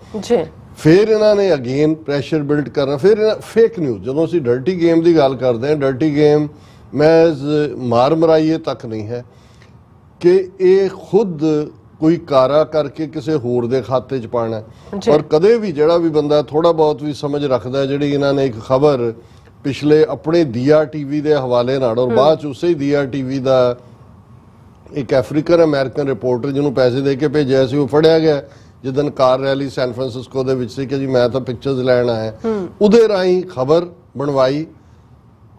ਫਿਰ ਇਹਨਾਂ ਨੇ ਅਗੇਨ ਪ੍ਰੈਸ਼ਰ ਬਿਲਡ ਕਰਨਾ, ਫਿਰ ਫੇਕ ਨਿਊਜ਼। ਜਦੋਂ ਅਸੀਂ ਡਰਟੀ ਗੇਮ ਦੀ ਗੱਲ ਕਰਦੇ ਹਾਂ, ਡਰਟੀ ਗੇਮ ਮੈਂ ਮਾਰ ਮਰਾਈਏ ਤੱਕ ਨਹੀਂ ਹੈ ਕਿ ਇਹ ਖੁਦ ਕੋਈ ਕਾਰਾ ਕਰਕੇ ਕਿਸੇ ਹੋਰ ਦੇ ਖਾਤੇ 'ਚ ਪਾਣਾ। ਔਰ ਕਦੇ ਵੀ ਜਿਹੜਾ ਵੀ ਬੰਦਾ ਥੋੜਾ ਬਹੁਤ ਵੀ ਸਮਝ ਰੱਖਦਾ, ਜਿਹੜੀ ਇਹਨਾਂ ਨੇ ਇੱਕ ਖਬਰ ਪਿਛਲੇ ਆਪਣੇ ਦੀਆ ਟੀਵੀ ਦੇ ਹਵਾਲੇ ਨਾਲ, ਔਰ ਬਾਅਦ 'ਚ ਉਸੇ ਹੀ ਦੀਆ ਟੀਵੀ ਦਾ ਇੱਕ ਅਫਰੀਕਨ ਅਮਰੀਕਨ ਰਿਪੋਰਟਰ ਜਿਹਨੂੰ ਪੈਸੇ ਦੇ ਕੇ ਭੇਜਿਆ ਸੀ, ਉਹ ਫੜਿਆ ਗਿਆ ਜਿੱਦਣ ਕਾਰ ਰੈਲੀ ਸੈਨ ਫਰਾਂਸਿਸਕੋ ਦੇ ਵਿੱਚ ਸੀ ਕਿ ਜੀ ਮੈਂ ਤਾਂ ਪਿਕਚਰਸ ਲੈਣ ਆਇਆ। ਉਹਦੇ ਰਾਹੀਂ ਖਬਰ ਬਣਵਾਈ,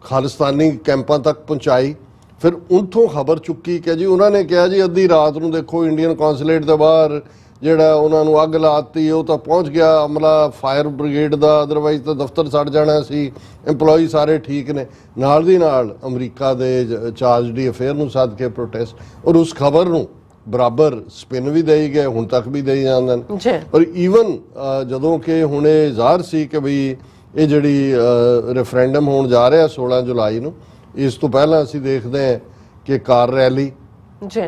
ਖਾਲਿਸਤਾਨੀ ਕੈਂਪਾਂ ਤੱਕ ਪਹੁੰਚਾਈ, ਫਿਰ ਉੱਥੋਂ ਖਬਰ ਚੁੱਕੀ ਕਿ ਜੀ ਉਹਨਾਂ ਨੇ ਕਿਹਾ ਜੀ ਅੱਧੀ ਰਾਤ ਨੂੰ ਦੇਖੋ ਇੰਡੀਅਨ ਕੌਂਸੂਲੇਟ ਦੇ ਬਾਹਰ ਜਿਹੜਾ ਉਹਨਾਂ ਨੂੰ ਅੱਗ ਲਾਤੀ, ਉਹ ਤਾਂ ਪਹੁੰਚ ਗਿਆ ਅਮਲਾ ਫਾਇਰ ਬ੍ਰਿਗੇਡ ਦਾ, ਅਦਰਵਾਈਜ਼ ਤਾਂ ਦਫ਼ਤਰ ਸੜ ਜਾਣਾ ਸੀ, EMPLOYEE ਸਾਰੇ ਠੀਕ ਨੇ। ਨਾਲ ਦੀ ਨਾਲ ਅਮਰੀਕਾ ਦੇ ਚਾਰਜ ਡੀ ਅਫੇਅਰ ਨੂੰ ਸੱਦ ਕੇ ਪ੍ਰੋਟੈਸਟ, ਔਰ ਉਸ ਖਬਰ ਨੂੰ ਬਰਾਬਰ ਸਪਿਨ ਵੀ ਦੇਈ ਗਏ, ਹੁਣ ਤੱਕ ਵੀ ਦੇਈ ਜਾਂਦੇ ਨੇ। ਔਰ ਈਵਨ ਜਦੋਂ ਕਿ ਹੁਣ ਇਹ ਜ਼ਾਹਰ ਸੀ ਕਿ ਬਈ ਇਹ ਜਿਹੜੀ ਰੈਫਰੈਂਡਮ ਹੋਣ ਜਾ ਰਿਹਾ 16 ਜੁਲਾਈ ਨੂੰ, ਇਸ ਤੋਂ ਪਹਿਲਾਂ ਅਸੀਂ ਦੇਖਦੇ ਹਾਂ ਕਿ ਕਾਰ ਰੈਲੀ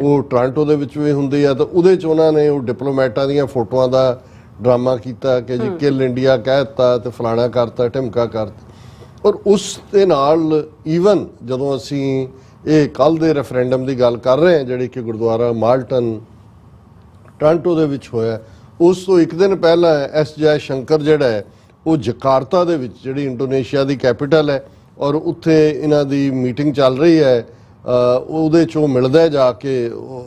ਉਹ ਟੋਰਾਂਟੋ ਦੇ ਵਿੱਚ ਵੀ ਹੁੰਦੀ ਆ, ਤਾਂ ਉਹਦੇ 'ਚ ਉਹਨਾਂ ਨੇ ਉਹ ਡਿਪਲੋਮੈਟਾਂ ਦੀਆਂ ਫੋਟੋਆਂ ਦਾ ਡਰਾਮਾ ਕੀਤਾ ਕਿ ਜੀ ਕਿਲ ਇੰਡੀਆ ਕਹਿ ਦਿੱਤਾ ਤੇ ਫਲਾਣਾ ਕਰਤਾ, ਢਿਮਕਾ ਕਰਤਾ। ਔਰ ਉਸ ਦੇ ਨਾਲ ਈਵਨ ਜਦੋਂ ਅਸੀਂ ਇਹ ਕੱਲ ਦੇ ਰੈਫਰੈਂਡਮ ਦੀ ਗੱਲ ਕਰ ਰਹੇ ਹਾਂ, ਜਿਹੜੀ ਕਿ ਗੁਰਦੁਆਰਾ ਮਾਲਟਨ ਟੋਰਾਂਟੋ ਦੇ ਵਿੱਚ ਹੋਇਆ, ਉਸ ਤੋਂ ਇੱਕ ਦਿਨ ਪਹਿਲਾਂ ਐਸ ਜੈ ਸ਼ੰਕਰ ਜਿਹੜਾ ਹੈ ਉਹ ਜਕਾਰਤਾ ਦੇ ਵਿੱਚ, ਜਿਹੜੀ ਇੰਡੋਨੇਸ਼ੀਆ ਦੀ ਕੈਪੀਟਲ ਹੈ, ਔਰ ਉੱਥੇ ਇਹਨਾਂ ਦੀ ਮੀਟਿੰਗ ਚੱਲ ਰਹੀ ਹੈ, ਉਹਦੇ 'ਚੋਂ ਮਿਲਦਾ ਜਾ ਕੇ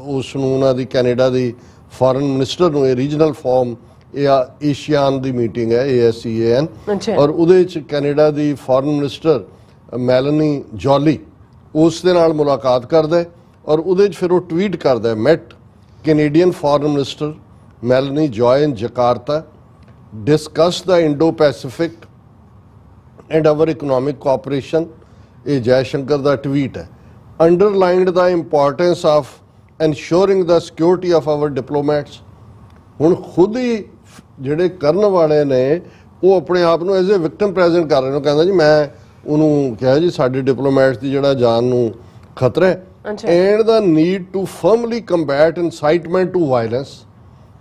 ਉਸ ਨੂੰ ਉਹਨਾਂ ਦੀ ਕੈਨੇਡਾ ਦੀ ਫੋਰਨ ਮਿਨਿਸਟਰ ਨੂੰ, ਇਹ ਰੀਜਨਲ ਫੋਰਮ, ਇਹ ਏਸ਼ੀਆਨ ਦੀ ਮੀਟਿੰਗ ਹੈ ASEAN, ਔਰ ਉਹਦੇ 'ਚ ਕੈਨੇਡਾ ਦੀ ਫੋਰਨ ਮਿਨਿਸਟਰ ਮੈਲਨੀ ਜੋਲੀ ਉਸ ਦੇ ਨਾਲ ਮੁਲਾਕਾਤ ਕਰਦਾ, ਔਰ ਉਹਦੇ 'ਚ ਫਿਰ ਉਹ ਟਵੀਟ ਕਰਦਾ, met Canadian foreign minister Melanie Joly in Jakarta, discuss the Indo-Pacific and our economic cooperation, ਇਹ ਜੈ ਸ਼ੰਕਰ ਦਾ ਟਵੀਟ ਹੈ, underlined the importance of ensuring the security of our diplomats। ਹੁਣ ਖੁਦ ਹੀ ਜਿਹੜੇ ਕਰਨ ਵਾਲੇ ਨੇ ਉਹ ਆਪਣੇ ਆਪ ਨੂੰ ਐਜ਼ ਏ ਵਿਕਟਮ ਪ੍ਰੈਜ਼ੈਂਟ ਕਰ ਰਹੇ ਨੇ, ਕਹਿੰਦਾ ਜੀ ਮੈਂ ਉਹਨੂੰ ਕਿਹਾ ਜੀ ਸਾਡੇ ਡਿਪਲੋਮੈਟਸ ਦੀ ਜਿਹੜਾ ਜਾਨ ਨੂੰ ਖਤਰਾ ਹੈ, and the need to firmly combat incitement to violence,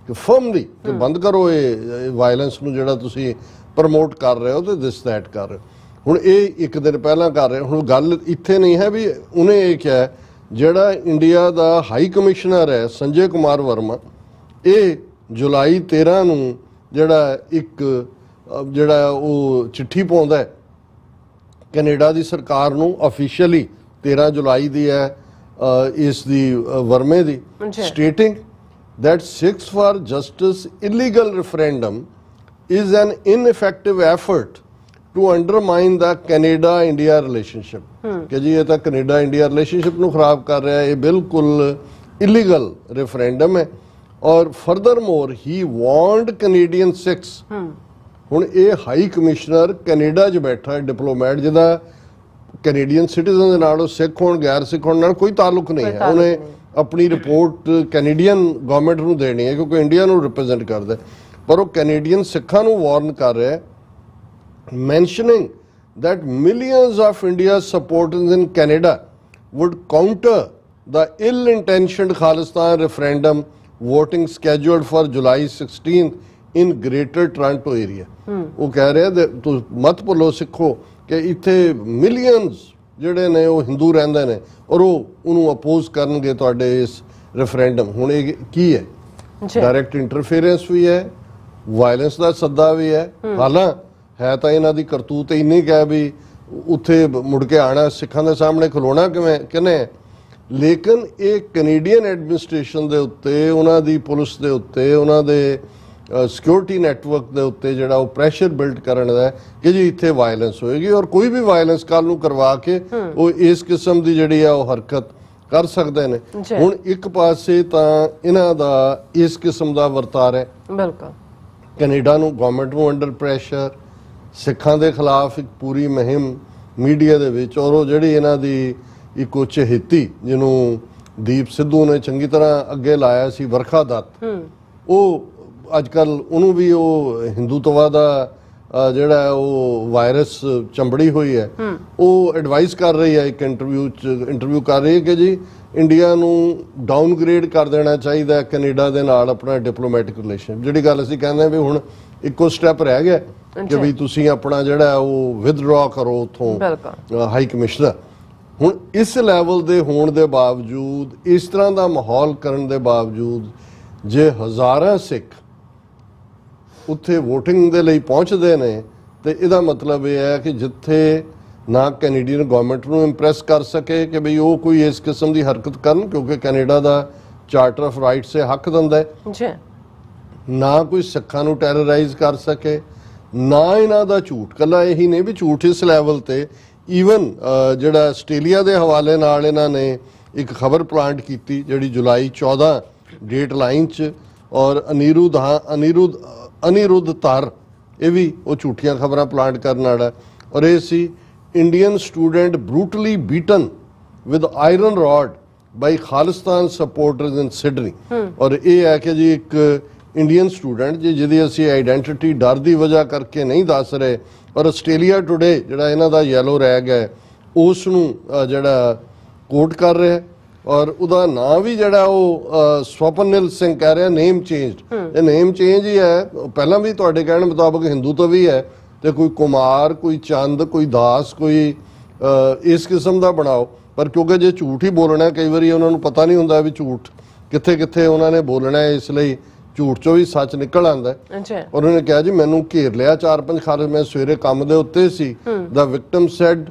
ਕਿ ਫਰਮਲੀ ਕਿ ਬੰਦ ਕਰੋ ਇਹ ਵਾਇਲੈਂਸ ਨੂੰ ਜਿਹੜਾ ਤੁਸੀਂ ਪ੍ਰਮੋਟ ਕਰ ਰਹੇ ਹੋ ਤੇ ਦਿਸ ਦੈਟ ਕਰ ਰਹੇ ਹੋ। ਹੁਣ ਇਹ ਇੱਕ ਦਿਨ ਪਹਿਲਾਂ ਕਰ ਰਹੇ। ਹੁਣ ਗੱਲ ਇੱਥੇ ਨਹੀਂ ਹੈ ਵੀ ਉਹਨੇ ਇਹ ਕਿਹਾ, ਜਿਹੜਾ ਇੰਡੀਆ ਦਾ ਹਾਈ ਕਮਿਸ਼ਨਰ ਹੈ ਸੰਜੇ ਕੁਮਾਰ ਵਰਮਾ, ਇਹ ਜੁਲਾਈ 13 ਨੂੰ ਜਿਹੜਾ ਇੱਕ ਜਿਹੜਾ ਉਹ ਚਿੱਠੀ ਪਾਉਂਦਾ ਹੈ ਕੈਨੇਡਾ ਦੀ ਸਰਕਾਰ ਨੂੰ, ਅਫੀਸ਼ੀਅਲੀ 13 ਜੁਲਾਈ ਦੀ ਹੈ ਇਸ ਦੀ ਵਰਮੇ ਦੀ, stating that Sikhs for Justice illegal referendum is an ineffective effort to undermine the Canada-India relationship। कि जी ये तो Canada-India relationship ਨੂੰ ਖਰਾਬ ਕਰ ਰਿਹਾ ਹੈ, ਇਹ ਬਿਲਕੁਲ illegal referendum ਹੈ। ਔਰ furthermore he warned Canadian Sikhs, ਹੁਣ ਇਹ ਹਾਈ ਕਮਿਸ਼ਨਰ ਕੈਨੇਡਾ 'ਚ ਬੈਠਾ ਹੈ ਡਿਪਲੋਮੈਟ, ਜਿਹਦਾ ਕੈਨੇਡੀਅਨ ਸਿਟੀਜ਼ਨ ਦੇ ਨਾਲ, ਉਹ ਸਿੱਖ ਹੋਣ ਗੈਰ ਸਿੱਖ ਹੋਣ ਨਾਲ ਕੋਈ ਤਾਲੁਕ ਨਹੀਂ ਹੈ, ਉਹਨੇ ਆਪਣੀ ਰਿਪੋਰਟ ਕੈਨੇਡੀਅਨ ਗਵਰਨਮੈਂਟ ਨੂੰ ਦੇਣੀ ਹੈ ਕਿਉਂਕਿ ਇੰਡੀਆ ਨੂੰ ਰਿਪਰੈਜ਼ੈਂਟ ਕਰਦਾ, ਪਰ ਉਹ ਕੈਨੇਡੀਅਨ ਸਿੱਖਾਂ ਨੂੰ ਵਾਰਨ ਕਰ ਰਿਹਾ ਹੈ, mentioning that millions of India's supporters in Canada would counter the ill-intentioned Khalistan referendum voting scheduled for July 16th in Greater Toronto area। ਉਹ ਕਹਿ ਰਿਹਾ ਤੁਸੀਂ ਮਤ ਭੁੱਲੋ ਸਿੱਖੋ ਕਿ ਇੱਥੇ ਮਿਲੀਅਨਸ ਜਿਹੜੇ ਨੇ ਉਹ ਹਿੰਦੂ ਰਹਿੰਦੇ ਨੇ, ਔਰ ਉਹ ਉਹਨੂੰ ਅਪੋਜ਼ ਕਰਨਗੇ ਤੁਹਾਡੇ ਇਸ ਰੈਫਰੈਂਡਮ। ਹੁਣ ਇਹ ਕੀ ਹੈ? ਡਾਇਰੈਕਟ ਇੰਟਰਫੇਰੈਂਸ ਵੀ ਹੈ, ਵਾਇਲੈਂਸ ਦਾ ਸੱਦਾ ਵੀ ਹੈ। ਹਾਲਾਂ ਹੈ ਤਾਂ ਇਹਨਾਂ ਦੀ ਕਰਤੂਤ ਇੰਨੀ ਕਹਿ ਵੀ ਉੱਥੇ ਮੁੜ ਕੇ ਆਣਾ, ਸਿੱਖਾਂ ਦੇ ਸਾਹਮਣੇ ਖਲੋਣਾ ਕਿਵੇਂ, ਲੇਕਿਨ ਇਹ ਕੈਨੇਡੀਅਨ ਐਡਮਿਨਿਸਟ੍ਰੇਸ਼ਨ ਦੇ ਉੱਤੇ, ਉਹਨਾਂ ਦੀ ਪੁਲਿਸ ਦੇ ਉੱਤੇ, ਉਹਨਾਂ ਦੇ ਸਿਕਿਉਰਿਟੀ ਨੈਟਵਰਕ ਦੇ ਉੱਤੇ ਜਿਹੜਾ ਉਹ ਪ੍ਰੈਸ਼ਰ ਬਿਲਡ ਕਰਨ ਦਾ ਕਿ ਜੀ ਇੱਥੇ ਵਾਇਲੈਂਸ ਹੋਏਗੀ, ਔਰ ਕੋਈ ਵੀ ਵਾਇਲੈਂਸ ਕੱਲ ਨੂੰ ਕਰਵਾ ਕੇ ਉਹ ਇਸ ਕਿਸਮ ਦੀ ਜਿਹੜੀ ਆ ਉਹ ਹਰਕਤ ਕਰ ਸਕਦੇ ਨੇ। ਹੁਣ ਇੱਕ ਪਾਸੇ ਤਾਂ ਇਹਨਾਂ ਦਾ ਇਸ ਕਿਸਮ ਦਾ ਵਰਤਾਰਾ ਹੈ, ਬਿਲਕੁਲ ਕੈਨੇਡਾ ਨੂੰ, ਗਵਰਨਮੈਂਟ ਨੂੰ ਅੰਡਰ ਪ੍ਰੈਸ਼ਰ, ਸਿੱਖਾਂ ਦੇ ਖਿਲਾਫ ਇੱਕ ਪੂਰੀ ਮੁਹਿੰਮ ਮੀਡੀਆ ਦੇ ਵਿੱਚ, ਔਰ ਉਹ ਜਿਹੜੀ ਇਹਨਾਂ ਦੀ ਇੱਕ ਉਹ ਚਹੇਤੀ ਜਿਹਨੂੰ ਦੀਪ ਸਿੱਧੂ ਨੇ ਚੰਗੀ ਤਰ੍ਹਾਂ ਅੱਗੇ ਲਾਇਆ ਸੀ, ਵਰਖਾ ਦੱਤ, ਉਹ ਅੱਜ ਕੱਲ੍ਹ ਉਹਨੂੰ ਵੀ ਉਹ ਹਿੰਦੂਤਵਾ ਦਾ ਜਿਹੜਾ ਉਹ ਵਾਇਰਸ ਚੰਬੜੀ ਹੋਈ ਹੈ, ਉਹ ਐਡਵਾਈਸ ਕਰ ਰਹੀ ਹੈ, ਇੱਕ ਇੰਟਰਵਿਊ ਕਰ ਰਹੀ ਹੈ ਕਿ ਜੀ ਇੰਡੀਆ ਨੂੰ ਡਾਊਨਗ੍ਰੇਡ ਕਰ ਦੇਣਾ ਚਾਹੀਦਾ ਕੈਨੇਡਾ ਦੇ ਨਾਲ ਆਪਣਾ ਡਿਪਲੋਮੈਟਿਕ ਰਿਲੇਸ਼ਨ। ਜਿਹੜੀ ਗੱਲ ਅਸੀਂ ਕਹਿੰਦੇ ਹਾਂ ਵੀ ਹੁਣ ਇੱਕੋ ਸਟੈਪ ਰਹਿ ਗਿਆ ਕਿ ਵੀ ਤੁਸੀਂ ਆਪਣਾ ਜਿਹੜਾ ਉਹ ਵਿਦਡਰਾ ਕਰੋ ਉੱਥੋਂ ਹਾਈ ਕਮਿਸ਼ਨਰ। ਹੁਣ ਇਸ ਲੈਵਲ ਦੇ ਹੋਣ ਦੇ ਬਾਵਜੂਦ, ਇਸ ਤਰ੍ਹਾਂ ਦਾ ਮਾਹੌਲ ਕਰਨ ਦੇ ਬਾਵਜੂਦ, ਜੇ ਹਜ਼ਾਰਾਂ ਸਿੱਖ ਉੱਥੇ ਵੋਟਿੰਗ ਦੇ ਲਈ ਪਹੁੰਚਦੇ ਨੇ ਤੇ ਇਹਦਾ ਮਤਲਬ ਇਹ ਹੈ ਕਿ ਜਿੱਥੇ ਨਾ ਕੈਨੇਡੀਅਨ ਗਵਰਨਮੈਂਟ ਨੂੰ ਇੰਪ੍ਰੈਸ ਕਰ ਸਕੇ ਕਿ ਬਈ ਉਹ ਕੋਈ ਇਸ ਕਿਸਮ ਦੀ ਹਰਕਤ ਕਰਨ, ਕਿਉਂਕਿ Canada the charter of rights ਇਹ ਹੱਕ ਦਿੰਦਾ ਹੈ ਜੀ, ਨਾ ਕੋਈ ਸਿੱਖਾਂ ਨੂੰ ਟੈਰਰਾਈਜ਼ ਕਰ ਸਕੇ, ਨਾ ਇਹਨਾਂ ਦਾ ਝੂਠ ਕੱਲਾ ਇਹੀ ਨਹੀਂ ਵੀ ਝੂਠ ਇਸ ਲੈਵਲ ਤੇ ਈਵਨ ਜਿਹੜਾ ਆਸਟ੍ਰੇਲੀਆ ਦੇ ਹਵਾਲੇ ਨਾਲ ਇਹਨਾਂ ਨੇ ਇੱਕ ਖਬਰ ਪਲਾਂਟ ਕੀਤੀ ਜਿਹੜੀ ਜੁਲਾਈ 14 ਡੇਟ ਲਾਈਨ 'ਚ, ਔਰ ਅਨਿਰੁੱਧ ਧਰ ਇਹ ਵੀ ਉਹ ਝੂਠੀਆਂ ਖਬਰਾਂ ਪਲਾਂਟ ਕਰਨ ਵਾਲਾ, ਔਰ ਇਹ ਸੀ Indian student brutally beaten with iron rod by Khalistan supporters in Sydney. ਔਰ ਇਹ ਹੈ ਕਿ ਜੀ ਇੱਕ ਇੰਡੀਅਨ ਸਟੂਡੈਂਟ ਜਿਹਦੀ ਅਸੀਂ ਆਈਡੈਂਟੀਟੀ ਡਰ ਦੀ ਵਜ੍ਹਾ ਕਰਕੇ ਨਹੀਂ ਦੱਸ ਰਹੇ, ਔਰ ਆਸਟ੍ਰੇਲੀਆ ਟੁਡੇ ਜਿਹੜਾ ਇਹਨਾਂ ਦਾ ਯੈਲੋ ਰੈਗ ਹੈ ਉਸ ਨੂੰ ਜਿਹੜਾ ਕੋਟ ਕਰ ਰਿਹਾ, ਔਰ ਉਹਦਾ ਨਾਂ ਵੀ ਜਿਹੜਾ ਉਹ ਸਵਪਨਿਲ ਸਿੰਘ ਕਹਿ ਰਿਹਾ ਨੇਮ ਚੇਂਜਡ। ਇਹ ਨੇਮ ਚੇਂਜ ਹੀ ਹੈ, ਪਹਿਲਾਂ ਵੀ ਤੁਹਾਡੇ ਕਹਿਣ ਮੁਤਾਬਕ ਹਿੰਦੂ ਤੋਂ ਵੀ ਹੈ, ਤੇ ਕੋਈ ਕੁਮਾਰ, ਕੋਈ ਚੰਦ, ਕੋਈ ਦਾਸ, ਕੋਈ ਇਸ ਕਿਸਮ ਦਾ ਬਣਾਓ। ਪਰ ਕਿਉਂਕਿ ਜੇ ਝੂਠ ਹੀ ਬੋਲਣਾ, ਕਈ ਵਾਰੀ ਉਹਨਾਂ ਨੂੰ ਪਤਾ ਨਹੀਂ ਹੁੰਦਾ ਵੀ ਝੂਠ ਕਿੱਥੇ ਕਿੱਥੇ ਉਹਨਾਂ ਨੇ ਬੋਲਣਾ ਹੈ, ਇਸ ਲਈ ਝੂਠ ਚੋਂ ਵੀ ਸੱਚ ਨਿਕਲ ਆਉਂਦਾ। ਉਹਨਾਂ ਨੇ ਕਿਹਾ ਜੀ ਮੈਨੂੰ ਘੇਰ ਲਿਆ 4-5 ਖਾਲਿਸਤਾਨ, ਮੈਂ ਸਵੇਰੇ ਕੰਮ ਦੇ ਉੱਤੇ ਸੀ, the victim said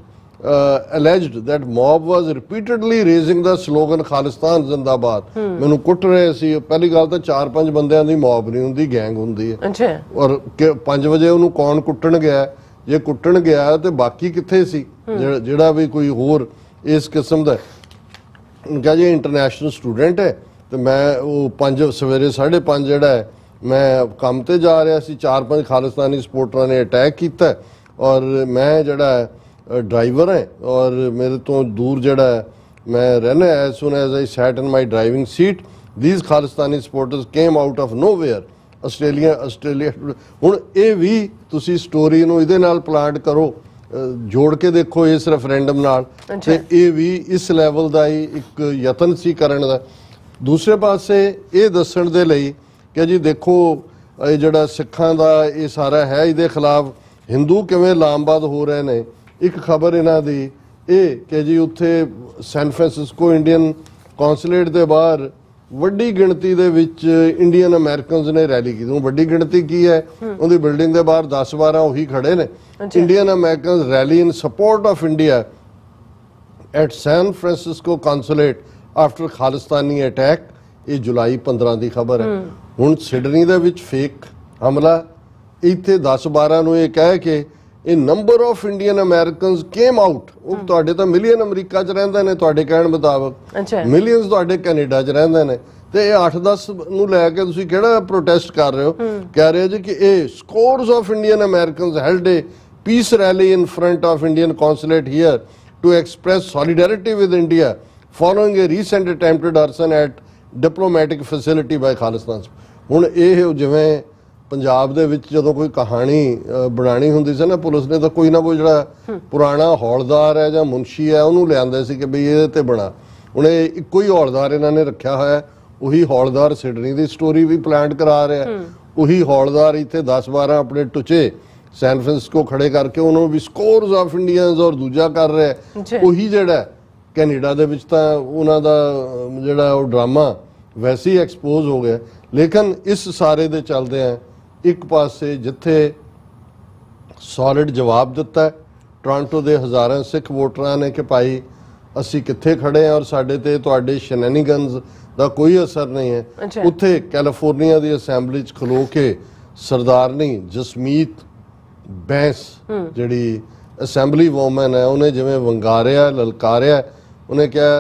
alleged that mob was repeatedly raising the slogan Khalistan zindabad, ਮੈਨੂੰ ਕੁੱਟ ਰਹੇ ਸੀ। ਪਹਿਲੀ ਗੱਲ ਤਾਂ 4-5 ਬੰਦਿਆਂ ਦੀ ਮੌਬ ਨਹੀਂ ਹੁੰਦੀ, ਗੈਂਗ ਹੁੰਦੀ ਹੈ। ਔਰ 5 ਵਜੇ ਉਹਨੂੰ ਕੌਣ ਕੁੱਟਣ ਗਿਆ, ਜੇ ਕੁੱਟਣ ਗਿਆ ਤੇ ਬਾਕੀ ਕਿੱਥੇ ਸੀ ਜਿਹੜਾ ਵੀ ਕੋਈ ਹੋਰ ਇਸ ਕਿਸਮ ਦਾ। ਕਿਹਾ ਜੀ ਇੰਟਰਨੈਸ਼ਨਲ ਸਟੂਡੈਂਟ ਹੈ ਤੇ ਮੈਂ ਉਹ 5 ਸਵੇਰੇ 5:30 ਜਿਹੜਾ ਹੈ ਮੈਂ ਕੰਮ ਤੇ ਜਾ ਰਿਹਾ ਸੀ, 4-5 ਖਾਲਿਸਤਾਨੀ ਸਪੋਰਟਰਾਂ ਨੇ ਅਟੈਕ ਕੀਤਾ, ਔਰ ਮੈਂ ਜਿਹੜਾ ਡਰਾਈਵਰ ਹੈ ਔਰ ਮੇਰੇ ਤੋਂ ਦੂਰ ਜਿਹੜਾ ਮੈਂ ਰਹਿਣਾ, as soon as I sat in my driving seat these Khalistani supporters came out of nowhere Australia. ਹੁਣ ਇਹ ਵੀ ਤੁਸੀਂ ਸਟੋਰੀ ਨੂੰ ਇਹਦੇ ਨਾਲ ਪਲਾਂਟ ਕਰੋ, ਜੋੜ ਕੇ ਦੇਖੋ ਇਸ ਰੈਫਰੈਂਡਮ ਨਾਲ, ਤੇ ਇਹ ਵੀ ਇਸ ਲੈਵਲ ਦਾ ਹੀ ਇੱਕ ਯਤਨ ਸੀ ਕਰਨ ਦਾ। ਦੂਸਰੇ ਪਾਸੇ ਇਹ ਦੱਸਣ ਦੇ ਲਈ ਕਿ ਜੀ ਦੇਖੋ ਇਹ ਜਿਹੜਾ ਸਿੱਖਾਂ ਦਾ ਇਹ ਸਾਰਾ ਹੈ, ਇਹਦੇ ਖਿਲਾਫ ਹਿੰਦੂ ਕਿਵੇਂ ਲਾਮਬੰਦ ਹੋ ਰਹੇ ਨੇ। ਇੱਕ ਖਬਰ ਇਹਨਾਂ ਦੀ ਇਹ ਕਿ ਜੀ ਉੱਥੇ ਸੈਨ ਫਰਾਂਸਿਸਕੋ ਇੰਡੀਅਨ ਕੌਂਸੂਲੇਟ ਦੇ ਬਾਹਰ ਵੱਡੀ ਗਿਣਤੀ ਦੇ ਵਿੱਚ ਇੰਡੀਅਨ ਅਮਰੀਕਨਸ ਨੇ ਰੈਲੀ ਕੀਤੀ। ਉਹ ਵੱਡੀ ਗਿਣਤੀ ਕੀ ਹੈ, ਉਹਦੀ ਬਿਲਡਿੰਗ ਦੇ ਬਾਹਰ 10-12 ਉਹੀ ਖੜੇ ਨੇ। Indian Americans rally in support of India at San Francisco consulate after Khalistani attack. ਇਹ ਜੁਲਾਈ 15 ਦੀ ਖਬਰ ਹੈ। ਹੁਣ ਸਿਡਨੀ ਦੇ ਵਿੱਚ ਫੇਕ ਹਮਲਾ, ਇੱਥੇ 10-12 ਨੂੰ ਇਹ ਕਹਿ ਕੇ ਇਹ number of Indian Americans came out. ਉਹ ਤੁਹਾਡੇ ਤਾਂ ਮਿਲੀਅਨ ਅਮਰੀਕਾ 'ਚ ਰਹਿੰਦੇ ਨੇ ਤੁਹਾਡੇ ਕਹਿਣ ਮੁਤਾਬਕ, ਮਿਲੀਅਨਸ ਤੁਹਾਡੇ ਕੈਨੇਡਾ 'ਚ ਰਹਿੰਦੇ ਨੇ, ਤੇ ਇਹ 8-10 ਨੂੰ ਲੈ ਕੇ ਤੁਸੀਂ ਕਿਹੜਾ ਪ੍ਰੋਟੈਸਟ ਕਰ ਰਹੇ ਹੋ। ਕਹਿ ਰਹੇ ਜੀ ਕਿ ਇਹ scores of Indian Americans held a peace rally in front of Indian consulate here to express solidarity with India following a recent attempted arson at diplomatic facility by Khalistan. ਹੁਣ ਇਹ ਜਿਵੇਂ ਪੰਜਾਬ ਦੇ ਵਿੱਚ ਜਦੋਂ ਕੋਈ ਕਹਾਣੀ ਬਣਾਣੀ ਹੁੰਦੀ ਸੀ ਨਾ ਪੁਲਿਸ ਨੇ, ਤਾਂ ਕੋਈ ਨਾ ਕੋਈ ਜਿਹੜਾ ਪੁਰਾਣਾ ਹੌਲਦਾਰ ਹੈ ਜਾਂ ਮੁਨਸ਼ੀ ਹੈ ਉਹਨੂੰ ਲਿਆਂਦੇ ਸੀ ਕਿ ਬਈ ਇਹਦੇ ਤੇ ਬਣਾ। ਹੁਣ ਇਹ ਇੱਕੋ ਹੀ ਹੌਲਦਾਰ ਇਹਨਾਂ ਨੇ ਰੱਖਿਆ ਹੋਇਆ, ਉਹੀ ਹੌਲਦਾਰ ਸਿਡਨੀ ਦੀ ਸਟੋਰੀ ਵੀ ਪਲਾਂਟ ਕਰਾ ਰਿਹਾ, ਉਹੀ ਹੌਲਦਾਰ ਇੱਥੇ 10-12 ਆਪਣੇ ਟੁਚੇ ਸੈਨ ਫਰਾਂਸਿਸਕੋ ਖੜੇ ਕਰਕੇ ਉਹਨੂੰ ਵੀ ਸਕੋਰਸ ਆਫ ਇੰਡੀਅਨਸ ਔਰ ਦੂਜਾ ਕਰ ਰਿਹਾ। ਉਹੀ ਜਿਹੜਾ ਕੈਨੇਡਾ ਦੇ ਵਿੱਚ ਤਾਂ ਉਹਨਾਂ ਦਾ ਜਿਹੜਾ ਉਹ ਡਰਾਮਾ ਵੈਸੇ ਹੀ ਐਕਸਪੋਜ਼ ਹੋ ਗਿਆ। ਲੇਕਿਨ ਇਸ ਸਾਰੇ ਦੇ ਚੱਲਦੇ ਆ ਇੱਕ ਪਾਸੇ ਜਿੱਥੇ ਸੋਲਿਡ ਜਵਾਬ ਦਿੱਤਾ ਟੋਰਾਂਟੋ ਦੇ ਹਜ਼ਾਰਾਂ ਸਿੱਖ ਵੋਟਰਾਂ ਨੇ ਕਿ ਭਾਈ ਅਸੀਂ ਕਿੱਥੇ ਖੜੇ ਆ ਔਰ ਸਾਡੇ ਤੇ ਤੁਹਾਡੇ ਸ਼ੈਨੈਨੀਗਨਸ ਦਾ ਕੋਈ ਅਸਰ ਨਹੀਂ ਹੈ, ਉੱਥੇ ਕੈਲੀਫੋਰਨੀਆ ਦੀ ਅਸੈਂਬਲੀ 'ਚ ਖਲੋ ਕੇ ਸਰਦਾਰਨੀ ਜਸਮੀਤ ਬੈਂਸ ਜਿਹੜੀ ਅਸੈਂਬਲੀ ਵੂਮਨ ਹੈ ਉਹਨੇ ਜਿਵੇਂ ਵੰਗਾਰਿਆ ਲਲਕਾਰਿਆ, ਉਹਨੇ ਕਿਹਾ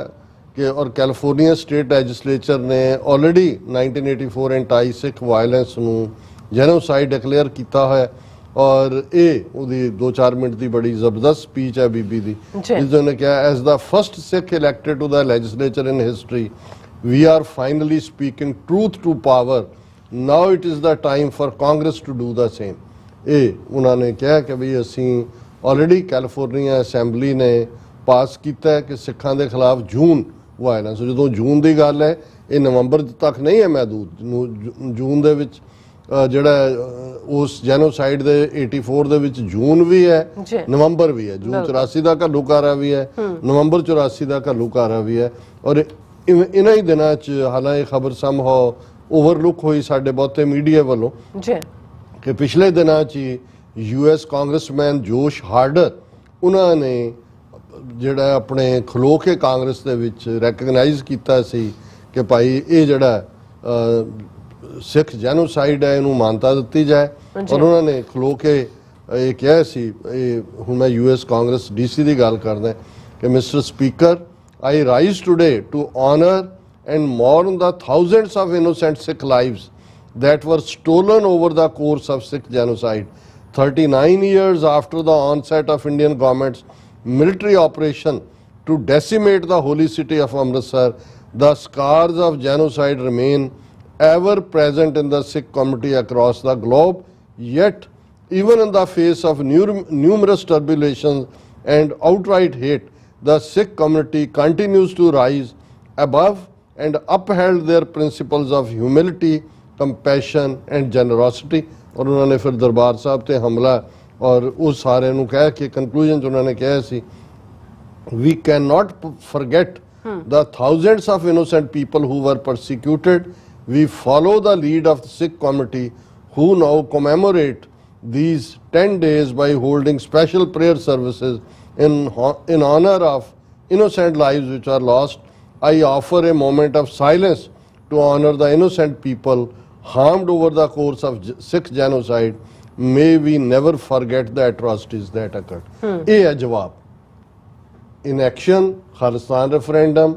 ਕਿ ਔਰ ਕੈਲੀਫੋਰਨੀਆ ਸਟੇਟ ਲੈਜਿਸਲੇਚਰ ਨੇ ਆਲਰੇਡੀ 1984 ਐਂਟੀ ਸਿੱਖ ਵਾਇਲੈਂਸ ਨੂੰ ਜੈਨੋਸਾਈਡ ਡਿਕਲੇਅਰ ਕੀਤਾ ਹੋਇਆ। ਔਰ ਇਹ ਉਹਦੀ 2-4 ਮਿੰਟ ਦੀ ਬੜੀ ਜ਼ਬਰਦਸਤ ਸਪੀਚ ਹੈ ਬੀਬੀ ਦੀ, ਜਿਸ ਨੇ ਕਿਹਾ as the first Sikh elected to the legislature in history we are finally speaking truth to power, now it is the time for Congress to do the same। ਇਹ ਉਹਨਾਂ ਨੇ ਕਿਹਾ ਕਿ ਵੀ ਅਸੀਂ ਆਲਰੇਡੀ ਕੈਲੀਫੋਰਨੀਆ ਅਸੈਂਬਲੀ ਨੇ ਪਾਸ ਕੀਤਾ ਹੈ ਕਿ ਸਿੱਖਾਂ ਦੇ ਖਿਲਾਫ ਜੂਨ ਵਾਇਲੈਂਸ, ਜਦੋਂ ਜੂਨ ਦੀ ਗੱਲ ਹੈ ਇਹ ਨਵੰਬਰ ਤੱਕ ਨਹੀਂ ਹੈ ਮਹਿਦੂਦ, ਜੂਨ ਦੇ ਵਿੱਚ ਜਿਹੜਾ ਉਸ ਜੈਨੋਸਾਈਡ ਦੇ 84 ਦੇ ਵਿੱਚ ਜੂਨ ਵੀ ਹੈ ਨਵੰਬਰ ਵੀ ਹੈ, ਜੂਨ 84 ਦਾ ਘੱਲੂਘਾਰਾ ਵੀ ਹੈ, ਨਵੰਬਰ 84 ਦਾ ਘੱਲੂਘਾਰਾ ਵੀ ਹੈ। ਔਰ ਇਹਨਾਂ ਹੀ ਦਿਨਾਂ 'ਚ ਹਾਲਾਂਕਿ ਖਬਰ ਸਮਹਾਉ ओवरलुक हुई साडे बहुते मीडिया वालों जी कि पिछले दिनों च यूएस कांग्रेसमैन जोश हार्डर उन्होंने ਜਿਹੜਾ ਆਪਣੇ ਖਲੋ ਕੇ ਕਾਂਗਰਸ ਦੇ ਵਿੱਚ ਰੈਕਗਨਾਈਜ਼ ਕੀਤਾ ਸੀ ਕਿ ਭਾਈ ਇਹ ਜਿਹੜਾ ਸਿੱਖ ਜੈਨੋਸਾਈਡ ਹੈ ਇਹਨੂੰ ਮਾਨਤਾ ਦਿੱਤੀ ਜਾਏ ਔਰ ਉਹਨਾਂ ਨੇ ਖਲੋ ਕੇ ਇਹ ਕਿਹਾ ਸੀ ਇਹ ਹੁਣ ਮੈਂ ਯੂਐਸ ਕਾਂਗਰਸ ਡੀਸੀ ਦੀ ਗੱਲ ਕਰਦਾ ਕਿ mister speaker I rise today to honour and mourn the thousands of innocent Sikh lives that were stolen over the course of Sikh genocide. 39 years after the onset of Indian government's military operation to decimate the holy city of Amritsar, the scars of genocide remain ever present in the Sikh community across the globe. Yet, even in the face of numerous tribulations and outright hate, the Sikh community continues to rise above and uphold their principles of humility, compassion and generosity ਔਰ ਉਹਨਾਂ ਨੇ ਫਿਰ ਦਰਬਾਰ ਸਾਹਿਬ ਤੇ ਹਮਲਾ ਔਰ ਉਹ ਸਾਰਿਆਂ ਨੂੰ ਕਹਿ ਕੇ ਕਨਕਲੂਜਨ 'ਚ ਉਹਨਾਂ ਨੇ ਕਿਹਾ ਸੀ we cannot forget the thousands of innocent people who were persecuted. We follow the lead of the Sikh committee who now commemorate these 10 days by holding special prayer services in honor of innocent lives which are lost. I offer a moment of silence to honor the innocent people harmed over the course of Sikh genocide. May we never forget the atrocities that occurred. ਇਹ ਹੈ ਜਵਾਬ in action Khalistan referendum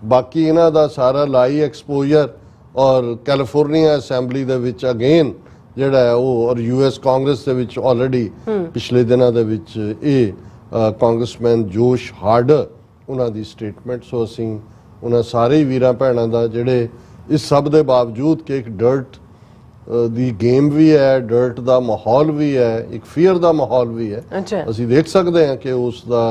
ਬਾਕੀ ਇਹਨਾਂ ਦਾ ਸਾਰਾ ਲਾਈ exposure ਔਰ California assembly ਦੇ ਵਿੱਚ ਅਗੇਨ ਜਿਹੜਾ ਹੈ ਉਹ ਔਰ ਯੂਐਸ ਕਾਂਗਰਸ ਦੇ ਵਿੱਚ ਆਲਰੇਡੀ ਪਿਛਲੇ ਦਿਨਾਂ ਦੇ ਵਿੱਚ ਇਹ ਕਾਂਗਰਸਮੈਨ ਜੋਸ਼ ਹਾਰਡਰ ਉਹਨਾਂ ਦੀ ਸਟੇਟਮੈਂਟ ਸੋ ਅਸੀਂ ਉਹਨਾਂ ਸਾਰੇ ਵੀਰਾਂ ਭੈਣਾਂ ਦਾ ਜਿਹੜੇ ਇਸ ਸਭ ਦੇ ਬਾਵਜੂਦ ਕਿ ਇੱਕ ਡਰਟ ਦੀ ਗੇਮ ਵੀ ਹੈ ਡਰਟ ਦਾ ਮਾਹੌਲ ਵੀ ਹੈ ਇੱਕ ਫੀਅਰ ਦਾ ਮਾਹੌਲ ਵੀ ਹੈ ਅਸੀਂ ਦੇਖ ਸਕਦੇ ਹਾਂ ਕਿ ਉਸ ਦਾ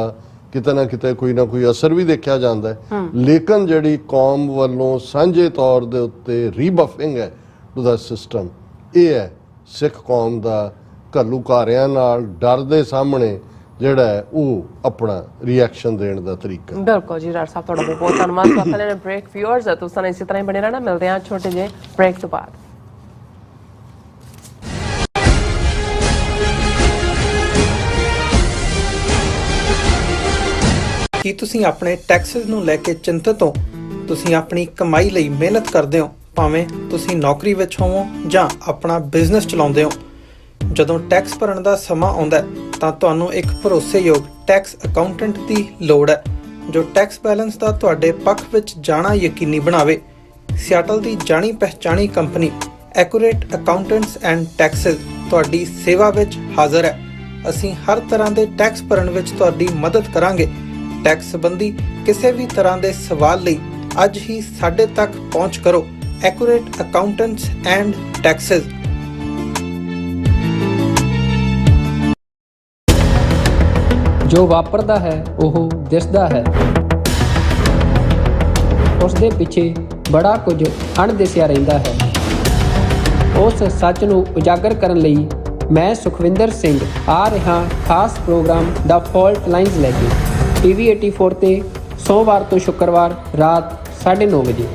ਕਿਤੇ ਨਾ ਕਿਤੇ ਕੋਈ ਨਾ ਕੋਈ ਅਸਰ ਵੀ ਦੇਖਿਆ ਜਾਂਦਾ ਹੈ ਲੇਕਿਨ ਜਿਹੜੀ ਕੌਮ ਵੱਲੋਂ ਸਾਂਝੇ ਤੌਰ ਦੇ ਉੱਤੇ ਰੀਬਫਿੰਗ ਹੈ ਟੂ ਦਾ ਸਿਸਟਮ ਇਹ ਹੈ ਸਿੱਖ ਕੌਮ ਦਾ ਘੱਲੂਘਾਰਿਆਂ ਨਾਲ ਡਰ ਦੇ ਸਾਹਮਣੇ ਜਿਹੜਾ ਹੈ ਉਹ ਆਪਣਾ ਰਿਐਕਸ਼ਨ ਦੇਣ ਦਾ ਤਰੀਕਾ ਬਿਲਕੁਲ ਜੀ ਰਾਜ ਸਾਹਿਬ ਤੁਹਾਡਾ ਬਹੁਤ ਧੰਨਵਾਦ ਤੁਹਾਡਾ ਲੈਣਾ ਬ੍ਰੇਕ ਵਿਊਅਰਸ ਤੁਸੀਂ ਇਸੇ ਤਰ੍ਹਾਂ ਹੀ ਬਣੇ ਰਹਿਣਾ ਮਿਲਦੇ ਹਾਂ ਛੋਟੇ ਜਿਹੇ ਬ੍ਰੇਕ ਤੋਂ ਬਾਅਦ ਕੀ ਤੁਸੀਂ ਆਪਣੇ ਟੈਕਸਸ ਨੂੰ ਲੈ ਕੇ ਚਿੰਤਤ ਹੋ ਤੁਸੀਂ ਆਪਣੀ ਕਮਾਈ ਲਈ ਮਿਹਨਤ ਕਰਦੇ ਹੋ ਭਾਵੇਂ ਤੁਸੀਂ ਨੌਕਰੀ ਵਿੱਚ ਹੋਵੋ ਜਾਂ ਆਪਣਾ ਬਿਜ਼ਨਸ ਚਲਾਉਂਦੇ ਹੋ ਜਦੋਂ ਟੈਕਸ ਭਰਨ ਦਾ ਸਮਾਂ ਆਉਂਦਾ ਤਾਂ ਤੁਹਾਨੂੰ ਇੱਕ ਭਰੋਸੇਯੋਗ ਟੈਕਸ ਅਕਾਊਂਟੈਂਟ ਦੀ ਲੋੜ ਹੈ ਜੋ ਟੈਕਸ ਬੈਲੈਂਸ ਦਾ ਤੁਹਾਡੇ ਪੱਖ ਵਿੱਚ ਜਾਣਾ ਯਕੀਨੀ ਬਣਾਵੇ ਸਿਆਟਲ ਦੀ ਜਾਣੀ ਪਹਿਚਾਣੀ company accurate accountants and taxes ਤੁਹਾਡੀ ਸੇਵਾ ਵਿੱਚ ਹਾਜ਼ਰ ਹੈ ਅਸੀਂ ਹਰ ਤਰ੍ਹਾਂ ਦੇ ਟੈਕਸ ਭਰਨ ਵਿੱਚ ਤੁਹਾਡੀ ਮਦਦ ਕਰਾਂਗੇ ਟੈਕਸ ਸੰਬੰਧੀ ਕਿਸੇ ਵੀ ਤਰ੍ਹਾਂ ਦੇ ਸਵਾਲ ਲਈ ਅੱਜ ਹੀ ਸਾਡੇ ਤੱਕ ਪਹੁੰਚ ਕਰੋ ਐਕੂਰੇਟ ਅਕਾਊਂਟੈਂਟਸ ਐਂਡ ਟੈਕਸਸ ਜੋ ਵਾਪਰਦਾ ਹੈ ਉਹ ਦਿਸਦਾ ਹੈ ਉਸ ਦੇ ਪਿੱਛੇ ਬੜਾ ਕੁਝ ਅਣਦਿਸਿਆ ਰਹਿੰਦਾ ਹੈ ਉਸ ਸੱਚ ਨੂੰ ਉਜਾਗਰ ਕਰਨ ਲਈ ਮੈਂ ਸੁਖਵਿੰਦਰ ਸਿੰਘ ਆ ਰਿਹਾ ਖਾਸ ਪ੍ਰੋਗਰਾਮ ਦਾ ਫਾਲਟ ਲਾਈਨਸ ਲੈ ਕੇ TV 84 ਤੇ ਸੋਮਵਾਰ ਤੋਂ ਸ਼ੁੱਕਰਵਾਰ ਰਾਤ 9:30 ਵਜੇ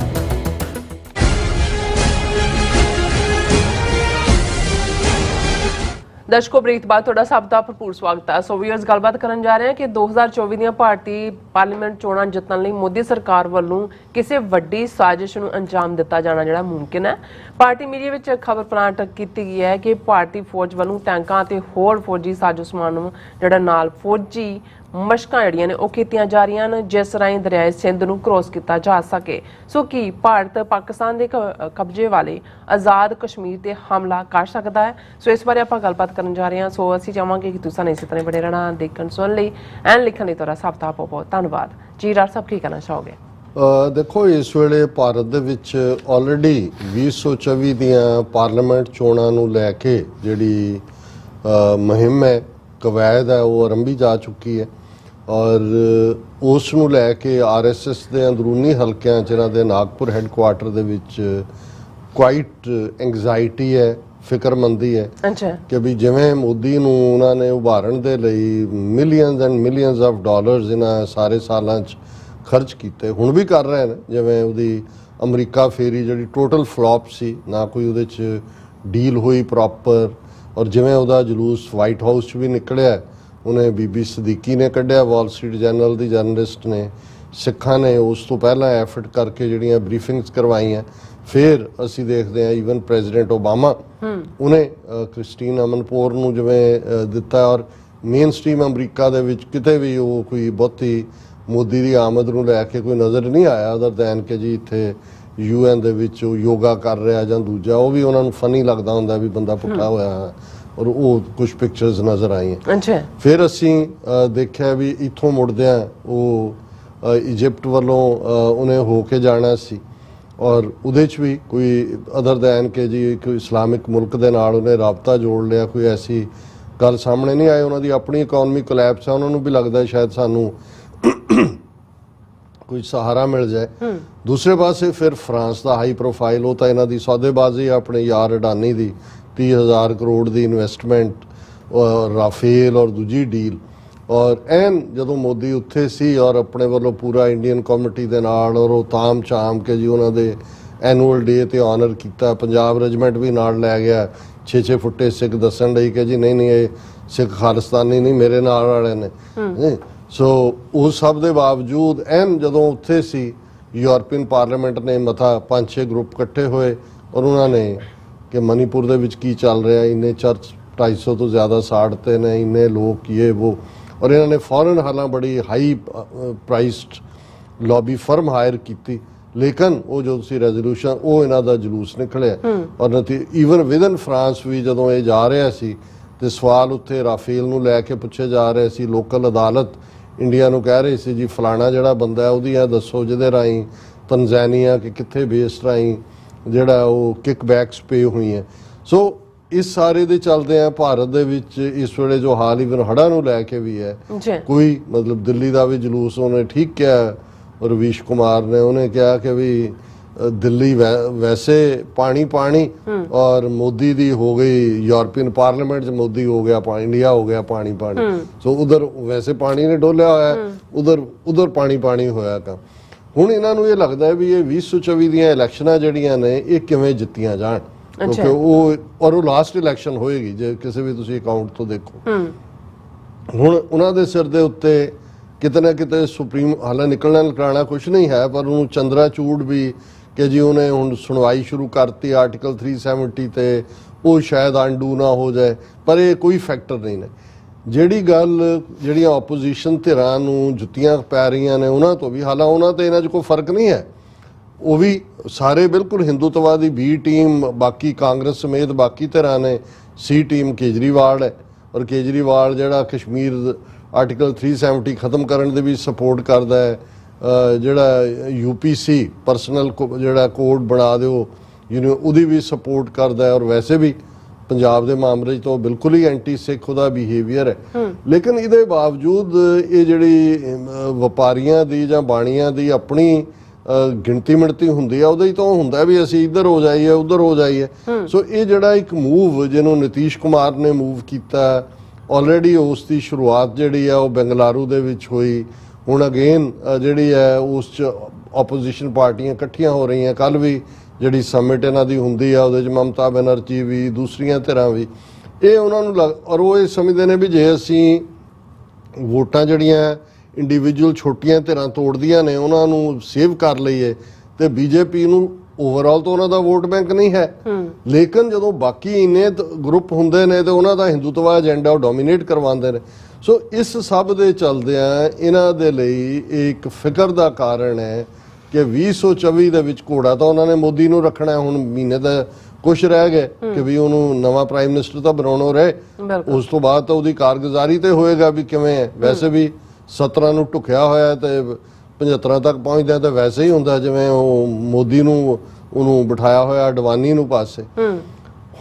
ਦਰਸ਼ਕੋ ਬ੍ਰੇਕ ਬਾਅਦ ਤੁਹਾਡਾ ਸਭ ਦਾ ਭਰਪੂਰ ਸਵਾਗਤ ਹੈ ਸੋ ਵੀਅਰਸ ਗੱਲਬਾਤ ਕਰਨ ਜਾ ਰਹੇ ਹਾਂ ਕਿ 2024 ਦੀਆਂ ਭਾਰਤੀ ਪਾਰਲੀਮੈਂਟ ਚੋਣਾਂ ਜਿੱਤਣ ਲਈ ਮੋਦੀ ਸਰਕਾਰ ਵੱਲੋਂ ਕਿਸੇ ਵੱਡੀ ਸਾਜ਼ਿਸ਼ ਨੂੰ ਅੰਜਾਮ ਦਿੱਤਾ ਜਾਣਾ ਜਿਹੜਾ ਮੁਮਕਿਨ ਹੈ ਪਾਰਟੀ ਮੀਡੀਆ ਵਿੱਚ ਖਬਰ ਪਲਾਂਟ ਕੀਤੀ ਗਈ ਹੈ ਕਿ ਭਾਰਤੀ ਫੌਜ ਵੱਲੋਂ ਟੈਂਕਾਂ ਤੇ ਹੋਰ ਫੌਜੀ ਸਾਜ਼ੋ ਸਮਾਨ ਨੂੰ ਜਿਹੜਾ ਨਾਲ ਫੌਜੀ ਮਸ਼ਕਾਂ ਜਿਹੜੀਆਂ ਨੇ ਉਹ ਕੀਤੀਆਂ ਜਾ ਰਹੀਆਂ ਨੇ ਜਿਸ ਰਾਹੀਂ ਦਰਿਆਏ ਸਿੰਧ ਨੂੰ ਕ੍ਰੋਸ ਕੀਤਾ ਜਾ ਸਕੇ ਸੋ ਕੀ ਭਾਰਤ ਪਾਕਿਸਤਾਨ ਦੇ ਕਬਜ਼ੇ ਵਾਲੇ ਆਜ਼ਾਦ ਕਸ਼ਮੀਰ ਤੇ ਹਮਲਾ ਕਰ ਸਕਦਾ ਹੈ ਸੋ ਇਸ ਬਾਰੇ ਆਪਾਂ ਗੱਲਬਾਤ ਕਰਨ ਜਾ ਰਹੇ ਹਾਂ ਸੋ ਅਸੀਂ ਚਾਹਾਂਗੇ ਕਿ ਤੁਸੀਂ ਇਸੇ ਤਰ੍ਹਾਂ ਬਣੇ ਰਹਿਣਾ ਦੇਖਣ ਸੁਣ ਲਈ ਐਂਡ ਲਿਖਣ ਲਈ ਤੁਹਾਡਾ ਸਭ ਦਾ ਬਹੁਤ ਧੰਨਵਾਦ ਜੀ ਰਾਜ ਸਾਹਿਬ ਕੀ ਕਹਿਣਾ ਚਾਹੋਗੇ ਦੇਖੋ ਇਸ ਵੇਲੇ ਭਾਰਤ ਦੇ ਵਿੱਚ ਆਲਰੇਡੀ 2024 ਦੀਆਂ ਪਾਰਲੀਮੈਂਟ ਚੋਣਾਂ ਨੂੰ ਲੈ ਕੇ ਜਿਹੜੀ ਮੁਹਿੰਮ ਹੈ ਕਵਾਇਦ ਹੈ ਉਹ ਆਰੰਭੀ ਜਾ ਚੁੱਕੀ ਹੈ ਔਰ ਉਸ ਨੂੰ ਲੈ ਕੇ RSS ਦੇ ਅੰਦਰੂਨੀ ਹਲਕਿਆਂ ਜਿਹਨਾਂ ਦੇ ਨਾਗਪੁਰ ਹੈੱਡਕੁਆਟਰ ਦੇ ਵਿੱਚ ਕੁਆਇਟ ਐਂਗਜ਼ਾਇਟੀ ਹੈ ਫਿਕਰਮੰਦੀ ਹੈ ਕਿ ਵੀ ਜਿਵੇਂ ਮੋਦੀ ਨੂੰ ਉਹਨਾਂ ਨੇ ਉਭਾਰਨ ਦੇ ਲਈ millions and millions of dollars ਇਹਨਾਂ ਸਾਰੇ ਸਾਲਾਂ 'ਚ ਖਰਚ ਕੀਤੇ, ਹੁਣ ਵੀ ਕਰ ਰਹੇ ਨੇ। ਜਿਵੇਂ ਉਹਦੀ ਅਮਰੀਕਾ ਫੇਰੀ ਜਿਹੜੀ ਟੋਟਲ ਫਲॉप ਸੀ, ਨਾ ਕੋਈ ਉਹਦੇ 'ਚ ਡੀਲ ਹੋਈ ਪ੍ਰੋਪਰ, ਔਰ ਜਿਵੇਂ ਉਹਦਾ ਜਲੂਸ ਵਾਈਟ ਹਾਊਸ 'ਚ ਵੀ ਨਿਕਲਿਆ, ਉਹਨੇ ਬੀਬੀ ਸਦੀਕੀ ਨੇ ਕੱਢਿਆ, ਵਾਲ ਸਟਰੀਟ ਜਰਨਲ ਦੀ ਜਰਨਲਿਸਟ ਨੇ, ਸਿੱਖਾਂ ਨੇ ਉਸ ਤੋਂ ਪਹਿਲਾਂ ਐਫਰਟ ਕਰਕੇ ਜਿਹੜੀਆਂ ਬਰੀਫਿੰਗਸ ਕਰਵਾਈਆਂ। ਫਿਰ ਅਸੀਂ ਦੇਖਦੇ ਹਾਂ ਈਵਨ ਪ੍ਰੈਜ਼ੀਡੈਂਟ ਓਬਾਮਾ ਉਹਨੇ ਕ੍ਰਿਸਟੀਨ ਅਮਨਪੋਰ ਨੂੰ ਜਿਵੇਂ ਦਿੱਤਾ, ਔਰ ਮੇਨ ਸਟ੍ਰੀਮ ਅਮਰੀਕਾ ਦੇ ਵਿੱਚ ਕਿਤੇ ਵੀ ਉਹ ਕੋਈ ਬਹੁਤੀ ਮੋਦੀ ਦੀ ਆਮਦ ਨੂੰ ਲੈ ਕੇ ਕੋਈ ਨਜ਼ਰ ਨਹੀਂ ਆਇਆ, ਅਦਰ ਦੈਨ ਕਿ ਜੀ ਇੱਥੇ UN ਦੇ ਵਿੱਚ ਉਹ ਯੋਗਾ ਕਰ ਰਿਹਾ ਜਾਂ ਦੂਜਾ, ਉਹ ਵੀ ਉਹਨਾਂ ਨੂੰ ਫਨੀ ਲੱਗਦਾ ਹੁੰਦਾ ਵੀ ਬੰਦਾ ਪੁੱਠਾ ਹੋਇਆ ਹੈ, ਔਰ ਉਹ ਕੁਝ ਪਿਕਚਰਸ ਨਜ਼ਰ ਆਈਆਂ। ਫਿਰ ਅਸੀਂ ਦੇਖਿਆ ਵੀ ਇੱਥੋਂ ਮੁੜਦਿਆਂ ਉਹ ਇਜਿਪਟ ਵੱਲੋਂ ਉਹਨੇ ਹੋ ਕੇ ਜਾਣਾ ਸੀ, ਔਰ ਉਹਦੇ 'ਚ ਵੀ ਕੋਈ ਅਦਰ ਦੈਨ ਕਿ ਜੀ ਕੋਈ ਇਸਲਾਮਿਕ ਮੁਲਕ ਦੇ ਨਾਲ ਉਹਨੇ ਰਾਬਤਾ ਜੋੜ ਲਿਆ, ਕੋਈ ਐਸੀ ਗੱਲ ਸਾਹਮਣੇ ਨਹੀਂ ਆਈ। ਉਹਨਾਂ ਦੀ ਆਪਣੀ ਇਕਨੋਮੀ ਕੋਲੈਪਸ ਹੈ, ਉਹਨਾਂ ਨੂੰ ਵੀ ਲੱਗਦਾ ਸ਼ਾਇਦ ਸਾਨੂੰ ਕੋਈ ਸਹਾਰਾ ਮਿਲ ਜਾਏ। ਦੂਸਰੇ ਪਾਸੇ ਫਿਰ ਫਰਾਂਸ ਦਾ ਹਾਈ ਪ੍ਰੋਫਾਈਲ, ਉਹ ਤਾਂ ਇਹਨਾਂ ਦੀ ਸੌਦੇਬਾਜ਼ੀ ਆਪਣੇ ਯਾਰ ਅਡਾਨੀ ਦੀ 30,000 ਕਰੋੜ ਦੀ ਇਨਵੈਸਟਮੈਂਟ, ਰਾਫੇਲ ਔਰ ਦੂਜੀ ਡੀਲ, ਔਰ ਐਨ ਜਦੋਂ ਮੋਦੀ ਉੱਥੇ ਸੀ ਔਰ ਆਪਣੇ ਵੱਲੋਂ ਪੂਰਾ ਇੰਡੀਅਨ ਕਮੇਟੀ ਦੇ ਨਾਲ, ਔਰ ਉਹ ਤਾਮ ਚਾਮ ਕੇ ਜੀ ਉਹਨਾਂ ਦੇ ਐਨੂਅਲ ਡੇ ਤੇ ਆਨਰ ਕੀਤਾ। ਪੰਜਾਬ ਰੈਜੀਮੈਂਟ ਵੀ ਨਾਲ ਲੈ ਗਿਆ, 6-6 ਫੁੱਟੇ ਸਿੱਖ ਦੱਸਣ ਲਈ ਕਿ ਜੀ ਨਹੀਂ ਇਹ ਸਿੱਖ ਖਾਲਿਸਤਾਨੀ ਨਹੀਂ, ਮੇਰੇ ਨਾਲ ਵਾਲੇ ਨੇ। ਸੋ ਉਸ ਸਭ ਦੇ ਬਾਵਜੂਦ ਐਨ ਜਦੋਂ ਉੱਥੇ ਸੀ, ਯੂਰਪੀਅਨ ਪਾਰਲੀਮੈਂਟ ਨੇ ਮਤਾ 5-6 ਗਰੁੱਪ ਇਕੱਠੇ ਹੋਏ, ਔਰ ਉਹਨਾਂ ਨੇ ਕਿ ਮਨੀਪੁਰ ਦੇ ਵਿੱਚ ਕੀ ਚੱਲ ਰਿਹਾ, ਇੰਨੇ ਚਰਚ 250 ਤੋਂ ਜ਼ਿਆਦਾ ਸਾੜਤੇ ਨੇ, ਇੰਨੇ ਲੋਕ ਇਹ ਉਹ, ਔਰ ਇਹਨਾਂ ਨੇ ਫੌਰਨ ਹਾਲਾਂ ਬੜੀ ਹਾਈ ਪ੍ਰਾਈਸਡ ਲੌਬੀ ਫਰਮ ਹਾਇਰ ਕੀਤੀ। ਲੇਕਿਨ ਉਹ ਜੋ ਤੁਸੀਂ ਰੈਜ਼ੋਲੂਸ਼ਨ, ਉਹ ਇਹਨਾਂ ਦਾ ਜਲੂਸ ਨਿਕਲਿਆ, ਔਰ ਈਵਨ ਵਿਦਨ ਫਰਾਂਸ ਵੀ ਜਦੋਂ ਇਹ ਜਾ ਰਿਹਾ ਸੀ ਤੇ ਸਵਾਲ ਉੱਥੇ ਰਾਫੇਲ ਨੂੰ ਲੈ ਕੇ ਪੁੱਛੇ ਜਾ ਰਹੇ ਸੀ। ਲੋਕਲ ਅਦਾਲਤ ਇੰਡੀਆ ਨੂੰ ਕਹਿ ਰਹੀ ਸੀ ਜੀ ਫਲਾਣਾ ਜਿਹੜਾ ਬੰਦਾ ਉਹਦੀਆਂ ਦੱਸੋ ਜਿਹਦੇ ਰਾਹੀਂ ਤਨਜ਼ਾਨੀਆ ਕਿ ਕਿੱਥੇ ਬੇਸ ਰਾਹੀਂ ਜਿਹੜਾ ਉਹ ਕਿਕ ਬੈਕਸ ਪੇ ਹੋਈਆਂ। ਸੋ ਇਸ ਸਾਰੇ ਦੇ ਚੱਲਦੇ ਆ ਭਾਰਤ ਦੇ ਵਿੱਚ ਇਸ ਵੇਲੇ ਜੋ ਹਾਲ ਈਵਨ ਹੜ੍ਹਾਂ ਨੂੰ ਲੈ ਕੇ ਵੀ ਹੈ, ਕੋਈ ਮਤਲਬ ਦਿੱਲੀ ਦਾ ਵੀ ਜਲੂਸ ਉਹਨੇ ਠੀਕ ਕਿਹਾ, ਰਵੀਸ਼ ਕੁਮਾਰ ਨੇ ਉਹਨੇ ਕਿਹਾ ਕਿ ਵੀ ਦਿੱਲੀ ਵੈਸੇ ਪਾਣੀ ਔਰ ਮੋਦੀ ਦੀ ਹੋ ਗਈ, ਯੂਰਪੀਅਨ ਪਾਰਲੀਮੈਂਟ 'ਚ ਮੋਦੀ ਹੋ ਗਿਆ, ਇੰਡੀਆ ਹੋ ਗਿਆ ਪਾਣੀ। ਸੋ ਉਧਰ ਵੈਸੇ ਪਾਣੀ ਨੇ ਡੋਲਿਆ ਹੋਇਆ, ਉਧਰ ਪਾਣੀ ਹੋਇਆ ਕੰਮ। ਹੁਣ ਇਹਨਾਂ ਨੂੰ ਇਹ ਲੱਗਦਾ ਹੈ ਵੀ ਇਹ 2024 ਦੀਆਂ ਇਲੈਕਸ਼ਨਾਂ ਜਿਹੜੀਆਂ ਨੇ ਇਹ ਕਿਵੇਂ ਜਿੱਤੀਆਂ ਜਾਣ, ਕਿਉਂਕਿ ਉਹ ਲਾਸਟ ਇਲੈਕਸ਼ਨ ਹੋਏਗੀ ਜੇ ਕਿਸੇ ਵੀ ਤੁਸੀਂ ਅਕਾਊਂਟ ਤੋਂ ਦੇਖੋ। ਹੁਣ ਉਹਨਾਂ ਦੇ ਸਿਰ ਦੇ ਉੱਤੇ ਕਿਤੇ ਨਾ ਕਿਤੇ ਸੁਪਰੀਮ ਹਾਲਾਂ ਨਿਕਲਣਾ ਕੁਛ ਨਹੀਂ ਹੈ, ਪਰ ਉਹਨੂੰ ਚੰਦਰਾਚੂੜ ਵੀ ਕਿ ਜੀ ਉਹਨੇ ਹੁਣ ਸੁਣਵਾਈ ਸ਼ੁਰੂ ਕਰਤੀ ਆਰਟੀਕਲ 370 ਤੇ, ਉਹ ਸ਼ਾਇਦ ਅੰਡੂ ਨਾ ਹੋ ਜਾਏ, ਪਰ ਇਹ ਕੋਈ ਫੈਕਟਰ ਨਹੀਂ ਨੇ। ਜਿਹੜੀ ਗੱਲ ਜਿਹੜੀਆਂ ਆਪੋਜੀਸ਼ਨ ਧਿਰਾਂ ਨੂੰ ਜੁੱਤੀਆਂ ਪੈ ਰਹੀਆਂ ਨੇ ਉਹਨਾਂ ਤੋਂ ਵੀ, ਹਾਲਾਂ ਉਹਨਾਂ ਤੇ ਇਹਨਾਂ 'ਚ ਕੋਈ ਫਰਕ ਨਹੀਂ ਹੈ, ਉਹ ਵੀ ਸਾਰੇ ਬਿਲਕੁਲ ਹਿੰਦੂਤਵਾਦੀ ਬੀ ਟੀਮ, ਬਾਕੀ ਕਾਂਗਰਸ ਸਮੇਤ ਬਾਕੀ ਧਿਰਾਂ ਨੇ, ਸੀ ਟੀਮ ਕੇਜਰੀਵਾਲ ਹੈ, ਔਰ ਕੇਜਰੀਵਾਲ ਜਿਹੜਾ ਕਸ਼ਮੀਰ ਆਰਟੀਕਲ 370 ਖਤਮ ਕਰਨ ਦੇ ਵੀ ਸਪੋਰਟ ਕਰਦਾ ਹੈ, ਜਿਹੜਾ UPC ਪਰਸਨਲ ਜਿਹੜਾ ਕੋਡ ਬਣਾ ਦਿਓ ਉਹਦੀ ਵੀ ਸਪੋਰਟ ਕਰਦਾ ਹੈ, ਔਰ ਵੈਸੇ ਵੀ ਪੰਜਾਬ ਦੇ ਮਾਮਲੇ 'ਚ ਤਾਂ ਬਿਲਕੁਲ ਹੀ ਐਂਟੀ ਸਿੱਖ ਉਹਦਾ ਬਿਹੇਵੀਅਰ ਹੈ। ਲੇਕਿਨ ਇਹਦੇ ਬਾਵਜੂਦ ਇਹ ਜਿਹੜੀ ਵਪਾਰੀਆਂ ਦੀ ਜਾਂ ਬਾਣੀਆਂ ਦੀ ਆਪਣੀ ਗਿਣਤੀ ਮਿਣਤੀ ਹੁੰਦੀ ਆ, ਉਹਦੇ 'ਚ ਤਾਂ ਹੁੰਦਾ ਵੀ ਅਸੀਂ ਇੱਧਰ ਹੋ ਜਾਈਏ ਉੱਧਰ ਹੋ ਜਾਈਏ। ਸੋ ਇਹ ਜਿਹੜਾ ਇੱਕ ਮੂਵ ਜਿਹਨੂੰ ਨਿਤੀਸ਼ ਕੁਮਾਰ ਨੇ ਮੂਵ ਕੀਤਾ, ਆਲਰੇਡੀ ਉਸ ਦੀ ਸ਼ੁਰੂਆਤ ਜਿਹੜੀ ਆ ਉਹ ਬੰਗਲਾਰੂ ਦੇ ਵਿੱਚ ਹੋਈ। ਹੁਣ ਅਗੇਨ ਜਿਹੜੀ ਹੈ ਉਸ 'ਚ ਆਪੋਜੀਸ਼ਨ ਪਾਰਟੀਆਂ ਇਕੱਠੀਆਂ ਹੋ ਰਹੀਆਂ। ਕੱਲ੍ਹ ਵੀ ਜਿਹੜੀ ਸਮਿਟ ਇਹਨਾਂ ਦੀ ਹੁੰਦੀ ਆ ਉਹਦੇ 'ਚ ਮਮਤਾ ਬੈਨਰਜੀ ਵੀ, ਦੂਸਰੀਆਂ ਧਿਰਾਂ ਵੀ, ਇਹ ਉਹਨਾਂ ਨੂੰ ਔਰ ਉਹ ਇਹ ਸਮਝਦੇ ਨੇ ਵੀ ਜੇ ਅਸੀਂ ਵੋਟਾਂ ਜਿਹੜੀਆਂ ਇੰਡੀਵਿਜੂਅਲ ਛੋਟੀਆਂ ਧਿਰਾਂ ਤੋੜਦੀਆਂ ਨੇ ਉਹਨਾਂ ਨੂੰ ਸੇਵ ਕਰ ਲਈਏ ਤੇ BJP ਨੂੰ ਓਵਰਆਲ ਤਾਂ ਉਹਨਾਂ ਦਾ ਵੋਟ ਬੈਂਕ ਨਹੀਂ ਹੈ। ਲੇਕਿਨ ਜਦੋਂ ਬਾਕੀ ਇੰਨੇ ਗਰੁੱਪ ਹੁੰਦੇ ਨੇ ਤੇ ਉਹਨਾਂ ਦਾ ਹਿੰਦੂਤਵਾ ਏਜੰਡਾ ਉਹ ਡੋਮੀਨੇਟ ਕਰਵਾਉਂਦੇ ਨੇ। ਸੋ ਇਸ ਸਭ ਦੇ ਚੱਲਦਿਆਂ ਇਹਨਾਂ ਦੇ ਲਈ ਇੱਕ ਫਿਕਰ ਦਾ ਕਾਰਨ ਹੈ ਕਿ 2024 ਦੇ ਵਿੱਚ ਘੋੜਾ ਤਾਂ ਉਹਨਾਂ ਨੇ ਮੋਦੀ ਨੂੰ ਰੱਖਣਾ। ਹੁਣ ਮਹੀਨੇ ਦਾ ਕੁਛ ਰਹਿ ਗਏ ਕਿ ਵੀ ਉਹਨੂੰ ਨਵਾਂ ਪ੍ਰਾਈਮ ਮਿਨਿਸਟਰ ਤਾਂ ਬਣਾਉਣਾ ਰਹੇ, ਉਸ ਤੋਂ ਬਾਅਦ ਤਾਂ ਉਹਦੀ ਕਾਰਗੁਜ਼ਾਰੀ ਤੇ ਹੋਏਗਾ ਵੀ ਕਿਵੇਂ ਹੈ। ਵੈਸੇ ਵੀ 17 ਨੂੰ ਢੁਕਿਆ ਹੋਇਆ ਤੇ 75 ਤੱਕ ਪਹੁੰਚਦਾ ਤਾਂ ਵੈਸੇ ਹੀ ਹੁੰਦਾ ਜਿਵੇਂ ਉਹ ਮੋਦੀ ਨੂੰ ਉਹਨੂੰ ਬਿਠਾਇਆ ਹੋਇਆ ਅਡਵਾਨੀ ਨੂੰ ਪਾਸੇ।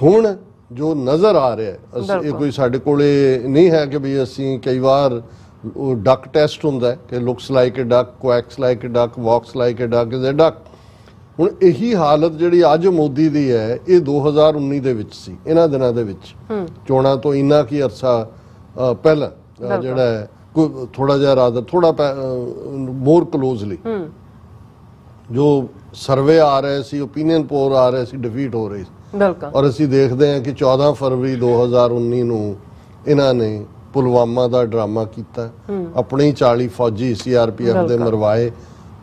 ਹੁਣ ਜੋ ਨਜ਼ਰ ਆ ਰਿਹਾ ਇਹ ਕੋਈ ਸਾਡੇ ਕੋਲੇ ਨਹੀਂ ਹੈ ਕਿ ਵੀ ਅਸੀਂ ਕਈ ਵਾਰ ਉਹ ਡਕ ਟੈਸਟ ਹੁੰਦਾ ਹੈ ਕਿ looks like a duck, quacks like a duck, walks like a duck is a duck. ਹੁਣ ਇਹੀ ਹਾਲਤ ਜਿਹੜੀ ਅੱਜ ਮੋਦੀ ਦੀ ਹੈ ਇਹ 2019 ਦੇ ਵਿੱਚ ਸੀ, ਇਹਨਾਂ ਦਿਨਾਂ ਦੇ ਵਿੱਚ ਚੋਣਾਂ ਤੋਂ ਇੰਨਾ ਕੀ ਅਰਸਾ ਪਹਿਲਾਂ ਜਿਹੜਾ थोड़ा जिहा रादर थोड़ा मोर क्लोजली जो सर्वे आ रहे सी, ओपीनियन पोल आ रहे सी, डिफीट हो रही सी। ਬਿਲਕੁਲ। ਔਰ ਅਸੀਂ ਦੇਖਦੇ ਹਾਂ ਕਿ 14 ਫਰਵਰੀ 2019 ਨੂੰ ਇਹਨਾਂ ਨੇ ਪੁਲਵਾਮਾ ਦਾ ਡਰਾਮਾ ਕੀਤਾ, ਆਪਣੇ ਹੀ 40 ਫੌਜੀ ਸੀਆਰਪੀਐਫ ਦੇ ਮਰਵਾਏ,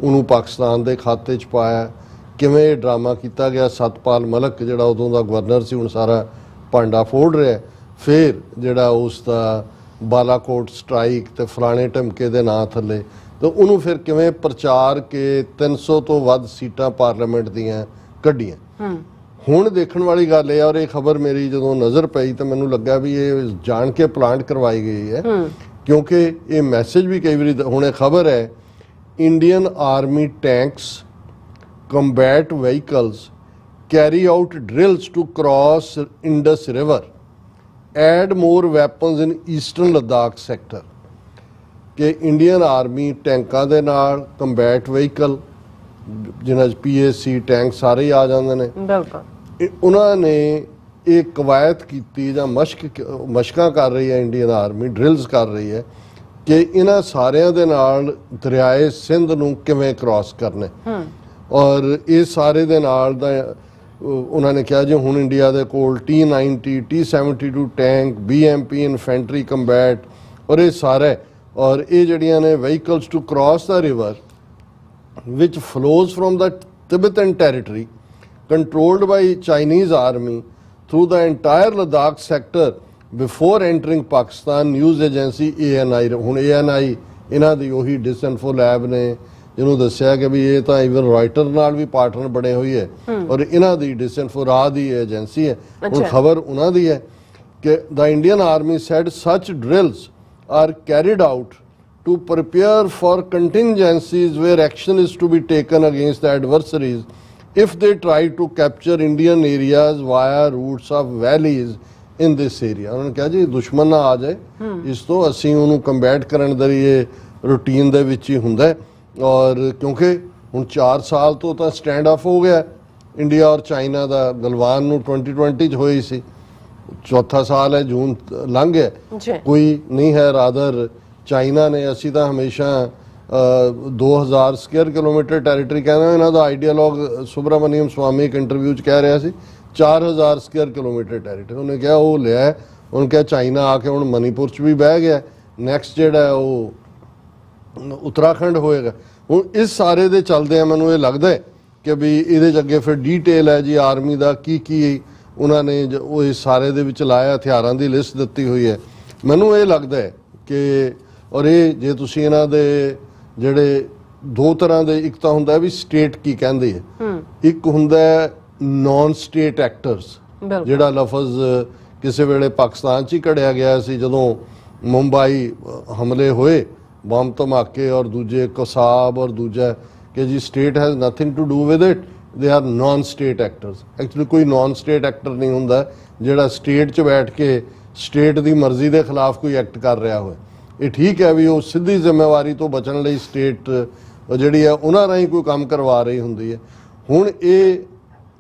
ਉਹਨੂੰ ਪਾਕਿਸਤਾਨ ਦੇ ਖਾਤੇ 'ਚ ਪਾਇਆ। ਕਿਵੇਂ ਇਹ ਡਰਾਮਾ ਕੀਤਾ ਗਿਆ, ਸਤਪਾਲ ਮਲਕ ਜਿਹੜਾ ਉਦੋਂ ਦਾ ਗਵਰਨਰ ਸੀ ਹੁਣ ਸਾਰਾ ਭਾਂਡਾ ਫੋੜ ਰਿਹਾ। ਫਿਰ ਜਿਹੜਾ ਉਸ ਦਾ ਬਾਲਾਕੋਟ ਸਟ੍ਰਾਈਕ ਤੇ ਫਲਾਣੇ ਢਮਕੇ ਦੇ ਨਾਂ ਥੱਲੇ, ਤੇ ਉਹਨੂੰ ਫਿਰ ਕਿਵੇਂ ਪ੍ਰਚਾਰ ਕੇ 300 ਤੋਂ ਵੱਧ ਸੀਟਾਂ ਪਾਰਲੀਮੈਂਟ ਦੀਆਂ ਕੱਢੀਆਂ। ਹੁਣ ਦੇਖਣ ਵਾਲੀ ਗੱਲ ਇਹ, ਔਰ ਇਹ ਖਬਰ ਮੇਰੀ ਜਦੋਂ ਨਜ਼ਰ ਪਈ ਤਾਂ ਮੈਨੂੰ ਲੱਗਾ ਵੀ ਇਹ ਜਾਣ ਕੇ ਪਲਾਂਟ ਕਰਵਾਈ ਗਈ ਹੈ, ਕਿਉਂਕਿ ਇਹ ਮੈਸੇਜ ਵੀ ਕਈ ਵਾਰੀ ਹੁਣ ਇਹ ਖਬਰ ਹੈ, Indian army tanks combat vehicles carry out drills to cross Indus River, add more weapons in eastern Ladakh sector। ਕਿ ਇੰਡੀਅਨ ਆਰਮੀ ਟੈਂਕਾਂ ਦੇ ਨਾਲ ਕੰਬੈਟ ਵਹੀਕਲ ਜਿਨ੍ਹਾਂ 'ਚ PAC ਟੈਂਕ ਸਾਰੇ ਹੀ ਆ ਜਾਂਦੇ ਨੇ, ਬਿਲਕੁਲ ਉਹਨਾਂ ਨੇ ਇਹ ਕਵਾਇਤ ਕੀਤੀ ਜਾਂ ਮਸ਼ਕਾਂ ਕਰ ਰਹੀ ਹੈ ਇੰਡੀਅਨ ਆਰਮੀ, ਡਰਿਲਸ ਕਰ ਰਹੀ ਹੈ ਕਿ ਇਹਨਾਂ ਸਾਰਿਆਂ ਦੇ ਨਾਲ ਦਰਿਆਏ ਸਿੰਧ ਨੂੰ ਕਿਵੇਂ ਕ੍ਰਾਸ ਕਰਨਾ। ਔਰ ਇਹ ਸਾਰੇ ਦੇ ਨਾਲ ਦਾ ਉਹਨਾਂ ਨੇ ਕਿਹਾ ਜੀ ਹੁਣ ਇੰਡੀਆ ਦੇ ਕੋਲ T-90 T-72 tank, BMP infantry combat ਔਰ ਇਹ ਸਾਰੇ, ਔਰ ਇਹ ਜਿਹੜੀਆਂ ਨੇ vehicles to cross the river which flows from the Tibetan territory controlled by Chinese army through the entire Ladakh sector before entering Pakistan। News agency ANI, ਹੁਣ ANI ਇਹਨਾਂ ਦੀ ਉਹੀ ਡਿਸਇਨਫੋ ਲੈਬ ਨੇ ਜਿਹਨੂੰ ਦੱਸਿਆ ਕਿ ਵੀ ਇਹ ਤਾਂ ਇਵਨ ਰਾਇਟਰ ਨਾਲ ਵੀ ਪਾਰਟਨਰ ਬਣੇ ਹੋਈ ਹੈ, ਔਰ ਇਹਨਾਂ ਦੀ ਡਿਸਇਨਫੋ ਰਾਹ ਦੀ ਏਜੰਸੀ ਹੈ। ਹੁਣ ਖਬਰ ਉਹਨਾਂ ਦੀ ਹੈ ਕਿ the Indian army said such drills are carried out to prepare for contingencies where action is to be taken against the adversaries if they try to capture Indian areas via routes of valleys in this area। ਉਹਨਾਂ ਨੇ ਕਿਹਾ ਜੀ ਦੁਸ਼ਮਣ ਨਾ ਆ ਜਾਏ, ਇਸ ਤੋਂ ਅਸੀਂ ਉਹਨੂੰ ਕੰਬੈਟ ਕਰਨ ਦਾ ਇਹ ਰੂਟੀਨ ਦੇ ਵਿੱਚ ਹੀ ਹੁੰਦਾ ਹੈ। ਔਰ ਕਿਉਂਕਿ ਹੁਣ 4 ਸਾਲ ਤੋਂ ਤਾਂ ਸਟੈਂਡ ਆਫ ਹੋ ਗਿਆ ਇੰਡੀਆ ਔਰ ਚਾਈਨਾ ਦਾ, ਗਲਵਾਨ ਨੂੰ 2020 ਚ ਹੋਈ ਸੀ, ਚੌਥਾ ਸਾਲ ਹੈ, ਜੂਨ ਲੰਘ ਗਿਆ, ਕੋਈ ਨਹੀਂ ਹੈ ਰਾਦਰ ਚਾਈਨਾ ਨੇ। ਅਸੀਂ ਤਾਂ ਹਮੇਸ਼ਾ 2000 ਸਕੁਅਰ ਕਿਲੋਮੀਟਰ ਟੈਰੀਟਰੀ ਕਹਿੰਦਾ, ਇਹਨਾਂ ਦਾ ਆਈਡੀਆਲੋਗ ਸੁਬਰਾਮਨੀਅਮ ਸਵਾਮੀ ਇੱਕ ਇੰਟਰਵਿਊ 'ਚ ਕਹਿ ਰਿਹਾ ਸੀ 4000 ਸਕੁਅਰ ਕਿਲੋਮੀਟਰ ਟੈਰੀਟਰੀ। ਉਹਨੇ ਕਿਹਾ ਉਹ ਲਿਆ, ਉਹਨੇ ਕਿਹਾ ਚਾਈਨਾ ਆ ਕੇ ਹੁਣ ਮਨੀਪੁਰ 'ਚ ਵੀ ਬਹਿ ਗਿਆ, ਨੈਕਸਟ ਜਿਹੜਾ ਉਹ ਉੱਤਰਾਖੰਡ ਹੋਏਗਾ। ਹੁਣ ਇਸ ਸਾਰੇ ਦੇ ਚੱਲਦਿਆਂ ਮੈਨੂੰ ਇਹ ਲੱਗਦਾ ਕਿ ਵੀ ਇਹਦੇ 'ਚ ਅੱਗੇ ਫਿਰ ਡੀਟੇਲ ਹੈ ਜੀ ਆਰਮੀ ਦਾ ਕੀ ਉਹਨਾਂ ਨੇ ਉਹ ਇਸ ਸਾਰੇ ਦੇ ਵਿੱਚ ਲਾਇਆ, ਹਥਿਆਰਾਂ ਦੀ ਲਿਸਟ ਦਿੱਤੀ ਹੋਈ ਹੈ। ਮੈਨੂੰ ਇਹ ਲੱਗਦਾ ਹੈ ਕਿ ਔਰ ਇਹ ਜੇ ਤੁਸੀਂ ਇਹਨਾਂ ਦੇ ਜਿਹੜੇ ਦੋ ਤਰ੍ਹਾਂ ਦੇ, ਇੱਕ ਤਾਂ ਹੁੰਦਾ ਵੀ ਸਟੇਟ ਕੀ ਕਹਿੰਦੇ ਹੈ, ਇੱਕ ਹੁੰਦਾ ਨਾਨ ਸਟੇਟ ਐਕਟਰਸ, ਜਿਹੜਾ ਲਫ਼ਜ਼ ਕਿਸੇ ਵੇਲੇ ਪਾਕਿਸਤਾਨ 'ਚ ਹੀ ਘੜਿਆ ਗਿਆ ਸੀ ਜਦੋਂ ਮੁੰਬਈ ਹਮਲੇ ਹੋਏ, ਬੰਬ ਧਮਾਕੇ, ਔਰ ਦੂਜੇ ਕਸਾਬ ਔਰ ਦੂਜਾ ਕਿ ਜੀ state has nothing to do with it, they are non state actors. Actually ਕੋਈ ਨਾਨ ਸਟੇਟ ਐਕਟਰ ਨਹੀਂ ਹੁੰਦਾ ਜਿਹੜਾ ਸਟੇਟ 'ਚ ਬੈਠ ਕੇ ਸਟੇਟ ਦੀ ਮਰਜ਼ੀ ਦੇ ਖਿਲਾਫ ਕੋਈ ਐਕਟ ਕਰ ਰਿਹਾ ਹੋਵੇ। ਇਹ ਠੀਕ ਹੈ ਵੀ ਉਹ ਸਿੱਧੀ ਜ਼ਿੰਮੇਵਾਰੀ ਤੋਂ ਬਚਣ ਲਈ ਸਟੇਟ ਜਿਹੜੀ ਹੈ ਉਹਨਾਂ ਰਾਹੀਂ ਕੋਈ ਕੰਮ ਕਰਵਾ ਰਹੀ ਹੁੰਦੀ ਹੈ। ਹੁਣ ਇਹ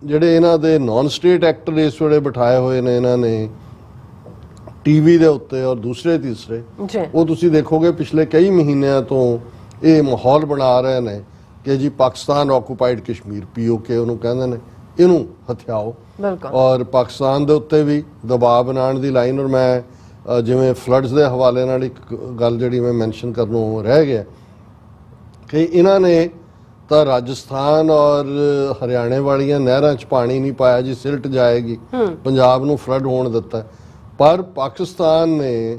ਜਿਹੜੇ ਇਹਨਾਂ ਦੇ ਨਾਨ ਸਟੇਟ ਐਕਟਰ ਇਸ ਵੇਲੇ ਬਿਠਾਏ ਹੋਏ ਨੇ ਇਹਨਾਂ ਨੇ ਟੀਵੀ ਦੇ ਉੱਤੇ ਔਰ ਦੂਸਰੇ ਤੀਸਰੇ, ਉਹ ਤੁਸੀਂ ਦੇਖੋਗੇ ਪਿਛਲੇ ਕਈ ਮਹੀਨਿਆਂ ਤੋਂ ਇਹ ਮਾਹੌਲ ਬਣਾ ਰਹੇ ਨੇ ਕਿ ਜੀ ਪਾਕਿਸਤਾਨ ਆਕੂਪਾਈਡ ਕਸ਼ਮੀਰ POK ਉਹਨੂੰ ਕਹਿੰਦੇ ਨੇ, ਇਹਨੂੰ ਹਥਿਆਓ, ਔਰ ਪਾਕਿਸਤਾਨ ਦੇ ਉੱਤੇ ਵੀ ਦਬਾਅ ਬਣਾਉਣ ਦੀ ਲਾਈਨ। ਔਰ ਮੈਂ ਜਿਵੇਂ ਫਲੱਡਸ ਦੇ ਹਵਾਲੇ ਨਾਲ ਇੱਕ ਗੱਲ ਜਿਹੜੀ ਮੈਂ ਮੈਂਸ਼ਨ ਕਰਨੋਂ ਰਹਿ ਗਿਆ ਕਿ ਇਹਨਾਂ ਨੇ ਤਾਂ ਰਾਜਸਥਾਨ ਔਰ ਹਰਿਆਣੇ ਵਾਲੀਆਂ ਨਹਿਰਾਂ 'ਚ ਪਾਣੀ ਨਹੀਂ ਪਾਇਆ ਜੀ, ਸਿਲਟ ਜਾਏਗੀ, ਪੰਜਾਬ ਨੂੰ ਫਲੱਡ ਹੋਣ ਦਿੱਤਾ। ਪਰ ਪਾਕਿਸਤਾਨ ਨੇ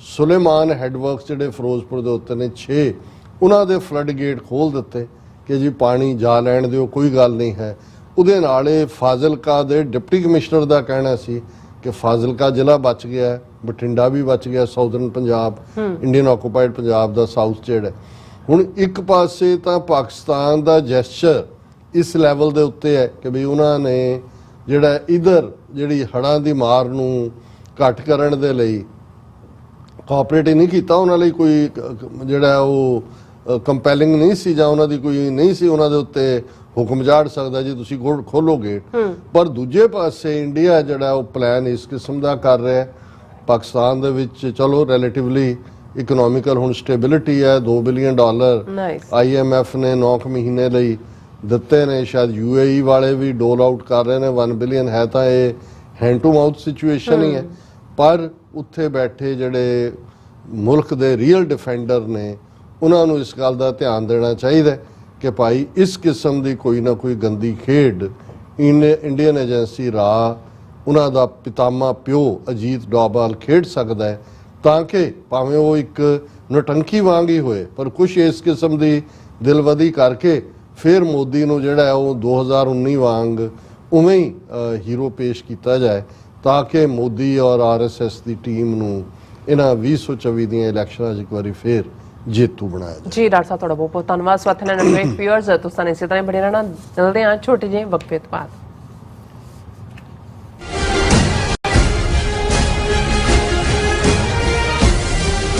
ਸੁਲੇਮਾਨ ਹੈਡਵਰਕਸ ਜਿਹੜੇ ਫਿਰੋਜ਼ਪੁਰ ਦੇ ਉੱਤੇ ਨੇ 6, ਉਹਨਾਂ ਦੇ ਫਲੱਡ ਗੇਟ ਖੋਲ੍ਹ ਦਿੱਤੇ ਕਿ ਜੀ ਪਾਣੀ ਜਾ ਲੈਣ ਦਿਓ, ਕੋਈ ਗੱਲ ਨਹੀਂ ਹੈ। ਉਹਦੇ ਨਾਲ ਇਹ ਫਾਜ਼ਿਲਕਾ ਦੇ ਡਿਪਟੀ ਕਮਿਸ਼ਨਰ ਦਾ ਕਹਿਣਾ ਸੀ ਕਿ ਫਾਜ਼ਿਲਕਾ ਜ਼ਿਲ੍ਹਾ ਬਚ ਗਿਆ, ਬਠਿੰਡਾ ਵੀ ਬਚ ਗਿਆ, southern Punjab, Indian occupied Punjab ਦਾ ਸਾਊਥ ਜਿਹੜਾ। ਹੁਣ ਇੱਕ ਪਾਸੇ ਤਾਂ ਪਾਕਿਸਤਾਨ ਦਾ ਜੈਸਚਰ ਇਸ ਲੈਵਲ ਦੇ ਉੱਤੇ ਹੈ ਕਿ ਵੀ ਉਹਨਾਂ ਨੇ ਜਿਹੜਾ ਇਧਰ ਜਿਹੜੀ ਹੜ੍ਹਾਂ ਦੀ ਮਾਰ ਨੂੰ ਘੱਟ ਕਰਨ ਦੇ ਲਈ ਕੋਆਪਰੇਟ ਨਹੀਂ ਕੀਤਾ, ਉਹਨਾਂ ਲਈ ਕੋਈ ਜਿਹੜਾ ਉਹ ਕੰਪੈਲਿੰਗ ਨਹੀਂ ਸੀ ਜਾਂ ਉਹਨਾਂ ਦੀ ਕੋਈ ਨਹੀਂ ਸੀ ਉਹਨਾਂ ਦੇ ਉੱਤੇ ਹੁਕਮ ਝਾੜ ਸਕਦਾ ਜੀ ਤੁਸੀਂ ਖੋਲੋ ਗੇਟ। ਪਰ ਦੂਜੇ ਪਾਸੇ ਇੰਡੀਆ ਜਿਹੜਾ ਉਹ ਪਲਾਨ ਇਸ ਕਿਸਮ ਦਾ ਕਰ ਰਿਹਾ ਪਾਕਿਸਤਾਨ ਦੇ ਵਿੱਚ, ਚਲੋ ਰਿਲੇਟਿਵਲੀ ਇਕਨੋਮਿਕਲ ਹੁਣ ਸਟੇਬਿਲਿਟੀ ਹੈ। $2 ਬਿਲੀਅਨ ਨਾਈਸ। IMF ਨੇ 9 ਮਹੀਨੇ ਲਈ ਦਿੱਤੇ ਨੇ। ਸ਼ਾਇਦ UAE ਵਾਲੇ ਵੀ ਡੋਲ ਆਊਟ ਕਰ ਰਹੇ ਨੇ 1 ਬਿਲੀਅਨ। ਹੈ ਤਾਂ ਇਹ ਹੈਂਡ ਟੂ ਮਾਊਥ ਸਿਚੁਏਸ਼ਨ ਹੀ ਹੈ, ਪਰ ਉੱਥੇ ਬੈਠੇ ਜਿਹੜੇ ਮੁਲਕ ਦੇ ਰੀਅਲ ਡਿਫੈਂਡਰ ਨੇ ਉਹਨਾਂ ਨੂੰ ਇਸ ਗੱਲ ਦਾ ਧਿਆਨ ਦੇਣਾ ਚਾਹੀਦਾ ਕਿ ਭਾਈ ਇਸ ਕਿਸਮ ਦੀ ਕੋਈ ਨਾ ਕੋਈ ਗੰਦੀ ਖੇਡ ਇੰਡੀਅਨ ਏਜੰਸੀ ਰਾਹ ਉਹਨਾਂ ਦਾ ਪਿਤਾਮਾ ਪਿਓ ਅਜੀਤ ਡੋਭਾਲ ਖੇਡ ਸਕਦਾ ਹੈ, ਤਾਂ ਕਿ ਭਾਵੇਂ ਉਹ ਇੱਕ ਨੌਟੰਕੀ ਵਾਂਗ ਹੀ ਹੋਏ ਪਰ ਕੁਛ ਇਸ ਕਿਸਮ ਦੀ ਦਿਲਵਦੀ ਕਰਕੇ ਫਿਰ ਮੋਦੀ ਨੂੰ ਜਿਹੜਾ ਹੈ ਉਹ 2019 ਵਾਂਗ ਉਵੇਂ ਹੀ ਹੀਰੋ ਪੇਸ਼ ਕੀਤਾ ਜਾਏ, ਤਾਂ ਕਿ ਮੋਦੀ ਔਰ RSS ਦੀ ਟੀਮ ਨੂੰ ਇਹਨਾਂ 2024 ਦੀਆਂ ਇਲੈਕਸ਼ਨਾਂ 'ਚ ਇੱਕ ਵਾਰੀ ਫਿਰ ਜੇਤੂ ਬਣਾਇਆ ਜਾਏ। ਜੀ ਡਾਕਟਰ ਸਾਹਿਬ, ਤੁਹਾਡਾ ਬਹੁਤ ਬਹੁਤ ਧੰਨਵਾਦ। ਸਵਾਥਨ ਐਂਡ ਗ੍ਰੇਟ ਵਿਊਅਰਸ, ਤੁਸੀਂ ਇਸੇ ਤਰ੍ਹਾਂ ਬਣੇ ਰਹਿਣਾ। ਮਿਲਦੇ ਹਾਂ ਛੋਟੇ ਜਿਹੇ ਵਕਫੇ ਤੋਂ ਬਾਅਦ।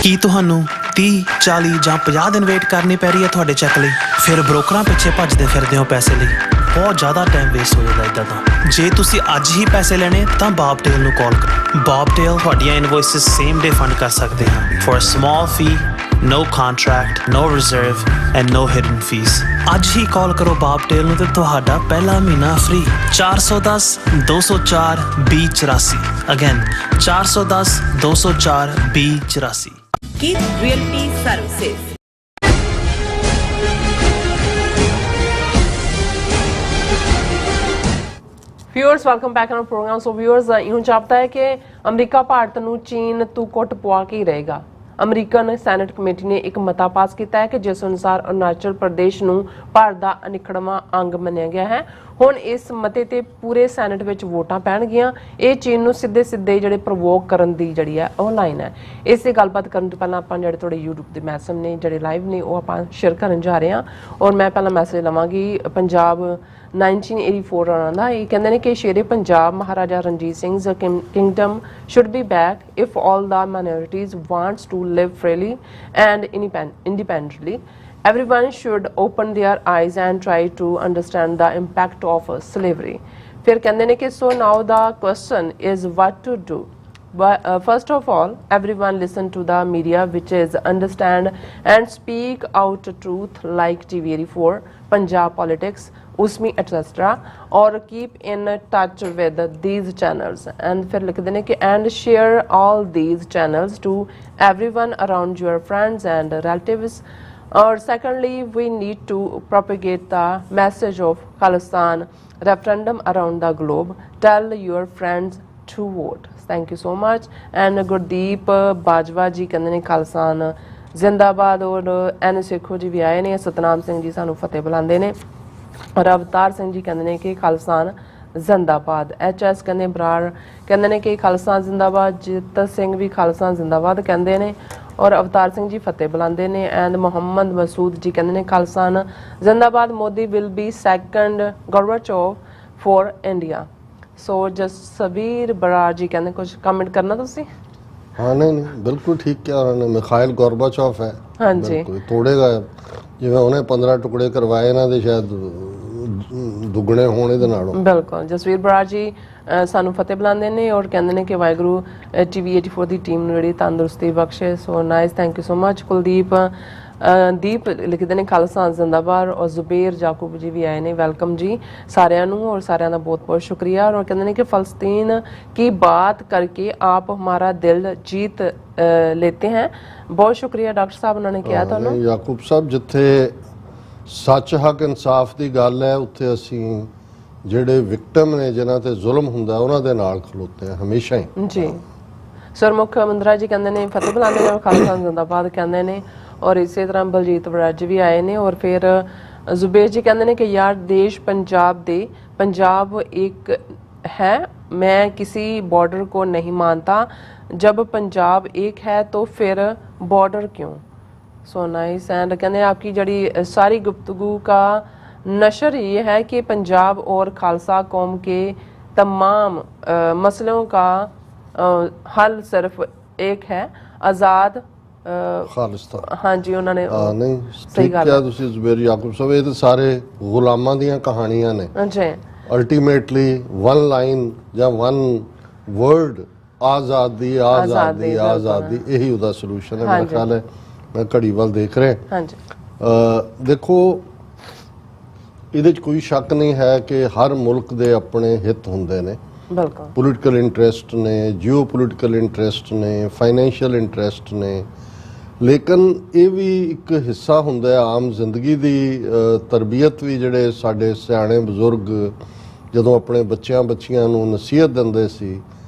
ਕੀ ਤੁਹਾਨੂੰ 30, 40 ਜਾਂ 50 ਦਿਨ ਵੇਟ ਕਰਨੀ ਪੈ ਰਹੀ ਹੈ ਤੁਹਾਡੇ ਚੈੱਕ ਲਈ? ਫਿਰ ਬ੍ਰੋਕਰਾਂ ਪਿੱਛੇ ਭੱਜਦੇ ਫਿਰਦੇ ਹੋ ਪੈਸੇ ਲਈ। ਬਹੁਤ ਜ਼ਿਆਦਾ ਟਾਈਮ ਵੇਸਟ ਹੋ ਜਾਂਦਾ ਇੱਦਾਂ ਤਾਂ। ਜੇ ਤੁਸੀਂ ਅੱਜ ਹੀ ਪੈਸੇ ਲੈਣੇ ਤਾਂ ਬੌਬਟੇਲ ਨੂੰ ਕਾਲ ਕਰੋ। ਬੌਬਟੇਲ ਤੁਹਾਡੀਆਂ ਇਨਵੌਇਸਸ ਸੇਮ ਡੇ ਫੰਡ ਕਰ ਸਕਦੇ ਹਨ for a small fee, no contract, no reserve and no hidden fees। ਅੱਜ ਹੀ ਕਾਲ ਕਰੋ ਬੌਬਟੇਲ ਨੂੰ ਤੇ ਤੁਹਾਡਾ ਪਹਿਲਾ ਮਹੀਨਾ free. 410 204 2084। Again 410 204 2084। Keith Realty Services। Viewers, welcome back on programme. So viewers, ਇਉਂ ਜਾਪਦਾ ਹੈ ਕਿ ਅਮਰੀਕਾ ਭਾਰਤ ਨੂੰ ਚੀਨ ਤੋਂ ਕੁੱਟ ਪਵਾ ਕੇ ਹੀ ਰਹੇਗਾ। ਅਮਰੀਕਨ ਸੈਨੇਟ ਕਮੇਟੀ ਨੇ ਇੱਕ ਮਤਾ ਪਾਸ ਕੀਤਾ ਹੈ ਕਿ ਜਿਸ ਅਨੁਸਾਰ ਅਰੁਣਾਚਲ ਪ੍ਰਦੇਸ਼ ਨੂੰ ਭਾਰਤ ਦਾ ਅਨਿੱਖੜਵਾਂ ਅੰਗ ਮੰਨਿਆ ਗਿਆ ਹੈ। ਹੁਣ ਇਸ ਮਤੇ ਤੇ ਪੂਰੇ ਸੈਨੇਟ ਵਿੱਚ ਵੋਟਾਂ ਪੈਣਗੀਆਂ। ਇਹ ਚੀਨ ਨੂੰ ਸਿੱਧੇ ਜਿਹੜੇ ਪ੍ਰਵੋਕ ਕਰਨ ਦੀ ਜਿਹੜੀ ਹੈ ਉਹ ਲਾਈਨ ਹੈ। ਇਸ ਤੇ ਗੱਲਬਾਤ ਕਰਨ ਤੋਂ ਪਹਿਲਾਂ ਆਪਾਂ ਜਿਹੜੇ ਤੁਹਾਡੇ YouTube ਦੇ ਮੈਸੇਜ ਨੇ, ਜਿਹੜੇ ਲਾਈਵ ਨੇ, ਉਹ ਆਪਾਂ ਸ਼ੇਅਰ ਕਰਨ ਜਾ ਰਹੇ ਹਾਂ। ਔਰ ਮੈਂ ਪਹਿਲਾਂ ਮੈਸੇਜ ਲਵਾਂਗੀ ਪੰਜਾਬ 1984 ਉਹਨਾਂ ਦਾ। ਇਹ ਕਹਿੰਦੇ ਨੇ ਕਿ ਸ਼ੇਰੇ Punjab Maharaja Ranjit Singh kingdom should be back if all the minorities wants to live freely and independently. Everyone should open their eyes and try to understand the impact of slavery. फिर कहते हैं कि so now the question is what to do. But first of all, everyone listen to the media, which is understand and speak out truth like TV84, Punjab Politics, Usmi, etc. or keep in touch with these channels. And फिर लिखते हैं कि and share all these channels to everyone around your friends and relatives. Or secondly, we need to propagate the message of Khalistan referendum around the globe. Tell your friends to vote. Thank you so much. And Gurdeep Bajwa ji ਕਹਿੰਦੇ ਨੇ ਖਾਲਸਾਨ ਜ਼ਿੰਦਾਬਾਦ। ਔਰ ਐਨ ਸੇਖੋ ਜੀ ਵੀ ਆਏ ਨੇ। ਸਤਨਾਮ ਸਿੰਘ ਜੀ ਸਾਨੂੰ ਫਤਿਹ ਬੁਲਾਉਂਦੇ ਨੇ। ਔਰ ਅਵਤਾਰ ਸਿੰਘ ਜੀ ਕਹਿੰਦੇ ਨੇ ਕਿ ਖਾਲਸਾਨ ਜ਼ਿੰਦਾਬਾਦ। HS ਕਹਿੰਦੇ ਬਰਾੜ ਕਹਿੰਦੇ ਨੇ ਕਿ ਖਾਲਸਾਨ ਜ਼ਿੰਦਾਬਾਦ। ਜਿੱਤ ਸਿੰਘ ਵੀ ਖਾਲਸਾਨ ਜ਼ਿੰਦਾਬਾਦ ਕਹਿੰਦੇ ਨੇ। ਔਰ ਅਵਤਾਰ ਸਿੰਘ ਜੀ ਫਤਿਹ ਬੁਲਾਉਂਦੇ ਨੇ। ਐਂਡ ਮੁਹੰਮਦ ਮਸੂਦ ਜੀ ਕਹਿੰਦੇ ਨੇ ਖਾਲਸਾਨ ਜ਼ਿੰਦਾਬਾਦ। Modi will be second Gorbachev for India. So Jasvir Brar ji ਕਹਿੰਦੇ ਕੁਝ ਕਮੈਂਟ ਕਰਨਾ ਤੁਸੀਂ? हाँ नहीं बिल्कुल ठीक किया उन्होंने। मिखाइल गोर्बाचोव है, हाँ जी, तोड़ेगा जिवें उन्हें 15 टुकड़े करवाए ना ते शायद दुगने होने दे नालों। बिल्कुल। जसवीर बराड़ जी ਸਾਨੂੰ ਫਤਿਹ ਬੁਲਾਉਂਦੇ ਨੇ ਔਰ ਕਹਿੰਦੇ ਨੇ ਕਿ ਵਾਹਿਗੁਰੂ TV84 ਦੀ ਟੀਮ ਨੂੰ ਜਿਹੜੀ ਤੰਦਰੁਸਤੀ ਬਖਸ਼ੇ। So nice, thank you so much. Kuldeep Deep ਲਿਖਦੇ ਨੇ ਖਾਲਸਾ ਜ਼ਿੰਦਾਬਾਦ। ਔਰ ਜ਼ੁਬੇਰ ਜਾਕੂਬ ਜੀ ਵੀ ਆਏ ਨੇ। ਵੈਲਕਮ ਜੀ ਸਾਰਿਆਂ ਨੂੰ ਔਰ ਸਾਰਿਆਂ ਦਾ ਬਹੁਤ ਬਹੁਤ ਸ਼ੁਕਰੀਆ। ਔਰ ਕਹਿੰਦੇ ਨੇ ਕਿ ਫਲਸਤੀਨ की बात करके आप हमारा दिल जीत लेते हैं। बहुत शुक्रिया डॉक्टर साहब, उन्होंने किया था ना याकूब साहब। जिथे सच हक इंसाफ की गल है उत्थे असी ਜਿਹੜੇ ਵਿਕਟਮ ਨੇ ਜਿਨ੍ਹਾਂ ਤੇ ਜ਼ੁਲਮ ਹੁੰਦਾ ਉਹਨਾਂ ਦੇ ਨਾਲ ਖਲੋਤੇ ਆ ਹਮੇਸ਼ਾ ਹੀ ਜੀ। ਸਰਮੁਖ ਮੰਦਰਾ ਜੀ ਕਹਿੰਦੇ ਨੇ ਫਤਿਹ ਬੁਲਾਉਂਦੇ ਨੇ। ਖਾਲਸਾ ਜ਼ਿੰਦਾਬਾਦ ਕਹਿੰਦੇ ਨੇ। ਔਰ ਇਸੇ ਤਰ੍ਹਾਂ ਬਲਜੀਤ ਬਰਾਜ ਵੀ ਆਏ ਨੇ। ਔਰ ਫਿਰ ਜ਼ੁਬੇਰ ਜੀ ਕਹਿੰਦੇ ਨੇ ਕਿ ਯਾਰ ਦੇਸ਼ ਪੰਜਾਬ ਦੇ ਪੰਜਾਬ ਇੱਕ है, मैं किसी बॉर्डर को नहीं मानता। जब पंजाब एक है तो फिर बॉर्डर क्यों। So nice. एंड कहते हैं आपकी जड़ी सारी गुफ्तगू का नशर ये है कि पंजाब और खालसा कौम के तमाम मसलों का हल सिर्फ एक है, आज़ाद खालिस्तान। हाँ जी, उन्होंने नहीं सही कहा तुसी ज़ुबैर याकूब साहब। ये तो सारे गुलामां दियां कहानियां ने जी। अल्टीमेटली वन लाइन या वन वर्ड ਆਜ਼ਾਦੀ ਆਜ਼ਾਦੀ ਆਜ਼ਾਦੀ ਇਹੀ ਉਹਦਾ ਸੋਲੂਸ਼ਨ ਹੈ। ਮੇਰਾ ਖਿਆਲ ਹੈ ਮੈਂ ਘੜੀ ਵੱਲ ਦੇਖ ਰਿਹਾ। ਹਾਂਜੀ ਦੇਖੋ ਇਹਦੇ 'ਚ ਕੋਈ ਸ਼ੱਕ ਨਹੀਂ ਹੈ ਕਿ ਹਰ ਮੁਲਕ ਦੇ ਆਪਣੇ ਹਿੱਤ ਹੁੰਦੇ ਨੇ। ਬਿਲਕੁਲ ਪੋਲੀਟੀਕਲ ਇੰਟਰਸਟ ਨੇ, ਜਿਓ ਪੋਲੀਟੀਕਲ ਇੰਟਰਸਟ ਨੇ, ਫਾਈਨੈਂਸ਼ੀਅਲ ਇੰਟਰਸਟ ਨੇ, ਲੇਕਿਨ ਇਹ ਵੀ ਇੱਕ ਹਿੱਸਾ ਹੁੰਦਾ ਹੈ ਆਮ ਜ਼ਿੰਦਗੀ ਦੀ ਤਰਬੀਅਤ ਵੀ। ਜਿਹੜੇ ਸਾਡੇ ਸਿਆਣੇ ਬਜ਼ੁਰਗ ਜਦੋਂ ਆਪਣੇ ਬੱਚਿਆਂ ਨੂੰ ਨਸੀਹਤ ਦਿੰਦੇ ਸੀ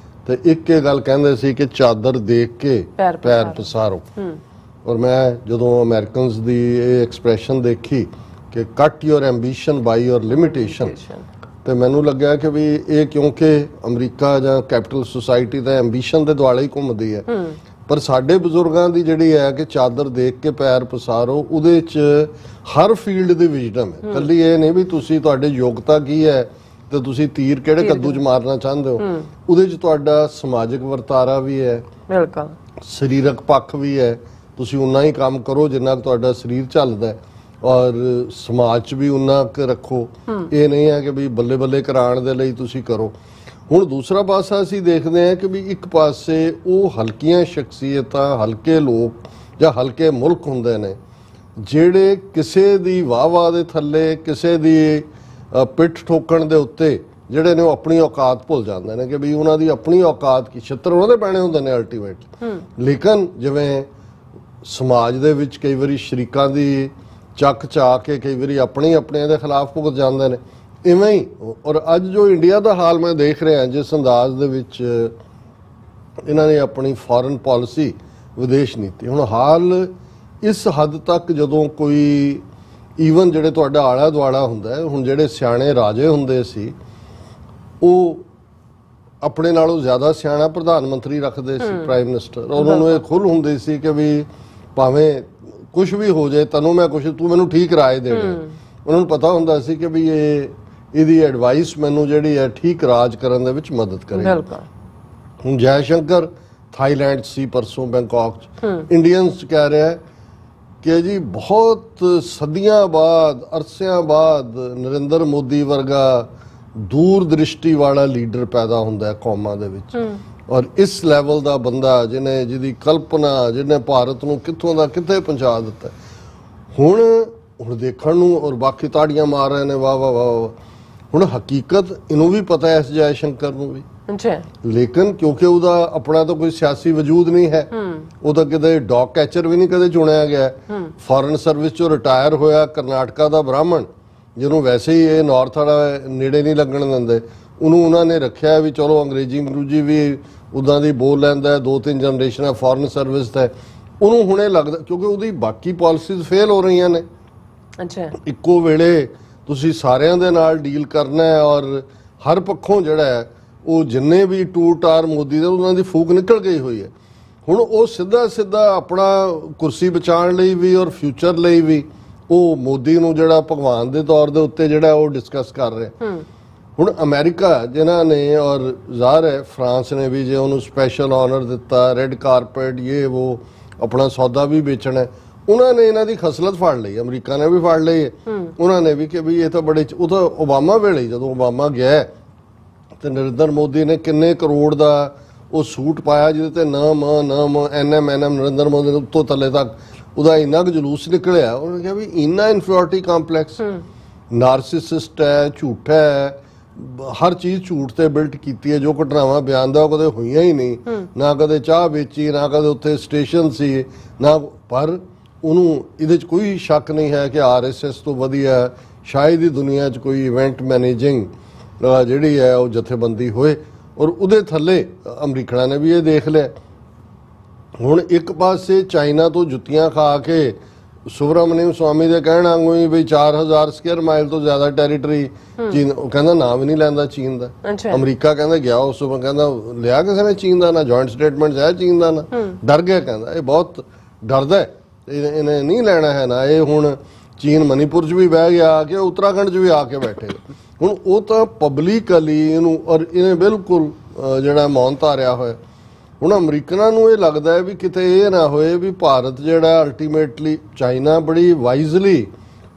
ਤੇ ਇੱਕ ਇਹ ਗੱਲ ਕਹਿੰਦੇ ਸੀ ਕਿ ਚਾਦਰ ਦੇਖ ਕੇ ਪੈਰ ਪਸਾਰੋ। ਔਰ ਮੈਂ ਜਦੋਂ ਅਮਰੀਕਨਸ ਦੀ ਇਹ ਐਕਸਪ੍ਰੈਸ਼ਨ ਦੇਖੀ ਕਿ ਕੱਟ ਯੋਰ ਐਂਬੀਸ਼ਨ ਬਾਈ ਯੋਰ ਲਿਮਿਟੇਸ਼ਨ, ਤੇ ਮੈਨੂੰ ਲੱਗਿਆ ਕਿ ਵੀ ਇਹ ਕਿਉਂਕਿ ਅਮਰੀਕਾ ਜਾਂ ਕੈਪੀਟਲ ਸੁਸਾਇਟੀ ਦਾ ਐਂਬੀਸ਼ਨ ਦੇ ਦੁਆਲੇ ਹੀ ਘੁੰਮਦੀ ਹੈ, ਪਰ ਸਾਡੇ ਬਜ਼ੁਰਗਾਂ ਦੀ ਜਿਹੜੀ ਹੈ ਕਿ ਚਾਦਰ ਦੇਖ ਕੇ ਪੈਰ ਪਸਾਰੋ, ਉਹਦੇ 'ਚ ਹਰ ਫੀਲਡ ਦੀ ਵਿਜ਼ਡਮ ਹੈ। ਕੱਲੀ ਇਹ ਨਹੀਂ ਵੀ ਤੁਸੀਂ ਤੁਹਾਡੇ ਯੋਗਤਾ ਕੀ ਹੈ ਤੇ ਤੁਸੀਂ ਤੀਰ ਕਿਹੜੇ ਕੱਦੂ 'ਚ ਮਾਰਨਾ ਚਾਹੁੰਦੇ ਹੋ, ਉਹਦੇ 'ਚ ਤੁਹਾਡਾ ਸਮਾਜਿਕ ਵਰਤਾਰਾ ਵੀ ਹੈ, ਬਿਲਕੁਲ ਸਰੀਰਕ ਪੱਖ ਵੀ ਹੈ। ਤੁਸੀਂ ਉਨਾ ਹੀ ਕੰਮ ਕਰੋ ਜਿੰਨਾ ਕੁ ਤੁਹਾਡਾ ਸਰੀਰ ਚੱਲਦਾ, ਔਰ ਸਮਾਜ 'ਚ ਵੀ ਉਨਾ ਕੁ ਰੱਖੋ। ਇਹ ਨਹੀਂ ਹੈ ਕਿ ਵੀ ਬੱਲੇ ਬੱਲੇ ਕਰਾਉਣ ਦੇ ਲਈ ਤੁਸੀਂ ਕਰੋ। ਹੁਣ ਦੂਸਰਾ ਪਾਸਾ ਅਸੀਂ ਦੇਖਦੇ ਹਾਂ ਕਿ ਵੀ ਇੱਕ ਪਾਸੇ ਉਹ ਹਲਕੀਆਂ ਸ਼ਖਸੀਅਤਾਂ, ਹਲਕੇ ਲੋਕ ਜਾਂ ਹਲਕੇ ਮੁਲਕ ਹੁੰਦੇ ਨੇ ਜਿਹੜੇ ਕਿਸੇ ਦੀ ਵਾਹ ਦੇ ਥੱਲੇ, ਕਿਸੇ ਦੀ ਪਿੱਠ ਠੋਕਣ ਦੇ ਉੱਤੇ ਜਿਹੜੇ ਨੇ ਉਹ ਆਪਣੀ ਔਕਾਤ ਭੁੱਲ ਜਾਂਦੇ ਨੇ ਕਿ ਵੀ ਉਹਨਾਂ ਦੀ ਆਪਣੀ ਔਕਾਤ ਕੀ, ਛਿੱਤਰ ਉਹਨਾਂ ਦੇ ਪੈਣੇ ਹੁੰਦੇ ਨੇ ਅਲਟੀਮੇਟ। ਲੇਕਿਨ ਜਿਵੇਂ ਸਮਾਜ ਦੇ ਵਿੱਚ ਕਈ ਵਾਰੀ ਸ਼ਰੀਕਾਂ ਦੀ ਚੱਕ ਚਾ ਕੇ ਕਈ ਵਾਰੀ ਆਪਣਿਆਂ ਦੇ ਖਿਲਾਫ ਭੁਗਤ ਜਾਂਦੇ ਨੇ, ਇਵੇਂ ਹੀ। ਔਰ ਅੱਜ ਜੋ ਇੰਡੀਆ ਦਾ ਹਾਲ ਮੈਂ ਦੇਖ ਰਿਹਾ, ਜਿਸ ਅੰਦਾਜ਼ ਦੇ ਵਿੱਚ ਇਹਨਾਂ ਨੇ ਆਪਣੀ ਫੋਰਨ ਪਾਲਿਸੀ, ਵਿਦੇਸ਼ ਨੀਤੀ, ਹੁਣ ਹਾਲ ਇਸ ਹੱਦ ਤੱਕ ਜਦੋਂ ਕੋਈ ਈਵਨ ਜਿਹੜੇ ਤੁਹਾਡਾ ਆਲਾ ਦੁਆਲਾ ਹੁੰਦਾ ਹੈ, ਹੁਣ ਜਿਹੜੇ ਸਿਆਣੇ ਰਾਜੇ ਹੁੰਦੇ ਸੀ ਉਹ ਆਪਣੇ ਨਾਲੋਂ ਜ਼ਿਆਦਾ ਸਿਆਣਾ ਪ੍ਰਧਾਨ ਮੰਤਰੀ ਰੱਖਦੇ ਸੀ, ਪ੍ਰਾਈਮ ਮਿਨਿਸਟਰ। ਉਹਨਾਂ ਨੂੰ ਇਹ ਖੁੱਲ੍ਹ ਹੁੰਦੀ ਸੀ ਕਿ ਵੀ ਭਾਵੇਂ ਕੁਝ ਵੀ ਹੋ ਜਾਏ ਤੈਨੂੰ ਮੈਂ ਤੂੰ ਮੈਨੂੰ ਠੀਕ ਰਾਏ ਦੇਣੀ। ਉਹਨਾਂ ਨੂੰ ਪਤਾ ਹੁੰਦਾ ਸੀ ਕਿ ਵੀ ਇਹਦੀ ਐਡਵਾਈਸ ਮੈਨੂੰ ਜਿਹੜੀ ਹੈ ਠੀਕ ਰਾਜ ਕਰਨ ਦੇ ਵਿੱਚ ਮਦਦ ਕਰੇਗੀ। ਹੁਣ ਜੈ ਸ਼ੰਕਰ ਥਾਈਲੈਂਡ ਸੀ ਪਰਸੋਂ ਬੈਂਕਾਕ 'ਚ, ਇੰਡੀਅਨਸ ਕਹਿ ਰਿਹਾ ਕਿ ਜੀ ਬਹੁਤ ਸਦੀਆਂ ਬਾਅਦ, ਅਰਸਿਆਂ ਬਾਅਦ ਨਰਿੰਦਰ ਮੋਦੀ ਵਰਗਾ ਦੂਰ ਦ੍ਰਿਸ਼ਟੀ ਵਾਲਾ ਲੀਡਰ ਪੈਦਾ ਹੁੰਦਾ ਹੈ ਕੌਮਾਂ ਦੇ ਵਿੱਚ, ਔਰ ਇਸ ਲੈਵਲ ਦਾ ਬੰਦਾ ਜਿਹਦੀ ਕਲਪਨਾ, ਜਿਹਨੇ ਭਾਰਤ ਨੂੰ ਕਿੱਥੋਂ ਦਾ ਕਿੱਥੇ ਪਹੁੰਚਾ ਦਿੱਤਾ। ਹੁਣ ਦੇਖਣ ਨੂੰ ਔਰ ਬਾਕੀ ਤਾੜੀਆਂ ਮਾਰ ਰਹੇ ਨੇ, ਵਾਹ ਵਾਹ ਵਾਹ। ਹੁਣ ਹਕੀਕਤ ਇਹਨੂੰ ਵੀ ਪਤਾ ਹੈ ਇਸ ਜੈ ਸ਼ੰਕਰ ਨੂੰ ਵੀ, ਲੇਕਿਨ ਕਿਉਂਕਿ ਉਹਦਾ ਆਪਣਾ ਤਾਂ ਕੋਈ ਸਿਆਸੀ ਵਜੂਦ ਨਹੀਂ ਹੈ, ਉਹ ਤਾਂ ਕਿਤੇ ਡੌਗ ਕੈਚਰ ਵੀ ਨਹੀਂ ਕਦੇ ਚੁਣਿਆ ਗਿਆ। ਫੋਰਨ ਸਰਵਿਸ ਚੋਂ ਰਿਟਾਇਰ ਹੋਇਆ ਕਰਨਾਟਕਾ ਦਾ ਬ੍ਰਾਹਮਣ, ਜਿਹਨੂੰ ਵੈਸੇ ਹੀ ਇਹ ਨਾਰਥ ਵਾਲਾ ਨੇੜੇ ਨਹੀਂ ਲੱਗਣ ਦਿੰਦੇ, ਉਹਨੂੰ ਉਹਨਾਂ ਨੇ ਰੱਖਿਆ ਵੀ ਚਲੋ ਅੰਗਰੇਜ਼ੀ ਵੀ ਉੱਦਾਂ ਦੀ ਬੋਲ ਲੈਂਦਾ, 2-3 ਜਨਰੇਸ਼ਨਾਂ ਫੋਰਨ ਸਰਵਿਸ ਤੇ। ਉਹਨੂੰ ਹੁਣੇ ਲੱਗਦਾ ਕਿਉਂਕਿ ਉਹਦੀ ਬਾਕੀ ਪਾਲਿਸੀਜ਼ ਫੇਲ ਹੋ ਰਹੀਆਂ ਨੇ। ਇੱਕੋ ਵੇਲੇ ਤੁਸੀਂ ਸਾਰਿਆਂ ਦੇ ਨਾਲ ਡੀਲ ਕਰਨਾ ਹੈ, ਔਰ ਹਰ ਪੱਖੋਂ ਜਿਹੜਾ ਹੈ ਉਹ ਜਿੰਨੇ ਵੀ ਟਾਰ ਮੋਦੀ ਦੇ ਉਹਨਾਂ ਦੀ ਫੂਕ ਨਿਕਲ ਗਈ ਹੋਈ ਹੈ। ਹੁਣ ਉਹ ਸਿੱਧਾ ਆਪਣਾ ਕੁਰਸੀ ਬਚਾਉਣ ਲਈ ਵੀ ਔਰ ਫਿਊਚਰ ਲਈ ਵੀ ਉਹ ਮੋਦੀ ਨੂੰ ਜਿਹੜਾ ਭਗਵਾਨ ਦੇ ਤੌਰ ਦੇ ਉੱਤੇ ਜਿਹੜਾ ਉਹ ਡਿਸਕਸ ਕਰ ਰਿਹਾ। ਹੁਣ ਅਮਰੀਕਾ ਜਿਨ੍ਹਾਂ ਨੇ, ਔਰ ਜ਼ਾਹਰ ਹੈ ਫਰਾਂਸ ਨੇ ਵੀ ਜੇ ਉਹਨੂੰ ਸਪੈਸ਼ਲ ਆਨਰ ਦਿੱਤਾ, ਰੈੱਡ ਕਾਰਪੇਟ, ਉਹ ਆਪਣਾ ਸੌਦਾ ਵੀ ਵੇਚਣਾ, ਉਹਨਾਂ ਨੇ ਇਹਨਾਂ ਦੀ ਖਸਲਤ ਫੜ ਲਈ, ਅਮਰੀਕਾ ਨੇ ਵੀ ਫੜ ਲਈ। ਉਹਨਾਂ ਨੇ ਵੀ ਕਿ ਵੀ ਇਹ ਤਾਂ ਉਹ ਤਾਂ ਓਬਾਮਾ ਵੇਲੇ, ਜਦੋਂ ਓਬਾਮਾ ਗਿਆ ਤੇ ਨਰਿੰਦਰ ਮੋਦੀ ਨੇ ਕਿੰਨੇ ਕਰੋੜ ਦਾ ਉਹ ਸੂਟ ਪਾਇਆ ਜਿਹਦੇ ਤੇ ਨਾਮ NM ਨਰਿੰਦਰ ਮੋਦੀ ਦੇ ਉੱਤੋਂ ਥੱਲੇ ਤੱਕ ਉਹਦਾ ਇੰਨਾ ਕੁ ਜਲੂਸ ਨਿਕਲਿਆ। ਉਹਨੇ ਕਿਹਾ ਵੀ ਇੰਨਾ ਇਨਫੀਰੀਅਰਿਟੀ ਕੰਪਲੈਕਸ, ਨਾਰਸਿਸਿਸਟ ਹੈ, ਝੂਠਾ ਹੈ, ਹਰ ਚੀਜ਼ ਝੂਠ ਤੇ ਬਿਲਟ ਕੀਤੀ ਹੈ। ਜੋ ਘਟਨਾਵਾਂ ਬਿਆਨ ਦਾ ਉਹ ਕਦੇ ਹੋਈਆਂ ਹੀ ਨਹੀਂ, ਨਾ ਕਦੇ ਚਾਹ ਵੇਚੀ, ਨਾ ਕਦੇ ਉੱਥੇ ਸਟੇਸ਼ਨ ਸੀ, ਨਾ। ਪਰ ਉਹਨੂੰ ਇਹਦੇ 'ਚ ਕੋਈ ਸ਼ੱਕ ਨਹੀਂ ਹੈ ਕਿ RSS ਤੋਂ ਵਧੀਆ ਸ਼ਾਇਦ ਹੀ ਦੁਨੀਆ 'ਚ ਕੋਈ ਇਵੈਂਟ ਮੈਨੇਜਿੰਗ ਜਿਹੜੀ ਹੈ ਉਹ ਜਥੇਬੰਦੀ ਹੋਏ, ਔਰ ਉਹਦੇ ਥੱਲੇ ਅਮਰੀਕਨਾਂ ਨੇ ਵੀ ਇਹ ਦੇਖ ਲਿਆ। ਹੁਣ ਇੱਕ ਪਾਸੇ ਚਾਈਨਾ ਤੋਂ ਜੁੱਤੀਆਂ ਖਾ ਕੇ ਸੁਬਰਾਮਨੀਅਮ ਸਵਾਮੀ ਦੇ ਕਹਿਣ ਵਾਂਗੂ ਹੀ ਵੀ 4000 ਸਕੁਅਰ ਮਾਈਲ ਤੋਂ ਜ਼ਿਆਦਾ ਟੈਰੀਟਰੀ ਚੀਨ, ਉਹ ਕਹਿੰਦਾ ਨਾਮ ਹੀ ਨਹੀਂ ਲੈਂਦਾ ਚੀਨ ਦਾ। ਅਮਰੀਕਾ ਕਹਿੰਦਾ ਗਿਆ ਉਸ ਤੋਂ ਕਹਿੰਦਾ ਲਿਆ ਕਿਸੇ ਨੇ ਚੀਨ ਦਾ, ਨਾ ਜੁਆਇੰਟ ਸਟੇਟਮੈਂਟ ਹੈ ਚੀਨ ਦਾ, ਨਾ ਡਰ ਗਿਆ, ਕਹਿੰਦਾ ਇਹ ਬਹੁਤ ਡਰਦਾ, ਇਹਨੇ ਨਹੀਂ ਲੈਣਾ ਹੈ ਨਾ। ਇਹ ਹੁਣ ਚੀਨ ਮਨੀਪੁਰ 'ਚ ਵੀ ਬਹਿ ਗਿਆ ਆ ਕੇ, ਉੱਤਰਾਖੰਡ 'ਚ ਵੀ ਆ ਕੇ ਬੈਠੇ। ਹੁਣ ਉਹ ਤਾਂ ਪਬਲਿਕਲੀ ਇਹਨੂੰ, ਔਰ ਇਹਨੇ ਬਿਲਕੁਲ ਜਿਹੜਾ ਮੌਨ ਧਾਰਿਆ ਹੋਇਆ। ਹੁਣ ਅਮਰੀਕਨਾਂ ਨੂੰ ਇਹ ਲੱਗਦਾ ਹੈ ਵੀ ਕਿਤੇ ਇਹ ਨਾ ਹੋਏ ਵੀ ਭਾਰਤ ਜਿਹੜਾ ਅਲਟੀਮੇਟਲੀ, ਚਾਈਨਾ ਬੜੀ ਵਾਈਜ਼ਲੀ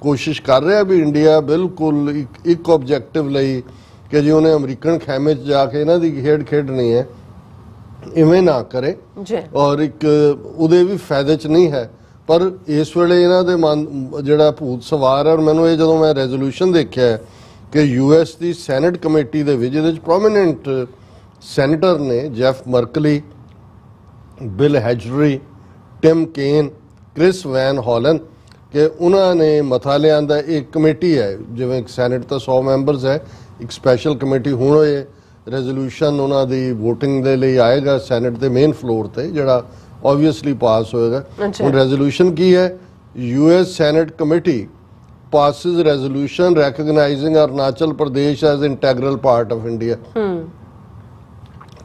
ਕੋਸ਼ਿਸ਼ ਕਰ ਰਿਹਾ ਵੀ ਇੰਡੀਆ ਬਿਲਕੁਲ ਇੱਕ ਆਬਜੈਕਟਿਵ ਲਈ ਕਿ ਜੇ ਉਹਨੇ ਅਮਰੀਕਨ ਖੈਮੇ 'ਚ ਜਾ ਕੇ ਇਹਨਾਂ ਦੀ ਖੇਡ ਖੇਡਣੀ ਹੈ ਇਵੇਂ ਨਾ ਕਰੇ ਔਰ ਇੱਕ ਉਹਦੇ ਵੀ ਫਾਇਦੇ 'ਚ ਨਹੀਂ ਹੈ। ਪਰ ਇਸ ਵੇਲੇ ਇਹਨਾਂ ਦੇ ਮਨ ਜਿਹੜਾ ਭੂਤ ਸਵਾਰ ਹੈ, ਔਰ ਮੈਨੂੰ ਇਹ ਜਦੋਂ ਮੈਂ ਰੈਜ਼ੋਲੂਸ਼ਨ ਦੇਖਿਆ ਕਿ US ਦੀ ਸੈਨੇਟ ਕਮੇਟੀ ਦੇ ਵਿੱਚ ਜਿਹਦੇ 'ਚ ਪ੍ਰੋਮੀਨੈਂਟ ਸੈਨੇਟਰ ਨੇ ਜੈਫ ਮਰਕਲੀ, ਬਿਲ ਹੈਜਰੀ, ਟਿਮ ਕੇਨ, ਕ੍ਰਿਸ ਵੈਨ ਹੌਲਨ, ਕਿ ਉਹਨਾਂ ਨੇ ਮਤਾ ਲਿਆਂਦਾ। ਇੱਕ ਕਮੇਟੀ ਹੈ, ਜਿਵੇਂ ਸੈਨੇਟ ਤਾਂ 100 ਮੈਂਬਰਸ ਹੈ, ਇੱਕ ਸਪੈਸ਼ਲ ਕਮੇਟੀ। ਹੁਣ ਇਹ ਰੈਜ਼ੋਲੂਸ਼ਨ ਉਹਨਾਂ ਦੀ VOTING ਦੇ ਲਈ ਆਏਗਾ ਸੈਨੇਟ ਦੇ ਮੇਨ ਫਲੋਰ ਤੇ, ਜਿਹੜਾ obviously ਪਾਸ ਹੋਏਗਾ। ਹੁਣ ਰੈਜ਼ੋਲੂਸ਼ਨ ਕੀ ਹੈ? US senate committee passes resolution recognizing Arunachal Pradesh as integral part of India।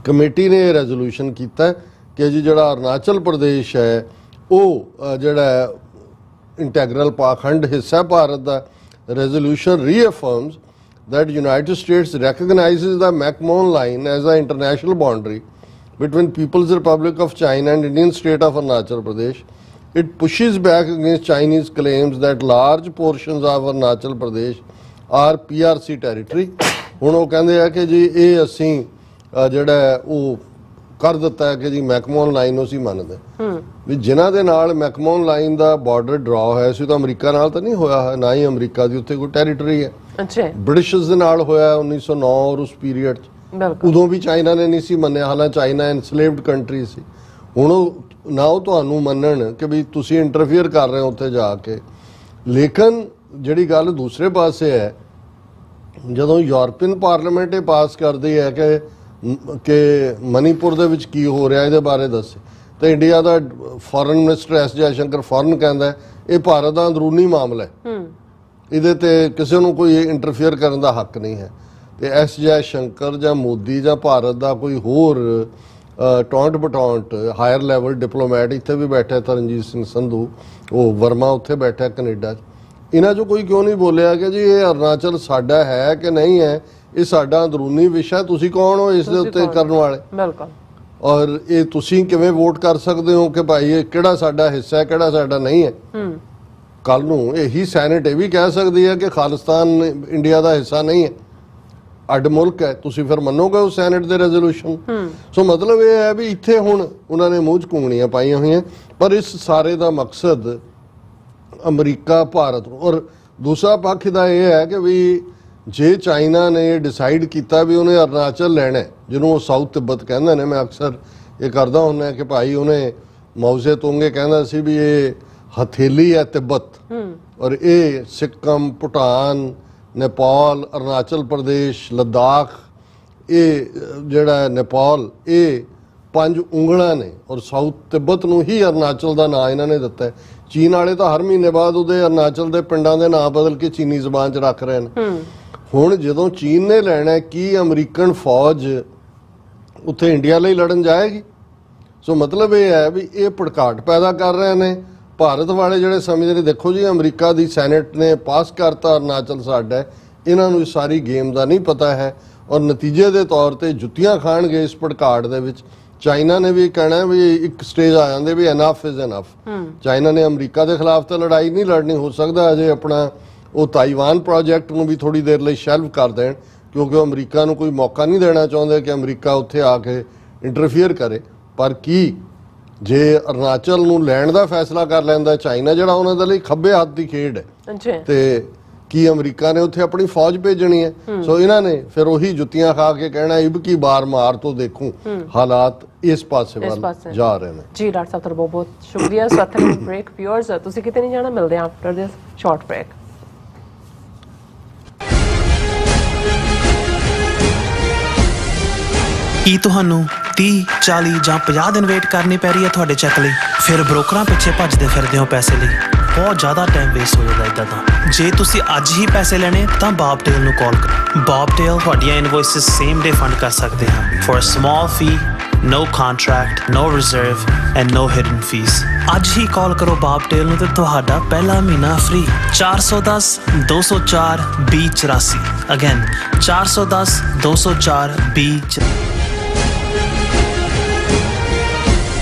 Committee ਨੇ ਇਹ ਰੈਜ਼ੋਲੂਸ਼ਨ ਕੀਤਾ ਕਿ ਜੀ ਜਿਹੜਾ ਅਰੁਣਾਚਲ ਪ੍ਰਦੇਸ਼ ਹੈ ਉਹ ਜਿਹੜਾ ਇੰਟੈਗਰਲ ਪਾਖੰਡ ਹਿੱਸਾ ਭਾਰਤ ਦਾ। Resolution reaffirms that United States recognizes the McMahon Line as an international boundary between People's Republic of China and Indian state of Arunachal Pradesh. It pushes back against Chinese claims that large portions of Arunachal Pradesh are PRC territory। ਹੁਣ ਉਹ ਕਹਿੰਦੇ ਆ ਕਿ ਜੀ ਇਹ ਅਸੀਂ ਜਿਹੜਾ ਉਹ ਕਰ ਦਿੱਤਾ ਹੈ ਕਿ ਜੀ ਮੈਕਮੋਨ ਲਾਈਨ ਨੂੰ ਅਸੀਂ ਮੰਨਦੇ ਵੀ ਜਿਨ੍ਹਾਂ ਦੇ ਨਾਲ ਮੈਕਮੋਨ ਲਾਈਨ ਦਾ ਬਾਰਡਰ ਡਰਾ ਹੋਇਆ ਸੀ, ਤਾਂ ਅਮਰੀਕਾ ਨਾਲ ਤਾਂ ਨਹੀਂ ਹੋਇਆ, ਨਾ ਹੀ ਅਮਰੀਕਾ ਦੀ ਉੱਥੇ ਕੋਈ ਟੈਰੀਟਰੀ ਹੈ। ਬ੍ਰਿਟਿਸ਼ਰਸ ਦੇ ਨਾਲ ਹੋਇਆ 1909 ਔਰ ਉਸ ਪੀਰੀਅਡ 'ਚ, ਉਦੋਂ ਵੀ ਚਾਈਨਾ ਨੇ ਨਹੀਂ ਸੀ ਮੰਨਿਆ, ਹਾਲਾਂਕਿ ਚਾਈਨਾ ਐਨਸਲੇਵਡ ਕੰਟਰੀ ਸੀ। ਹੁਣ ਉਹ ਨਾ ਉਹ ਤੁਹਾਨੂੰ ਮੰਨਣ ਕਿ ਵੀ ਤੁਸੀਂ ਇੰਟਰਫੀਅਰ ਕਰ ਰਹੇ ਹੋ ਉੱਥੇ ਜਾ ਕੇ। ਲੇਕਿਨ ਜਿਹੜੀ ਗੱਲ ਦੂਸਰੇ ਪਾਸੇ ਹੈ, ਜਦੋਂ ਯੂਰਪੀਅਨ ਪਾਰਲੀਮੈਂਟ ਇਹ ਪਾਸ ਕਰਦੀ ਹੈ ਕਿ ਮਨੀਪੁਰ ਦੇ ਵਿੱਚ ਕੀ ਹੋ ਰਿਹਾ ਇਹਦੇ ਬਾਰੇ ਦੱਸੇ, ਤਾਂ ਇੰਡੀਆ ਦਾ foreign minister S Jai Shankar foreign ਕਹਿੰਦਾ ਇਹ ਭਾਰਤ ਦਾ ਅੰਦਰੂਨੀ ਮਾਮਲਾ ਹੈ, ਇਹਦੇ ਤੇ ਕਿਸੇ ਨੂੰ ਕੋਈ ਇੰਟਰਫੀਅਰ ਕਰਨ ਦਾ ਹੱਕ ਨਹੀਂ ਹੈ। ਤੇ ਐਸ ਜੈ ਸ਼ੰਕਰ ਜਾਂ ਮੋਦੀ ਜਾਂ ਭਾਰਤ ਦਾ ਕੋਈ ਹੋਰ ਟੌਂਟ ਬਟੌਂਟ ਹਾਇਰ ਲੈਵਲ ਡਿਪਲੋਮੈਟ ਇੱਥੇ ਵੀ ਬੈਠਾ, ਤਰਨਜੀਤ ਸਿੰਘ ਸੰਧੂ, ਉਹ ਵਰਮਾ ਉੱਥੇ ਬੈਠਾ ਕੈਨੇਡਾ 'ਚ, ਇਹਨਾਂ 'ਚੋਂ ਕੋਈ ਕਿਉਂ ਨਹੀਂ ਬੋਲਿਆ ਕਿ ਜੀ ਇਹ ਅਰੁਣਾਚਲ ਸਾਡਾ ਹੈ ਕਿ ਨਹੀਂ ਹੈ, ਇਹ ਸਾਡਾ ਅੰਦਰੂਨੀ ਵਿਸ਼ਾ, ਤੁਸੀਂ ਕੌਣ ਹੋ ਇਸ ਦੇ ਉੱਤੇ ਕਰਨ ਵਾਲੇ? ਬਿਲਕੁਲ। ਔਰ ਇਹ ਤੁਸੀਂ ਕਿਵੇਂ ਵੋਟ ਕਰ ਸਕਦੇ ਹੋ ਕਿ ਭਾਈ ਇਹ ਕਿਹੜਾ ਸਾਡਾ ਹਿੱਸਾ ਹੈ, ਕਿਹੜਾ ਸਾਡਾ ਨਹੀਂ ਹੈ? ਕੱਲ ਨੂੰ ਇਹੀ ਸੈਨੇਟ ਇਹ ਵੀ ਕਹਿ ਸਕਦੀ ਹੈ ਕਿ ਖਾਲਿਸਤਾਨ ਇੰਡੀਆ ਦਾ ਹਿੱਸਾ ਨਹੀਂ ਹੈ, ਅੱਡ ਮੁਲਕ ਹੈ, ਤੁਸੀਂ ਫਿਰ ਮੰਨੋਗੇ ਉਸ ਸੈਨੇਟ ਦੇ ਰੈਜ਼ੋਲੂਸ਼ਨ? ਸੋ ਮਤਲਬ ਇਹ ਹੈ ਵੀ ਇੱਥੇ ਹੁਣ ਉਹਨਾਂ ਨੇ ਮੂੰਹ 'ਚ ਘੂੰਗਣੀਆਂ ਪਾਈਆਂ ਹੋਈਆਂ, ਪਰ ਇਸ ਸਾਰੇ ਦਾ ਮਕਸਦ ਅਮਰੀਕਾ ਭਾਰਤ ਨੂੰ, ਔਰ ਦੂਸਰਾ ਪੱਖ ਦਾ ਇਹ ਹੈ ਕਿ ਵੀ ਜੇ ਚਾਈਨਾ ਨੇ ਡਿਸਾਈਡ ਕੀਤਾ ਵੀ ਉਹਨੇ ਅਰੁਣਾਚਲ ਲੈਣਾ, ਜਿਹਨੂੰ ਉਹ ਸਾਊਥ ਤਿੱਬਤ ਕਹਿੰਦੇ ਨੇ, ਮੈਂ ਅਕਸਰ ਇਹ ਕਰਦਾ ਹੁੰਦਾ ਕਿ ਭਾਈ ਉਹਨੇ ਮੌਜ਼ੇ ਤੋਂਗੇ ਕਹਿੰਦਾ ਸੀ ਵੀ ਇਹ ਹਥੇਲੀ ਹੈ ਤਿੱਬਤ, ਔਰ ਇਹ ਸਿੱਕਮ, ਭੂਟਾਨ, ਨੇਪਾਲ, ਅਰੁਣਾਚਲ ਪ੍ਰਦੇਸ਼, ਲੱਦਾਖ, ਇਹ ਜਿਹੜਾ ਨੇਪਾਲ, ਇਹ 5 ਉਂਗਲਾਂ ਨੇ, ਔਰ ਸਾਊਥ ਤਿੱਬਤ ਨੂੰ ਹੀ ਅਰੁਣਾਚਲ ਦਾ ਨਾਂ ਇਹਨਾਂ ਨੇ ਦਿੱਤਾ। ਚੀਨ ਵਾਲੇ ਤਾਂ ਹਰ ਮਹੀਨੇ ਬਾਅਦ ਉਹਦੇ ਅਰੁਣਾਚਲ ਦੇ ਪਿੰਡਾਂ ਦੇ ਨਾਂ ਬਦਲ ਕੇ ਚੀਨੀ ਜ਼ਬਾਨ 'ਚ ਰੱਖ ਰਹੇ ਨੇ। ਹੁਣ ਜਦੋਂ ਚੀਨ ਨੇ ਲੈਣਾ, ਕੀ ਅਮਰੀਕਨ ਫੌਜ ਉੱਥੇ ਇੰਡੀਆ ਲਈ ਲੜਨ ਜਾਏਗੀ? ਸੋ ਮਤਲਬ ਇਹ ਹੈ ਵੀ ਇਹ ਭੜਕਾਟ ਪੈਦਾ ਕਰ ਰਹੇ ਨੇ। ਭਾਰਤ ਵਾਲੇ ਜਿਹੜੇ ਸਮਝਦੇ ਨੇ, ਦੇਖੋ ਜੀ ਅਮਰੀਕਾ ਦੀ ਸੈਨੇਟ ਨੇ ਪਾਸ ਕਰਤਾ ਅਰੁਣਾਚਲ ਸਾਡਾ, ਇਹਨਾਂ ਨੂੰ ਇਸ ਸਾਰੀ ਗੇਮ ਦਾ ਨਹੀਂ ਪਤਾ ਹੈ, ਔਰ ਨਤੀਜੇ ਦੇ ਤੌਰ ਤੇ ਜੁੱਤੀਆਂ ਖਾਣਗੇ ਇਸ ਭੜਕਾਟ ਦੇ ਵਿੱਚ। ਚਾਈਨਾ ਨੇ ਵੀ ਕਹਿਣਾ ਵੀ ਇੱਕ ਸਟੇਜ ਆ ਜਾਂਦੇ ਵੀ ਇਨਫ ਇਜ਼ ਇਨਫ। ਚਾਈਨਾ ਨੇ ਅਮਰੀਕਾ ਦੇ ਖਿਲਾਫ ਤਾਂ ਲੜਾਈ ਨਹੀਂ ਲੜਨੀ, ਹੋ ਸਕਦਾ ਅਜੇ ਆਪਣਾ ਉਹ ਤਾਈਵਾਨ ਪ੍ਰੋਜੈਕਟ ਨੂੰ ਵੀ ਥੋੜੀ ਦੇਰ ਲਈ ਸ਼ੈਲਵ ਕਰ ਦੇਣ, ਕਿਉਂਕਿ ਉਹ ਅਮਰੀਕਾ ਨੂੰ ਕੋਈ ਮੌਕਾ ਨਹੀਂ ਦੇਣਾ ਚਾਹੁੰਦੇ ਕਿ ਅਮਰੀਕਾ ਉੱਥੇ ਆ ਕੇ ਇੰਟਰਫੀਅਰ ਕਰੇ। ਪਰ ਕੀ ਜੇ ਅਰੁਣਾਚਲ ਨੂੰ ਲੈਣ ਦਾ ਫੈਸਲਾ ਕਰ ਲੈਂਦਾ ਚਾਈਨਾ, ਜਿਹੜਾ ਉਹਨਾਂ ਦੇ ਲਈ ਖੱਬੇ ਹੱਥ ਦੀ ਖੇਡ ਹੈ, ਤੇ ਕੀ ਅਮਰੀਕਾ ਨੇ ਉੱਥੇ ਆਪਣੀ ਫੌਜ ਭੇਜਣੀ ਹੈ? ਸੋ ਇਹਨਾਂ ਨੇ ਫਿਰ ਉਹੀ ਜੁੱਤੀਆਂ ਖਾ ਕੇ ਕਹਿਣਾ ਇਬ ਕੀ ਬਾਰ ਮਾਰ ਤੋਂ ਦੇਖੂੰ, ਹਾਲਾਤ ਇਸ ਪਾਸੇ ਵੱਲ ਜਾ ਰਹੇ ਨੇ। ਜੀ ਡਾਕਟਰ ਸਾਹਿਬ, ਤੁਹਾਡਾ ਬਹੁਤ ਬਹੁਤ ਸ਼ੁਕਰੀਆ। ਸੋ ਅਥਰ ਬ੍ਰੇਕ ਵਿਊਅਰਸ, ਤੁਸੀਂ ਕਿਤੇ ਨਹੀਂ ਜਾਣਾ, ਮਿਲਦੇ ਆ ਆਫਟਰ ਦਿਸ ਸ਼ਾਰਟ ਬ੍ਰੇਕ। ਕੀ ਤੁਹਾਨੂੰ 30, 40 ਜਾਂ 50 ਦਿਨ ਵੇਟ ਕਰਨੀ ਪੈ ਰਹੀ ਹੈ ਤੁਹਾਡੇ ਚੈੱਕ ਲਈ? ਫਿਰ ਬ੍ਰੋਕਰਾਂ ਪਿੱਛੇ ਭੱਜਦੇ ਫਿਰਦੇ ਹੋ ਪੈਸੇ ਲਈ, ਬਹੁਤ ਜ਼ਿਆਦਾ ਟਾਈਮ ਵੇਸਟ ਹੋ ਜਾਂਦਾ ਇੱਦਾਂ ਤਾਂ। ਜੇ ਤੁਸੀਂ ਅੱਜ ਹੀ ਪੈਸੇ ਲੈਣੇ ਤਾਂ ਬੌਬਟੇਲ ਨੂੰ ਕਾਲ ਕਰੋ। ਬੌਬਟੇਲ ਤੁਹਾਡੀਆਂ ਇਨਵੋਇਸਿਸ ਸੇਮ ਡੇ ਫੰਡ ਕਰ ਸਕਦੇ ਹਨ for a small fee, no contract, no reserve and no hidden fees। ਅੱਜ ਹੀ ਕਾਲ ਕਰੋ ਬੌਬਟੇਲ ਨੂੰ ਤੇ ਤੁਹਾਡਾ ਪਹਿਲਾ ਮਹੀਨਾ free. 410 204 2084। Again 410 204 2084।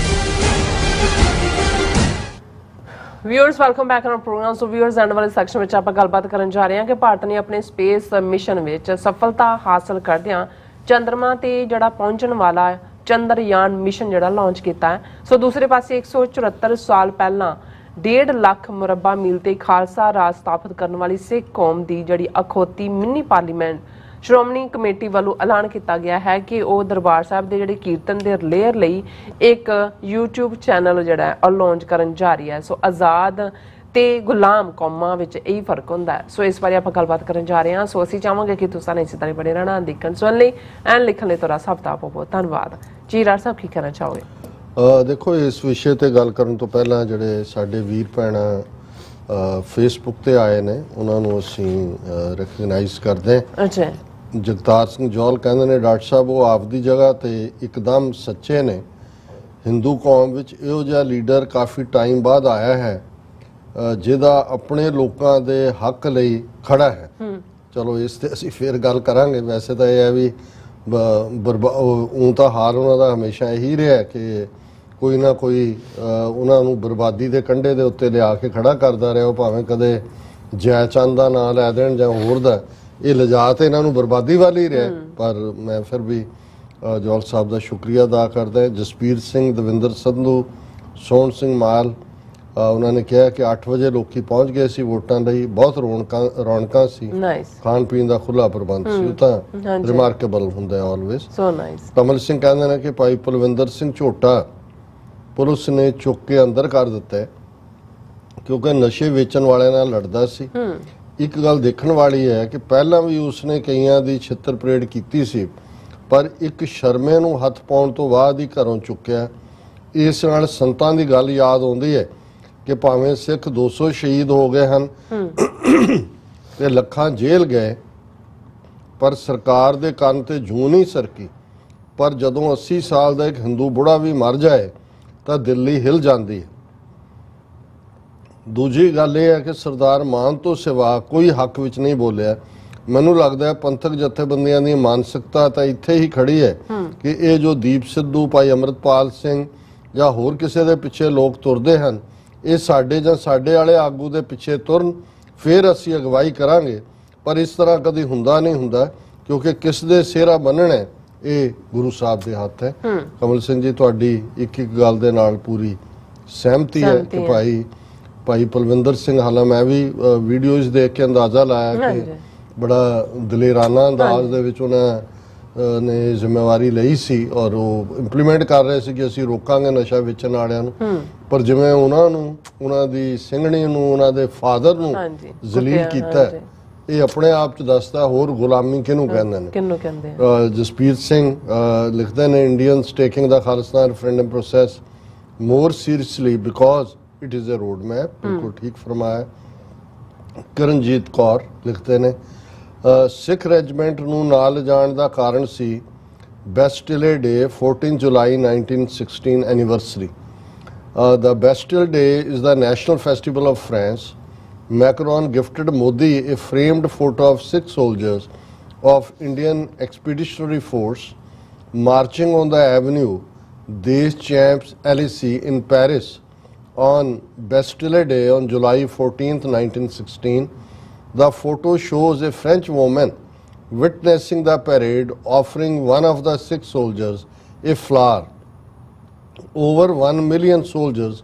Viewers, welcome back on programme. So viewers, end ਵਾਲੇ ਸੈਕਸ਼ਨ ਵਿੱਚ ਆਪਾਂ ਗੱਲਬਾਤ ਕਰਨ ਜਾ ਰਹੇ ਹਾਂ ਕਿ ਭਾਰਤ ਨੇ ਆਪਣੇ ਸਪੇਸ ਮਿਸ਼ਨ ਵਿੱਚ ਸਫਲਤਾ ਹਾਸਲ ਕਰਦਿਆਂ ਚੰਦਰਮਾ ਤੇ ਜਿਹੜਾ ਪਹੁੰਚਣ ਵਾਲਾ ਚੰਦਰਯਾਨ ਮਿਸ਼ਨ ਜਿਹੜਾ ਲਾਂਚ ਕੀਤਾ ਹੈ। ਸੋ ਦੂਸਰੇ ਪਾਸੇ 174 ਸਾਲ ਪਹਿਲਾਂ 1.5 ਲੱਖ ਮੁਰੱਬਾ ਮੀਲ ਤੇ ਖਾਲਸਾ ਰਾਜ ਸਥਾਪਿਤ ਕਰਨ ਵਾਲੀ ਸਿੱਖ ਕੌਮ ਦੀ ਜਿਹੜੀ ਅਖੌਤੀ ਮਿੰਨੀ ਪਾਰਲੀਮੈਂਟ ਸ਼੍ਰੋਮਣੀ ਕਮੇਟੀ ਵੱਲੋਂ ਐਲਾਨ ਕੀਤਾ ਗਿਆ ਹੈ ਕਿ ਉਹ ਦਰਬਾਰ ਸਾਹਿਬ ਦੇ ਜਿਹੜੇ ਕੀਰਤਨ ਦੇ ਰਿਲੇਅਰ ਲਈ ਇੱਕ YouTube ਚੈਨਲ ਜਿਹੜਾ ਹੈ ਉਹ ਲਾਂਚ ਕਰਨ ਜਾ ਰਹੀ ਹੈ। ਸੋ ਆਜ਼ਾਦ ਤੇ ਗੁਲਾਮ ਕੌਮਾਂ ਵਿੱਚ ਇਹੀ ਫਰਕ ਹੁੰਦਾ ਹੈ। ਸੋ ਇਸ ਬਾਰੇ ਆਪਾਂ ਗੱਲਬਾਤ ਕਰਨ ਜਾ ਰਹੇ ਹਾਂ। ਸੋ ਅਸੀਂ ਚਾਹਾਂਗੇ ਕਿ ਤੁਸੀਂ ਇਸੇ ਤਰ੍ਹਾਂ ਬਣੇ ਰਹਿਣਾ, ਦੇਖਣ ਸੁਣਨ ਲਈ ਐਂਡ ਲਿਖਣ ਲਈ ਤੁਹਾਡਾ ਸਭ ਦਾ ਬਹੁਤ ਧੰਨਵਾਦ ਜੀ। ਰਾਜ ਸਾਹਿਬ ਕੀ ਕਹਿਣਾ ਚਾਹੋਗੇ? ਦੇਖੋ, ਇਸ ਵਿਸ਼ੇ ਤੇ ਗੱਲ ਕਰਨ ਤੋਂ ਪਹਿਲਾਂ ਜਿਹੜੇ ਸਾਡੇ ਵੀਰ ਭੈਣਾਂ ਫੇਸਬੁੱਕ ਤੇ ਆਏ ਨੇ ਉਹਨਾਂ ਨੂੰ ਅਸੀਂ ਰੈਕਗਨਾਈਜ਼ ਕਰਦੇ ਹਾਂ। ਅੱਛਾ। ਜਗਤਾਰ ਸਿੰਘ ਜੌਲ ਕਹਿੰਦੇ ਨੇ ਡਾਕਟਰ ਸਾਹਿਬ ਉਹ ਆਪਦੀ ਜਗ੍ਹਾ ਤੇ ਇੱਕਦਮ ਸੱਚੇ ਨੇ। ਹਿੰਦੂ ਕੌਮ ਵਿੱਚ ਇਹੋ ਜਿਹਾ ਲੀਡਰ ਕਾਫੀ ਟਾਈਮ ਬਾਅਦ ਆਇਆ ਹੈ ਜਿਹਦਾ ਆਪਣੇ ਲੋਕਾਂ ਦੇ ਹੱਕ ਲਈ ਖੜਾ ਹੈ। ਚਲੋ ਇਸ ਤੇ ਅਸੀਂ ਫਿਰ ਗੱਲ ਕਰਾਂਗੇ। ਵੈਸੇ ਤਾਂ ਇਹ ਹੈ ਵੀ ਤਾਂ ਹਾਲ ਉਹਨਾਂ ਦਾ ਹਮੇਸ਼ਾ ਇਹੀ ਰਿਹਾ ਕਿ ਕੋਈ ਨਾ ਕੋਈ ਉਹਨਾਂ ਨੂੰ ਬਰਬਾਦੀ ਦੇ ਕੰਢੇ ਦੇ ਉੱਤੇ ਲਿਆ ਕੇ ਖੜਾ ਕਰਦਾ ਰਿਹਾ। ਉਹ ਭਾਵੇਂ ਕਦੇ ਜੈਚੰਦ ਦਾ ਨਾਂ ਲੈ ਦੇਣ ਜਾਂ ਹੋਰ ਦਾ, ਇਹ ਲਿਜਾ ਤੇ ਇਹਨਾਂ ਨੂੰ ਬਰਬਾਦੀ ਵੱਲ ਹੀ ਰਿਹਾ। ਪਰ ਮੈਂ ਫਿਰ ਵੀ ਜੌਲ ਸਾਹਿਬ ਦਾ ਸ਼ੁਕਰੀਆ ਅਦਾ ਕਰਦਾ। ਜਸਪੀਰ ਸਿੰਘ, ਦਵਿੰਦਰ ਸੰਧੂ, ਸੋਹਣ ਸਿੰਘ ਮਾਲ, ਉਹਨਾਂ ਨੇ ਕਿਹਾ ਕਿ 8 ਵਜੇ ਲੋਕੀ ਪਹੁੰਚ ਗਏ ਸੀ ਵੋਟਾਂ ਲਈ। ਬਹੁਤ ਰੌਣਕਾਂ ਸੀ, ਖਾਣ ਪੀਣ ਦਾ ਖੁੱਲਾ ਪ੍ਰਬੰਧ ਸੀ। ਉਹ ਤਾਂ ਰਿਮਾਰਕੇਬਲ ਹੁੰਦਾ ਆਲਵੇਜ਼। ਕਮਲ ਸਿੰਘ ਕਹਿੰਦੇ ਨੇ ਕਿ ਭਾਈ ਪਲਵਿੰਦਰ ਸਿੰਘ ਝੋਟਾ ਪੁਲਿਸ ਨੇ ਚੁੱਕ ਕੇ ਅੰਦਰ ਕਰ ਦਿੱਤਾ ਹੈ ਕਿਉਂਕਿ ਨਸ਼ੇ ਵੇਚਣ ਵਾਲਿਆਂ ਨਾਲ ਲੜਦਾ ਸੀ। ਇੱਕ ਗੱਲ ਦੇਖਣ ਵਾਲੀ ਹੈ ਕਿ ਪਹਿਲਾਂ ਵੀ ਉਸਨੇ ਕਈਆਂ ਦੀ ਛਿੱਤਰ ਪਰੇਡ ਕੀਤੀ ਸੀ, ਪਰ ਇੱਕ ਸ਼ਰਮੇ ਨੂੰ ਹੱਥ ਪਾਉਣ ਤੋਂ ਬਾਅਦ ਹੀ ਘਰੋਂ ਚੁੱਕਿਆ। ਇਸ ਨਾਲ ਸੰਤਾਂ ਦੀ ਗੱਲ ਯਾਦ ਆਉਂਦੀ ਹੈ ਕਿ ਭਾਵੇਂ ਸਿੱਖ 200 ਸ਼ਹੀਦ ਹੋ ਗਏ ਹਨ ਤੇ ਲੱਖਾਂ ਜੇਲ੍ਹ ਗਏ, ਪਰ ਸਰਕਾਰ ਦੇ ਕੰਨ ਤੇ ਜੂੰ ਨਹੀਂ ਸਰਕੀ। ਪਰ ਜਦੋਂ 80 ਸਾਲ ਦਾ ਇੱਕ ਹਿੰਦੂ ਬੁੜਾ ਵੀ ਮਰ ਜਾਏ ਤਾਂ ਦਿੱਲੀ ਹਿਲ ਜਾਂਦੀ ਹੈ। ਦੂਜੀ ਗੱਲ ਇਹ ਹੈ ਕਿ ਸਰਦਾਰ ਮਾਨ ਤੋਂ ਸਿਵਾ ਕੋਈ ਹੱਕ ਵਿੱਚ ਨਹੀਂ ਬੋਲਿਆ। ਮੈਨੂੰ ਲੱਗਦਾ ਹੈ ਪੰਥਕ ਜਥੇਬੰਦੀਆਂ ਦੀ ਮਾਨਸਿਕਤਾ ਤਾਂ ਇੱਥੇ ਹੀ ਖੜੀ ਹੈ ਕਿ ਇਹ ਜੋ ਦੀਪ ਸਿੱਧੂ, ਭਾਈ ਅੰਮ੍ਰਿਤਪਾਲ ਸਿੰਘ ਜਾਂ ਹੋਰ ਕਿਸੇ ਦੇ ਪਿੱਛੇ ਲੋਕ ਤੁਰਦੇ ਹਨ, ਇਹ ਸਾਡੇ ਜਾਂ ਸਾਡੇ ਵਾਲੇ ਆਗੂ ਦੇ ਪਿੱਛੇ ਤੁਰਨ, ਫਿਰ ਅਸੀਂ ਅਗਵਾਈ ਕਰਾਂਗੇ। ਪਰ ਇਸ ਤਰ੍ਹਾਂ ਕਦੀ ਹੁੰਦਾ ਨਹੀਂ ਹੁੰਦਾ ਕਿਉਂਕਿ ਕਿਸ ਦੇ ਸਿਹਰਾ ਬੰਨਣਾ ਇਹ ਗੁਰੂ ਸਾਹਿਬ ਦੇ ਹੱਥ ਹੈ। ਕਮਲ ਸਿੰਘ ਜੀ, ਤੁਹਾਡੀ ਇੱਕ ਗੱਲ ਦੇ ਨਾਲ ਪੂਰੀ ਸਹਿਮਤੀ ਹੈ ਕਿ ਭਾਈ ਪਲਵਿੰਦਰ ਸਿੰਘ, ਹਾਲਾਂ ਮੈਂ ਵੀ ਵੀਡੀਓਜ਼ ਦੇਖ ਕੇ ਅੰਦਾਜ਼ਾ ਲਾਇਆ ਕਿ ਬੜਾ ਦਲੇਰਾਨਾ ਅੰਦਾਜ਼ ਦੇ ਵਿੱਚ ਉਹਨਾਂ ਨੇ ਜ਼ਿੰਮੇਵਾਰੀ ਲਈ ਸੀ ਔਰ ਉਹ ਇੰਪਲੀਮੈਂਟ ਕਰ ਰਹੇ ਸੀ ਕਿ ਅਸੀਂ ਰੋਕਾਂਗੇ ਨਸ਼ਾ ਵੇਚਣ ਵਾਲਿਆਂ ਨੂੰ। ਪਰ ਜਿਵੇਂ ਉਹਨਾਂ ਨੂੰ, ਉਹਨਾਂ ਦੀ ਸਿੰਘਣੀ ਨੂੰ, ਉਹਨਾਂ ਦੇ ਫਾਦਰ ਨੂੰ ਜ਼ਲੀਲ ਕੀਤਾ, ਇਹ ਆਪਣੇ ਆਪ ਚ ਦੱਸਦਾ ਹੋਰ ਗੁਲਾਮੀ ਕਿਹਨੂੰ ਕਹਿੰਦੇ ਨੇ। ਜਸਪੀਰ ਸਿੰਘ ਲਿਖਦੇ ਨੇ Indians taking the Khalistan referendum process more seriously because it is a road map. ਬਿਲਕੁਲ ਠੀਕ ਫਰਮਾਇਆ। ਕਰਨਜੀਤ ਕੌਰ ਲਿਖਦੇ ਨੇ ਸਿੱਖ ਰੈਜੀਮੈਂਟ ਨੂੰ ਨਾਲ ਜਾਣ ਦਾ ਕਾਰਨ ਸੀ ਬੈਸਟਿਲੇ ਡੇ 14 ਜੁਲਾਈ 1916 anniversary. The Bastille Day is the national festival of France. Macron gifted Modi a framed photo of 6 soldiers of Indian Expeditionary Force marching on the avenue des Champs-Élysées in Paris on Bastille Day on July 14th, 1916. The photo shows a French woman witnessing the parade offering one of the 6 soldiers a flower. Over 1 million soldiers,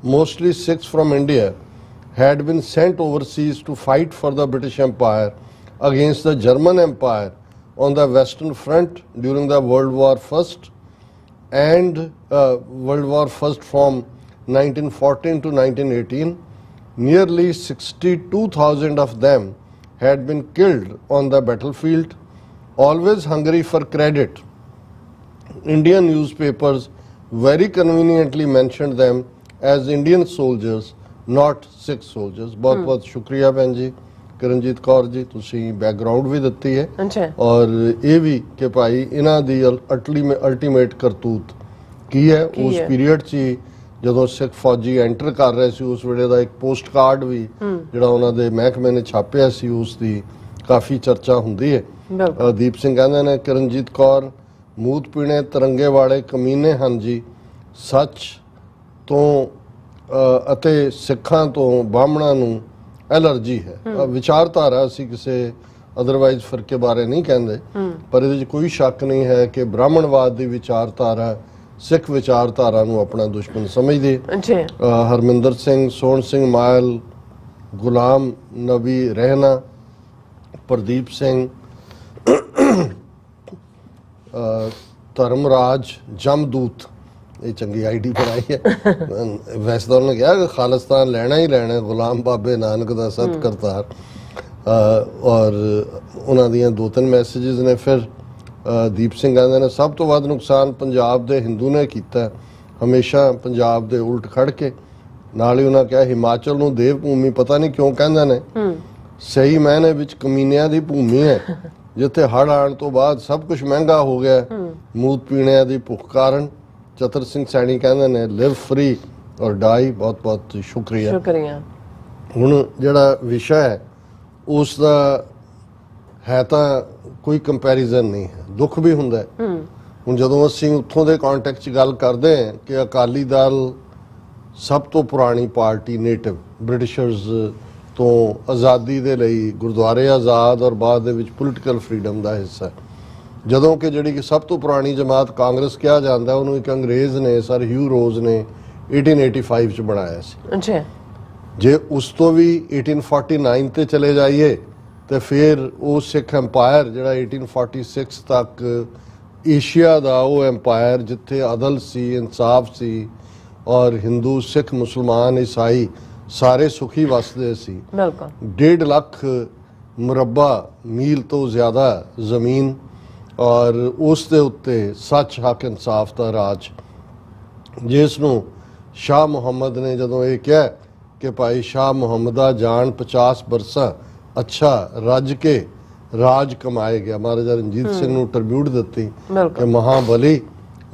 mostly 6 from India, had been sent overseas to fight for the British Empire against the German Empire on the Western Front during the World War I from 1914 to 1918. Nearly 62,000 of them had been killed on the battlefield. Always hungry for credit, Indian newspapers very conveniently mentioned them as Indian soldiers, not Sikh soldiers. बहुत बहुत शुक्रिया भैन जी ਕਰਨਜੀਤ ਕੌਰ ਜੀ, ਤੁਸੀਂ background ਵੀ ਦਿੱਤੀ ਹੈ ਔਰ ਇਹ ਵੀ ਕਿ ਭਾਈ ਇਹਨਾਂ ਦੀ ਅਲਟੀਮੇਟ ਕਰਤੂਤ ਕੀ ਹੈ। ਉਸ ਪੀਰੀਅਡ 'ਚ ਜਦੋਂ ਸਿੱਖ ਫੌਜੀ ਐਂਟਰ ਕਰ ਰਹੇ ਸੀ ਉਸ ਵੇਲੇ ਦਾ ਇੱਕ ਪੋਸਟ ਕਾਰਡ ਵੀ ਜਿਹੜਾ ਉਹਨਾਂ ਦੇ ਮਹਿਕਮੇ ਨੇ ਛਾਪਿਆ ਸੀ, ਉਸ ਦੀ ਕਾਫੀ ਚਰਚਾ ਹੁੰਦੀ ਹੈ। ਦੀਪ ਸਿੰਘ ਕਹਿੰਦੇ ਨੇ ਕਰਨਜੀਤ ਕੌਰ ਮੂਤ ਪੀਣੇ ਤਿਰੰਗੇ ਵਾਲੇ ਕਮੀਨੇ ਹਨ ਜੀ, ਸੱਚ ਤੋਂ ਅਤੇ ਸਿੱਖਾਂ ਤੋਂ ਬਾਹਮਣਾਂ ਨੂੰ ਐਲਰਜੀ ਹੈ। ਵਿਚਾਰਧਾਰਾ ਅਸੀਂ ਕਿਸੇ ਅਦਰਵਾਈਜ਼ ਫਿਰਕੇ ਬਾਰੇ ਨਹੀਂ ਕਹਿੰਦੇ, ਪਰ ਇਹਦੇ 'ਚ ਕੋਈ ਸ਼ੱਕ ਨਹੀਂ ਹੈ ਕਿ ਬ੍ਰਾਹਮਣਵਾਦ ਦੀ ਵਿਚਾਰਧਾਰਾ ਸਿੱਖ ਵਿਚਾਰਧਾਰਾ ਨੂੰ ਆਪਣਾ ਦੁਸ਼ਮਣ ਸਮਝਦੇ। ਹਰਮਿੰਦਰ ਸਿੰਘ, ਸੋਹਣ ਸਿੰਘ ਮਾਇਲ, ਗੁਲਾਮ ਨਬੀ ਰਹਿਣਾ, ਪ੍ਰਦੀਪ ਸਿੰਘ, ਧਰਮਰਾਜ ਜਮਦੂਤ, ਇਹ ਚੰਗੀ ਆਈਡੀ ਬਣਾਈ ਹੈ। ਵੈਸੇ ਤਾਂ ਉਹਨਾਂ ਨੇ ਕਿਹਾ ਕਿ ਖਾਲਿਸਤਾਨ ਲੈਣਾ ਹੀ ਲੈਣਾ, ਗੁਲਾਮ ਬਾਬੇ ਨਾਨਕ ਦਾ ਸਤ ਕਰਤਾਰ, ਔਰ ਉਹਨਾਂ ਦੀਆਂ 2-3 ਮੈਸੇजेस ਨੇ। ਫਿਰ ਦੀਪ ਸਿੰਘ ਕਹਿੰਦੇ ਨੇ ਸਭ ਤੋਂ ਵੱਧ ਨੁਕਸਾਨ ਪੰਜਾਬ ਦੇ ਹਿੰਦੂ ਨੇ ਕੀਤਾ, ਹਮੇਸ਼ਾ ਪੰਜਾਬ ਦੇ ਉਲਟ ਖੜ ਕੇ। ਨਾਲ ਹੀ ਉਹਨਾਂ ਕਿਹਾ ਹਿਮਾਚਲ ਨੂੰ ਦੇਵ ਭੂਮੀ ਪਤਾ ਨਹੀਂ ਕਿਉਂ ਕਹਿੰਦੇ ਨੇ, ਸਹੀ ਮਾਇਨੇ ਵਿੱਚ ਕਮੀਨਿਆਂ ਦੀ ਭੂਮੀ ਹੈ, ਜਿੱਥੇ ਹੜ੍ਹ ਆਉਣ ਤੋਂ ਬਾਅਦ ਸਭ ਕੁਝ ਮਹਿੰਗਾ ਹੋ ਗਿਆ ਮੂਤ ਪੀਣਿਆਂ ਦੀ ਭੁੱਖ ਕਾਰਨ। ਚਤਰ ਸਿੰਘ ਸੈਣੀ ਕਹਿੰਦੇ ਨੇ ਲਿਵ ਫਰੀ ਔਰ ਡਾਈ। ਬਹੁਤ ਬਹੁਤ ਸ਼ੁਕਰੀਆ। ਹੁਣ ਜਿਹੜਾ ਵਿਸ਼ਾ ਹੈ ਉਸ ਦਾ ਹੈ ਤਾਂ ਕੋਈ ਕੰਪੈਰੀਜ਼ਨ ਨਹੀਂ ਹੈ, ਦੁੱਖ ਵੀ ਹੁੰਦਾ ਹੈ। ਹੁਣ ਜਦੋਂ ਅਸੀਂ ਉੱਥੋਂ ਦੇ ਕੰਟੈਕਸਟ 'ਚ ਗੱਲ ਕਰਦੇ ਹਾਂ ਕਿ ਅਕਾਲੀ ਦਲ ਸਭ ਤੋਂ ਪੁਰਾਣੀ ਪਾਰਟੀ ਨੇਟਿਵ ਬ੍ਰਿਟਿਸ਼ਰਸ ਤੋਂ ਆਜ਼ਾਦੀ ਦੇ ਲਈ ਗੁਰਦੁਆਰੇ ਆਜ਼ਾਦ ਔਰ ਬਾਅਦ ਦੇ ਵਿੱਚ ਪੋਲੀਟੀਕਲ ਫਰੀडम ਦਾ ਹਿੱਸਾ, ਜਦੋਂ ਕਿ ਜਿਹੜੀ ਕਿ ਸਭ ਤੋਂ ਪੁਰਾਣੀ ਜਮਾਤ ਕਾਂਗਰਸ ਕਿਹਾ ਜਾਂਦਾ, ਉਹਨੂੰ ਇੱਕ ਅੰਗਰੇਜ਼ ਨੇ ਸਰ ਹਿਊ ਰੋਜ਼ ਨੇ 1885 'ਚ ਬਣਾਇਆ ਸੀ। ਜੇ ਉਸ ਤੋਂ ਵੀ 1849 ਤੇ ਚਲੇ ਜਾਈਏ ਤੇ ਫਿਰ ਉਹ ਸਿੱਖ ਐਮਪਾਇਰ ਜਿਹੜਾ 1846 ਤੱਕ ਏਸ਼ੀਆ ਦਾ ਉਹ ਐਮਪਾਇਰ ਜਿੱਥੇ ਅਦਲ ਸੀ, ਇਨਸਾਫ ਸੀ ਔਰ ਹਿੰਦੂ, ਸਿੱਖ, ਮੁਸਲਮਾਨ, ਈਸਾਈ ਸਾਰੇ ਸੁਖੀ ਵਸਦੇ ਸੀ। 1.5 ਲੱਖ ਮੁਰੱਬਾ ਮੀਲ ਤੋਂ ਜ਼ਿਆਦਾ ਜ਼ਮੀਨ ਔਰ ਉਸ ਦੇ ਉੱਤੇ ਸੱਚ, ਹੱਕ, ਇਨਸਾਫ ਦਾ ਰਾਜ, ਜਿਸ ਨੂੰ ਸ਼ਾਹ ਮੁਹੰਮਦ ਨੇ ਜਦੋਂ ਇਹ ਕਿਹਾ ਕਿ ਭਾਈ ਸ਼ਾਹ ਮੁਹੰਮਦਾ ਜਾਨ 50 ਬਰਸਾਂ ਅੱਛਾ ਰੱਜ ਕੇ ਰਾਜ ਕਮਾਏ ਗਿਆ। ਮਹਾਰਾਜਾ ਰਣਜੀਤ ਸਿੰਘ ਨੂੰ ਟ੍ਰਿਬਿਊਟ ਦਿੱਤੀ ਕਿ ਮਹਾਬਲੀ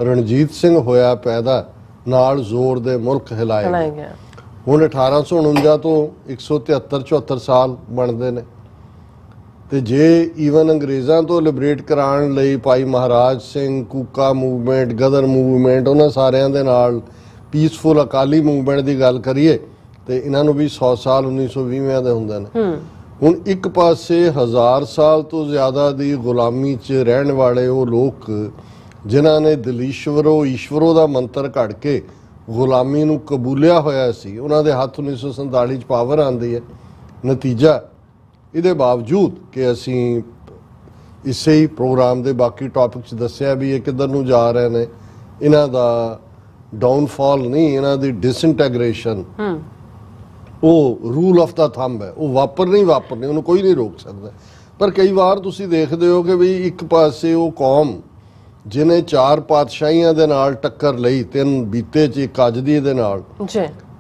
ਰਣਜੀਤ ਸਿੰਘ ਹੋਇਆ ਪੈਦਾ, ਨਾਲ ਜ਼ੋਰ ਦੇ ਮੁਲਕ ਹਿਲਾਏ ਗਿਆ। ਹੁਣ 1849 ਤੋਂ 173-74 ਸਾਲ ਬਣਦੇ ਨੇ ਤੇ ਜੇ ਈਵਨ ਅੰਗਰੇਜ਼ਾਂ ਤੋਂ ਲਿਬਰੇਟ ਕਰਾਉਣ ਲਈ ਭਾਈ ਮਹਾਰਾਜ ਸਿੰਘ, ਕੂਕਾ ਮੂਵਮੈਂਟ, ਗਦਰ ਮੂਵਮੈਂਟ, ਉਹਨਾਂ ਸਾਰਿਆਂ ਦੇ ਨਾਲ ਪੀਸਫੁਲ ਅਕਾਲੀ ਮੂਵਮੈਂਟ ਦੀ ਗੱਲ ਕਰੀਏ ਤੇ ਇਹਨਾਂ ਨੂੰ ਵੀ 100 ਸਾਲ 1920 ਦੇ ਹੁੰਦੇ ਨੇ। ਹੁਣ ਇੱਕ ਪਾਸੇ 1000 ਸਾਲ ਤੋਂ ਜ਼ਿਆਦਾ ਦੀ ਗੁਲਾਮੀ 'ਚ ਰਹਿਣ ਵਾਲੇ ਉਹ ਲੋਕ ਜਿਨ੍ਹਾਂ ਨੇ ਦਿਲੀਸ਼ਵਰੋ ਈਸ਼ਵਰੋ ਦਾ ਮੰਤਰ ਘੜ ਕੇ ਗੁਲਾਮੀ ਨੂੰ ਕਬੂਲਿਆ ਹੋਇਆ ਸੀ, ਉਹਨਾਂ ਦੇ ਹੱਥ 1947 'ਚ ਪਾਵਰ ਆਉਂਦੀ ਹੈ। ਨਤੀਜਾ ਇਹਦੇ ਬਾਵਜੂਦ ਕਿ ਅਸੀਂ ਇਸੇ ਹੀ ਪ੍ਰੋਗਰਾਮ ਦੇ ਬਾਕੀ ਟੌਪਿਕ 'ਚ ਦੱਸਿਆ ਵੀ ਇਹ ਕਿੱਧਰ ਨੂੰ ਜਾ ਰਹੇ ਨੇ, ਇਹਨਾਂ ਦਾ ਡਾਊਨਫਾਲ ਨਹੀਂ, ਇਹਨਾਂ ਦੀ ਡਿਸਇੰਟੈਗ੍ਰੇਸ਼ਨ ਉਹ ਰੂਲ ਆਫ ਦਾ ਥੰਬ ਹੈ, ਉਹ ਵਾਪਰਨੀ ਉਹਨੂੰ ਕੋਈ ਨਹੀਂ ਰੋਕ ਸਕਦਾ। ਪਰ ਕਈ ਵਾਰ ਤੁਸੀਂ ਦੇਖਦੇ ਹੋ ਕਿ ਵੀ ਇੱਕ ਪਾਸੇ ਉਹ ਕੌਮ ਜਿਹਨੇ 4 ਪਾਤਸ਼ਾਹੀਆਂ ਦੇ ਨਾਲ ਟੱਕਰ ਲਈ, 3 ਬੀਤੇ 'ਚ ਇੱਕ ਅੱਜ ਦੀ ਦੇ ਨਾਲ,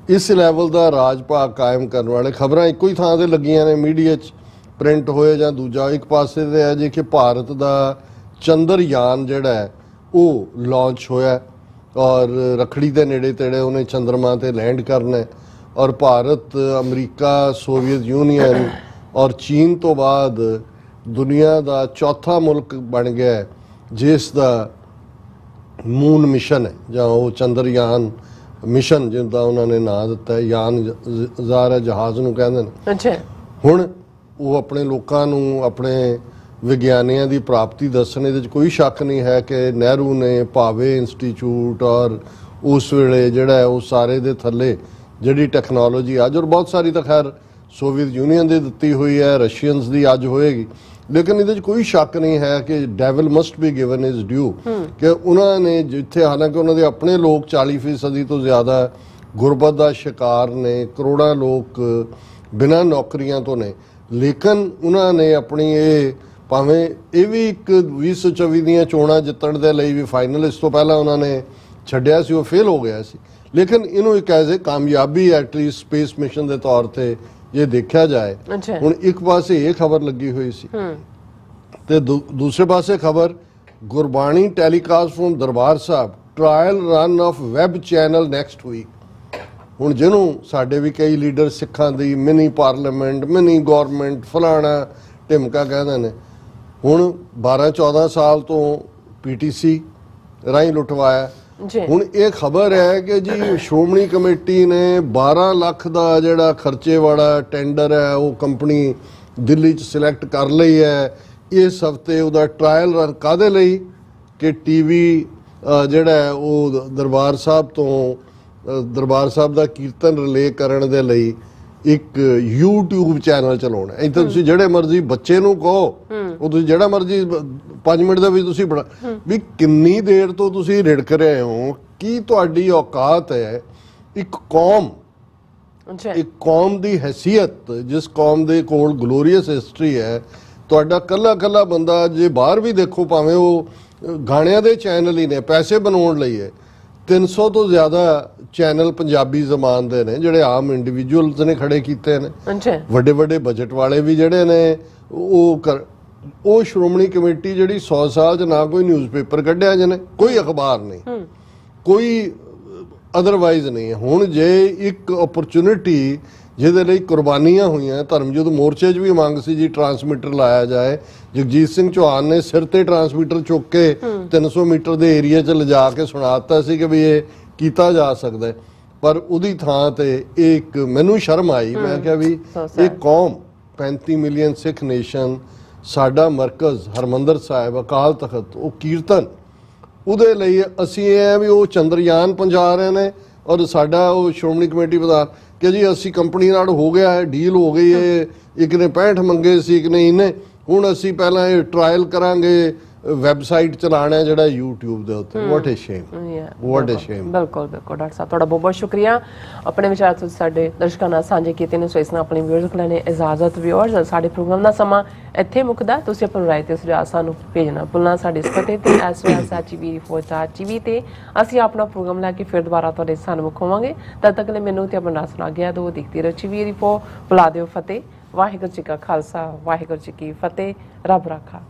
ਇਸ ਲੈਵਲ ਦਾ ਰਾਜ ਭਾਗ ਕਾਇਮ ਕਰਨ ਵਾਲੇ ਖਬਰਾਂ ਇੱਕੋ ਹੀ ਥਾਂ ਤੇ ਲੱਗੀਆਂ ਨੇ ਮੀਡੀਆ 'ਚ, ਪ੍ਰਿੰਟ ਹੋਏ ਜਾਂ ਦੂਜਾ। ਇੱਕ ਪਾਸੇ ਤੇ ਹੈ ਜੀ ਕਿ ਭਾਰਤ ਦਾ ਚੰਦਰਯਾਨ ਜਿਹੜਾ ਹੈ ਉਹ ਲਾਂਚ ਹੋਇਆ ਔਰ ਰੱਖੜੀ ਦੇ ਨੇੜੇ ਤੇੜੇ ਉਹਨੇ ਚੰਦਰਮਾ ਤੇ ਲੈਂਡ ਕਰਨਾ ਔਰ ਭਾਰਤ, ਅਮਰੀਕਾ, ਸੋਵੀਅਤ ਯੂਨੀਅਨ ਔਰ ਚੀਨ ਤੋਂ ਬਾਅਦ ਦੁਨੀਆ ਦਾ ਚੌਥਾ ਮੁਲਕ ਬਣ ਗਿਆ ਜਿਸ ਦਾ ਮੂਨ ਮਿਸ਼ਨ ਹੈ ਜਾਂ ਉਹ ਚੰਦਰਯਾਨ ਮਿਸ਼ਨ ਜਿਹਦਾ ਉਹਨਾਂ ਨੇ ਨਾਂ ਦਿੱਤਾ ਹੈ, ਯਾਨ ਜ਼ਾਰਾ ਜਹਾਜ਼ ਨੂੰ ਕਹਿੰਦੇ ਨੇ। ਹੁਣ ਉਹ ਆਪਣੇ ਲੋਕਾਂ ਨੂੰ ਆਪਣੇ ਵਿਗਿਆਨੀਆਂ ਦੀ ਪ੍ਰਾਪਤੀ ਦੱਸਣ, ਇਹਦੇ 'ਚ ਕੋਈ ਸ਼ੱਕ ਨਹੀਂ ਹੈ ਕਿ ਨਹਿਰੂ ਨੇ ਭਾਵੇ ਇੰਸਟੀਚਿਊਟ ਔਰ ਉਸ ਵੇਲੇ ਜਿਹੜਾ ਹੈ ਉਹ ਸਾਰੇ ਦੇ ਥੱਲੇ ਜਿਹੜੀ ਟੈਕਨੋਲੋਜੀ ਅੱਜ ਔਰ ਬਹੁਤ ਸਾਰੀ ਤਾਂ ਖੈਰ ਸੋਵੀਅਤ ਯੂਨੀਅਨ ਦੀ ਦਿੱਤੀ ਹੋਈ ਹੈ, ਰਸ਼ੀਅਨਸ ਦੀ ਅੱਜ ਹੋਏਗੀ, ਲੇਕਿਨ ਇਹਦੇ 'ਚ ਕੋਈ ਸ਼ੱਕ ਨਹੀਂ ਹੈ ਕਿ devil must be given is due ਕਿ ਉਹਨਾਂ ਨੇ ਜਿੱਥੇ ਹਾਲਾਂਕਿ ਉਹਨਾਂ ਦੇ ਆਪਣੇ ਲੋਕ 40% ਤੋਂ ਜ਼ਿਆਦਾ ਗੁਰਬਤ ਦਾ ਸ਼ਿਕਾਰ ਨੇ, ਕਰੋੜਾਂ ਲੋਕ ਬਿਨਾਂ ਨੌਕਰੀਆਂ ਤੋਂ ਨੇ, ਲੇਕਿਨ ਉਹਨਾਂ ਨੇ ਆਪਣੀ ਇਹ ਭਾਵੇਂ ਇਹ ਵੀ ਇੱਕ 2024 ਦੀਆਂ ਚੋਣਾਂ ਜਿੱਤਣ ਦੇ ਲਈ ਵੀ ਫਾਈਨਲ ਇਸ ਤੋਂ ਪਹਿਲਾਂ ਉਹਨਾਂ ਨੇ ਛੱਡਿਆ ਸੀ, ਉਹ ਫੇਲ ਹੋ ਗਿਆ ਸੀ, ਲੇਕਿਨ ਇਹਨੂੰ ਇੱਕ ਐਜ਼ ਏ ਕਾਮਯਾਬੀ ਐਟਲੀਸਟ ਸਪੇਸ ਮਿਸ਼ਨ ਦੇ ਤੌਰ ਤੇ ਜੇ ਦੇਖਿਆ ਜਾਏ। ਹੁਣ ਇੱਕ ਪਾਸੇ ਇਹ ਖਬਰ ਲੱਗੀ ਹੋਈ ਸੀ ਤੇ ਦੂਸਰੇ ਪਾਸੇ ਖਬਰ Gurbani telecast from Darbar Sahib, trial run of web channel next week. ਹੁਣ ਜਿਹਨੂੰ ਸਾਡੇ ਵੀ ਕਈ ਲੀਡਰ ਸਿੱਖਾਂ ਦੀ ਮਿਨੀ ਪਾਰਲੀਮੈਂਟ, ਮਿਨੀ ਗੌਰਮੈਂਟ, ਫਲਾਣਾ ਢਿਮਕਾ ਕਹਿੰਦੇ ਨੇ, ਹੁਣ 12-14 ਸਾਲ ਤੋਂ ਪੀਟੀਸੀ ਰਾਹੀਂ ਲੁੱਟਵਾਇਆ। ਹੁਣ ਇਹ ਖਬਰ ਹੈ ਕਿ ਜੀ ਸ਼੍ਰੋਮਣੀ ਕਮੇਟੀ ਨੇ 12 ਲੱਖ ਦਾ ਜਿਹੜਾ ਖਰਚੇ ਵਾਲਾ ਟੈਂਡਰ ਹੈ ਉਹ ਕੰਪਨੀ ਦਿੱਲੀ 'ਚ ਸਿਲੈਕਟ ਕਰ ਲਈ ਹੈ। ਇਸ ਹਫਤੇ ਉਹਦਾ ਟ੍ਰਾਇਲ ਰਨ ਕਾਹਦੇ ਲਈ ਕਿ ਟੀਵੀ ਜਿਹੜਾ ਹੈ ਉਹ ਦਰਬਾਰ ਸਾਹਿਬ ਦਾ ਕੀਰਤਨ ਰਿਲੇ ਕਰਨ ਦੇ ਲਈ ਇੱਕ YouTube ਚੈਨਲ ਚਲਾਉਣਾ। ਇੱਥੇ ਤੁਸੀਂ ਜਿਹੜੇ ਮਰਜ਼ੀ ਬੱਚੇ ਨੂੰ ਕਹੋ, ਉਹ ਤੁਸੀਂ ਜਿਹੜਾ ਮਰਜ਼ੀ 5 ਮਿੰਟ ਦੇ ਵਿੱਚ ਤੁਸੀਂ ਬਣਾ ਵੀ ਕਿੰਨੀ ਦੇਰ ਤੋਂ ਤੁਸੀਂ ਰਿੜਕ ਰਹੇ ਹੋ, ਕੀ ਤੁਹਾਡੀ ਔਕਾਤ ਹੈ ਇੱਕ ਕੌਮ ਦੀ ਹੈਸੀਅਤ, ਜਿਸ ਕੌਮ ਦੇ ਕੋਲ ਗਲੋਰੀਅਸ ਹਿਸਟਰੀ ਹੈ। ਤੁਹਾਡਾ ਕੱਲਾ ਬੰਦਾ ਜੇ ਬਾਹਰ ਵੀ ਦੇਖੋ, ਭਾਵੇਂ ਉਹ ਗਾਣਿਆਂ ਦੇ ਚੈਨਲ ਹੀ ਨੇ, ਪੈਸੇ ਬਣਾਉਣ ਲਈ ਹੈ। 300 ਤੋਂ ਜ਼ਿਆਦਾ ਚੈਨਲ ਪੰਜਾਬੀ ਜ਼ਬਾਨ ਦੇ ਨੇ ਜਿਹੜੇ ਆਮ ਇੰਡੀਵਿਜੂਅਲਸ ਨੇ ਖੜੇ ਕੀਤੇ ਨੇ। ਵੱਡੇ ਬਜਟ ਵਾਲੇ ਵੀ ਜਿਹੜੇ ਨੇ ਉਹ ਸ਼੍ਰੋਮਣੀ ਕਮੇਟੀ ਜਿਹੜੀ 100 ਸਾਲ 'ਚ ਨਾ ਕੋਈ ਨਿਊਜ਼ਪੇਪਰ ਕੱਢਿਆ ਜਿਹਨੇ, ਕੋਈ ਅਖਬਾਰ ਨਹੀਂ, ਕੋਈ ਅਦਰਵਾਈਜ਼ ਨਹੀਂ। ਹੁਣ ਜੇ ਇੱਕ ਓਪਰਚੁਨਿਟੀ ਜਿਹਦੇ ਲਈ ਕੁਰਬਾਨੀਆਂ ਹੋਈਆਂ, ਧਰਮਯੁੱਧ ਮੋਰਚੇ 'ਚ ਵੀ ਮੰਗ ਸੀ ਜੀ ਟਰਾਂਸਮੀਟਰ ਲਾਇਆ ਜਾਏ। ਜਗਜੀਤ ਸਿੰਘ ਚੌਹਾਨ ਨੇ ਸਿਰ ਤੇ ਟਰਾਂਸਮੀਟਰ ਚੁੱਕ ਕੇ 300 ਮੀਟਰ ਦੇ ਏਰੀਆ 'ਚ ਲਿਜਾ ਕੇ ਸੁਣਾ ਦਿੱਤਾ ਸੀ ਕਿ ਵੀ ਇਹ ਕੀਤਾ ਜਾ ਸਕਦਾ ਹੈ, ਪਰ ਉਹਦੀ ਥਾਂ ਤੇ ਇੱਕ ਮੈਨੂੰ ਸ਼ਰਮ ਆਈ। ਮੈਂ ਕਿਹਾ ਵੀ ਇਹ ਕੌਮ 35 ਮਿਲੀਅਨ ਸਿੱਖ ਨੇਸ਼ਨ, ਸਾਡਾ ਮਰਕਜ਼ ਹਰਮੰਦਰ ਸਾਹਿਬ ਅਕਾਲ ਤਖਤ, ਉਹ ਕੀਰਤਨ, ਉਹਦੇ ਲਈ ਅਸੀਂ ਇਹ ਹੈ ਵੀ ਉਹ ਚੰਦਰਯਾਨ ਪਹੁੰਚਾ ਰਹੇ ਨੇ ਔਰ ਸਾਡਾ ਉਹ ਸ਼੍ਰੋਮਣੀ ਕਮੇਟੀ ਪ੍ਰਧਾਨ ਕਿ ਜੀ ਅਸੀਂ ਕੰਪਨੀ ਨਾਲ ਹੋ ਗਿਆ ਹੈ, ਡੀਲ ਹੋ ਗਈ ਹੈ, ਇੱਕ ਨੇ 65 ਮੰਗੇ ਸੀ, ਇੱਕ ਨੇ ਇਹਨੇ, ਹੁਣ ਅਸੀਂ ਪਹਿਲਾਂ ਇਹ ਟਰਾਇਲ ਕਰਾਂਗੇ, ਵੈਬਸਾਈਟ ਚਲਾਣਾ ਜਿਹੜਾ YouTube ਦੇ ਉੱਤੇ। ਵਾਟ ਅ ਸ਼ੇਮ, ਵਾਟ ਅ ਸ਼ੇਮ। ਬਿਲਕੁਲ ਡਾਕਟਰ ਸਾਹਿਬ, ਤੁਹਾਡਾ ਬਹੁਤ ਸ਼ੁਕਰੀਆ। ਆਪਣੇ ਵਿਚਾਰ ਤੁਸੀਂ ਸਾਡੇ ਦਰਸ਼ਕਾਂ ਨਾਲ ਸਾਂਝੇ ਕੀਤੇ ਨੇ। ਸੋ ਇਸ ਨਾਲ ਆਪਣੇ ਵਿਊਅਰਸ ਕੋਲ ਨੇ ਇਜਾਜ਼ਤ। ਵਿਊਅਰਸ, ਸਾਡੇ ਪ੍ਰੋਗਰਾਮ ਦਾ ਸਮਾਂ ਇੱਥੇ ਮੁੱਕਦਾ। ਤੁਸੀਂ ਆਪਣੀ ਰਾਏ ਤੇ ਸੁਝਾਅ ਸਾਨੂੰ ਭੇਜਣਾ ਭੁੱਲਣਾ ਸਾਡੇ ਇਸ ਪਤੇ ਤੇ SOS@TV ਤੇ ਅਸੀਂ ਆਪਣਾ ਪ੍ਰੋਗਰਾਮ ਲੈ ਕੇ ਫਿਰ ਦੁਬਾਰਾ ਤੁਹਾਡੇ ਸਨਮੁਖ ਹੋਵਾਂਗੇ। ਤਦ ਤੱਕ ਲਈ ਮੈਨੂੰ ਤੇ ਆਪਣਾ ਸੁਣਾ ਗਿਆ ਦੋ ਦੇਖਦੇ ਰਹੋ TV ਰਿਪੋਰਟ। ਬੁਲਾ ਦਿਓ ਫਤਿਹ। ਵਾਹਿਗੁਰੂ ਜੀ ਕਾ ਖਾਲਸਾ, ਵਾਹਿਗੁਰੂ ਜੀ ਕੀ ਫਤਿਹ। ਰੱਬ ਰਾਖਾ।